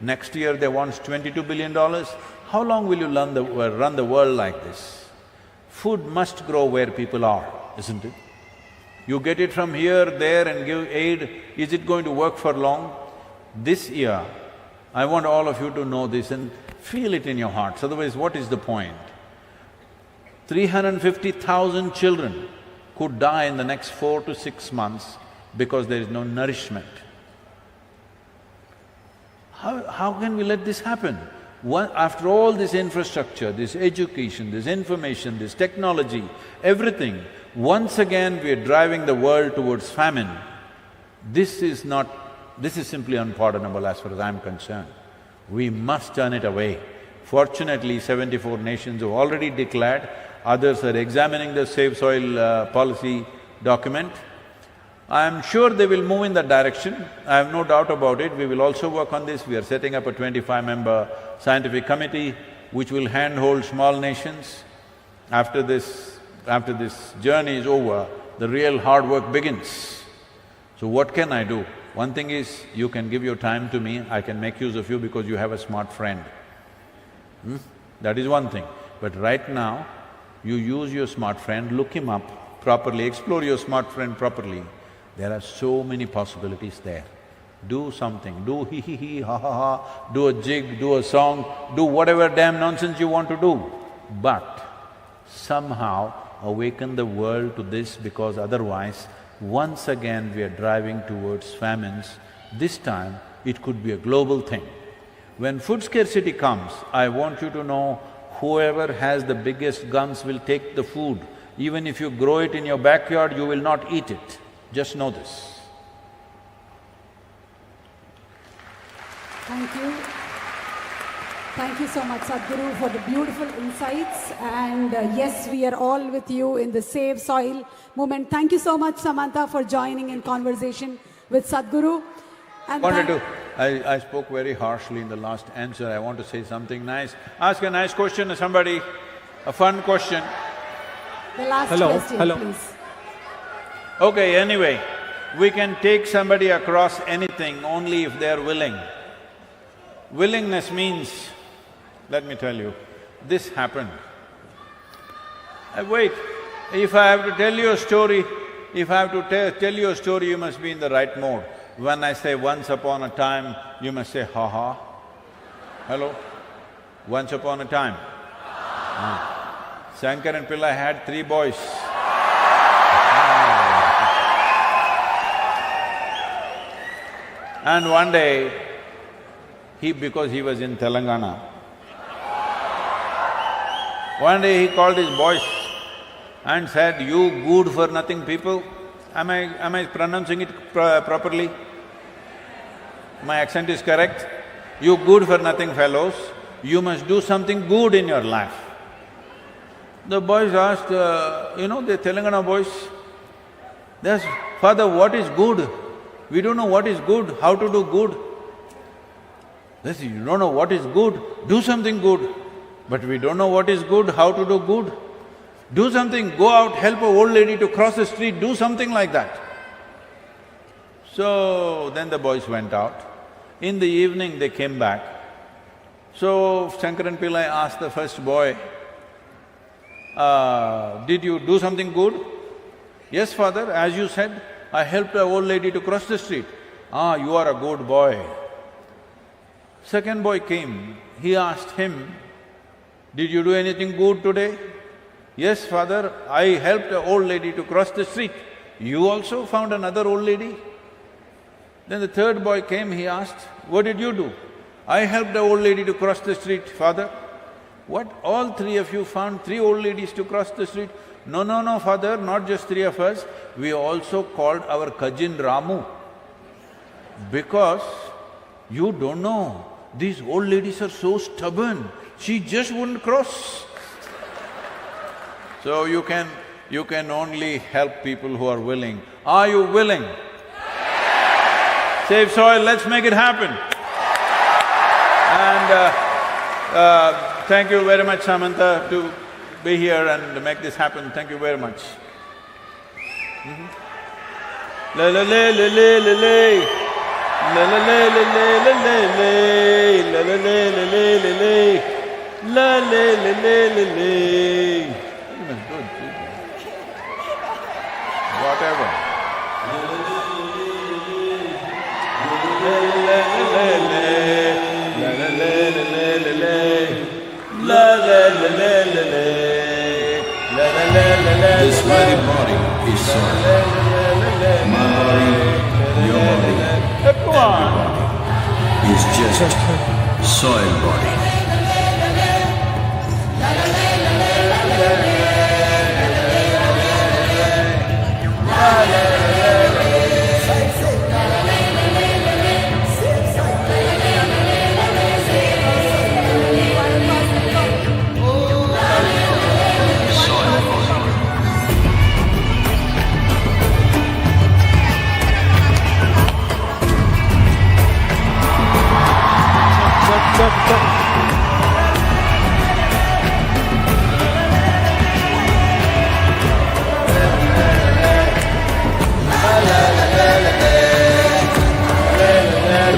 Next year they want $22 billion. How long will you run the world like this? Food must grow where people are, isn't it? You get it from here, there and give aid, is it going to work for long? This year, I want all of you to know this and feel it in your hearts, otherwise what is the point? 350,000 children could die in the next 4 to 6 months because there is no nourishment. How can we let this happen? After all this infrastructure, this education, this information, this technology, everything, Once again we are driving the world towards famine. This is simply unpardonable as far as I'm concerned. We must turn it away. Fortunately, 74 nations have already declared, others are examining the Save Soil policy document. I am sure they will move in that direction, I have no doubt about it. We will also work on this. We are setting up a 25-member scientific committee which will handhold small nations. After this journey is over, the real hard work begins. So what can I do? One thing is, you can give your time to me, I can make use of you because you have a smart friend. That is one thing. But right now, you use your smart friend, look him up properly, explore your smart friend properly. There are so many possibilities there. Do something, do hee, ha ha ha, do a jig, do a song, do whatever damn nonsense you want to do. But somehow awaken the world to this, because otherwise, once again we are driving towards famines. This time, it could be a global thing. When food scarcity comes, I want you to know, whoever has the biggest guns will take the food. Even if you grow it in your backyard, you will not eat it. Just know this. Thank you. Thank you so much, Sadhguru, for the beautiful insights. And yes, we are all with you in the Save Soil movement. Thank you so much, Samantha, for joining in conversation with Sadhguru. And I spoke very harshly in the last answer. I want to say something nice. Ask a nice question to somebody, a fun question. The last question, please. Okay, anyway, we can take somebody across anything only if they are willing. Willingness means, let me tell you, this happened. Wait, if I have to tell you a story, you must be in the right mode. When I say once upon a time, you must say ha ha. Hello? Once upon a time. Shankar and Pillai had 3 boys. And one day, because he was in Telangana, one day he called his boys and said, "You good-for-nothing people," am I pronouncing it properly? My accent is correct? "You good-for-nothing fellows, you must do something good in your life." The boys asked, the Telangana boys, they asked, "Father, what is good? We don't know what is good, how to do good." They said, "You don't know what is good? Do something good." "But we don't know what is good, how to do good." "Do something, go out, help an old lady to cross the street, do something like that." So then the boys went out. In the evening they came back. So Shankar and Pillai asked the first boy, "Did you do something good?" "Yes, father, as you said, I helped an old lady to cross the street." "Ah, you are a good boy." Second boy came, he asked him, "Did you do anything good today?" "Yes, father, I helped an old lady to cross the street." "You also found another old lady?" Then the third boy came, he asked, "What did you do?" "I helped an old lady to cross the street, father." "What, all 3 of you found 3 old ladies to cross the street?" No, father, not just 3 of us, we also called our cousin Ramu. Because you don't know, these old ladies are so stubborn, she just wouldn't cross. So you can only help people who are willing. Are you willing? Save soil, let's make it happen. And thank you very much, Samantha, to be here and make this happen. Thank you very much. La la la la la la la. La la la la la la la. La la la la la la la. La la la la la la. Whatever. La la la la la. La la la la la la. La la la la la la. La la la la la. This very body is soil. My body, your body, everybody is just soil body.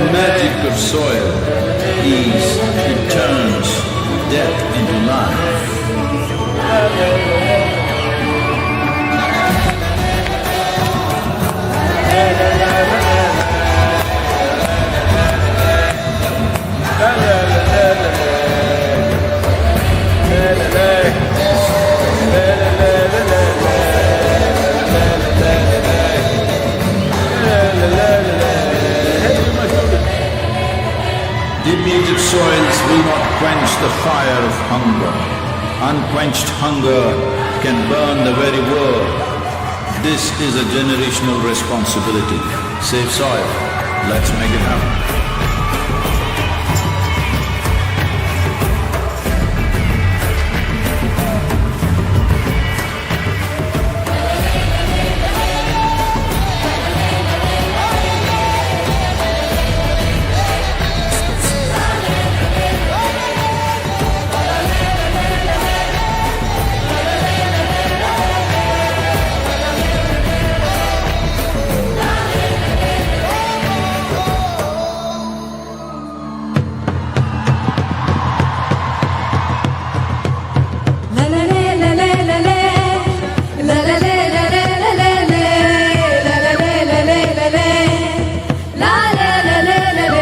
The magic of soil is it turns death into life. Depleted soils will not quench the fire of hunger. Unquenched hunger can burn the very world. This is a generational responsibility. Save soil. Let's make it happen. la la la la la la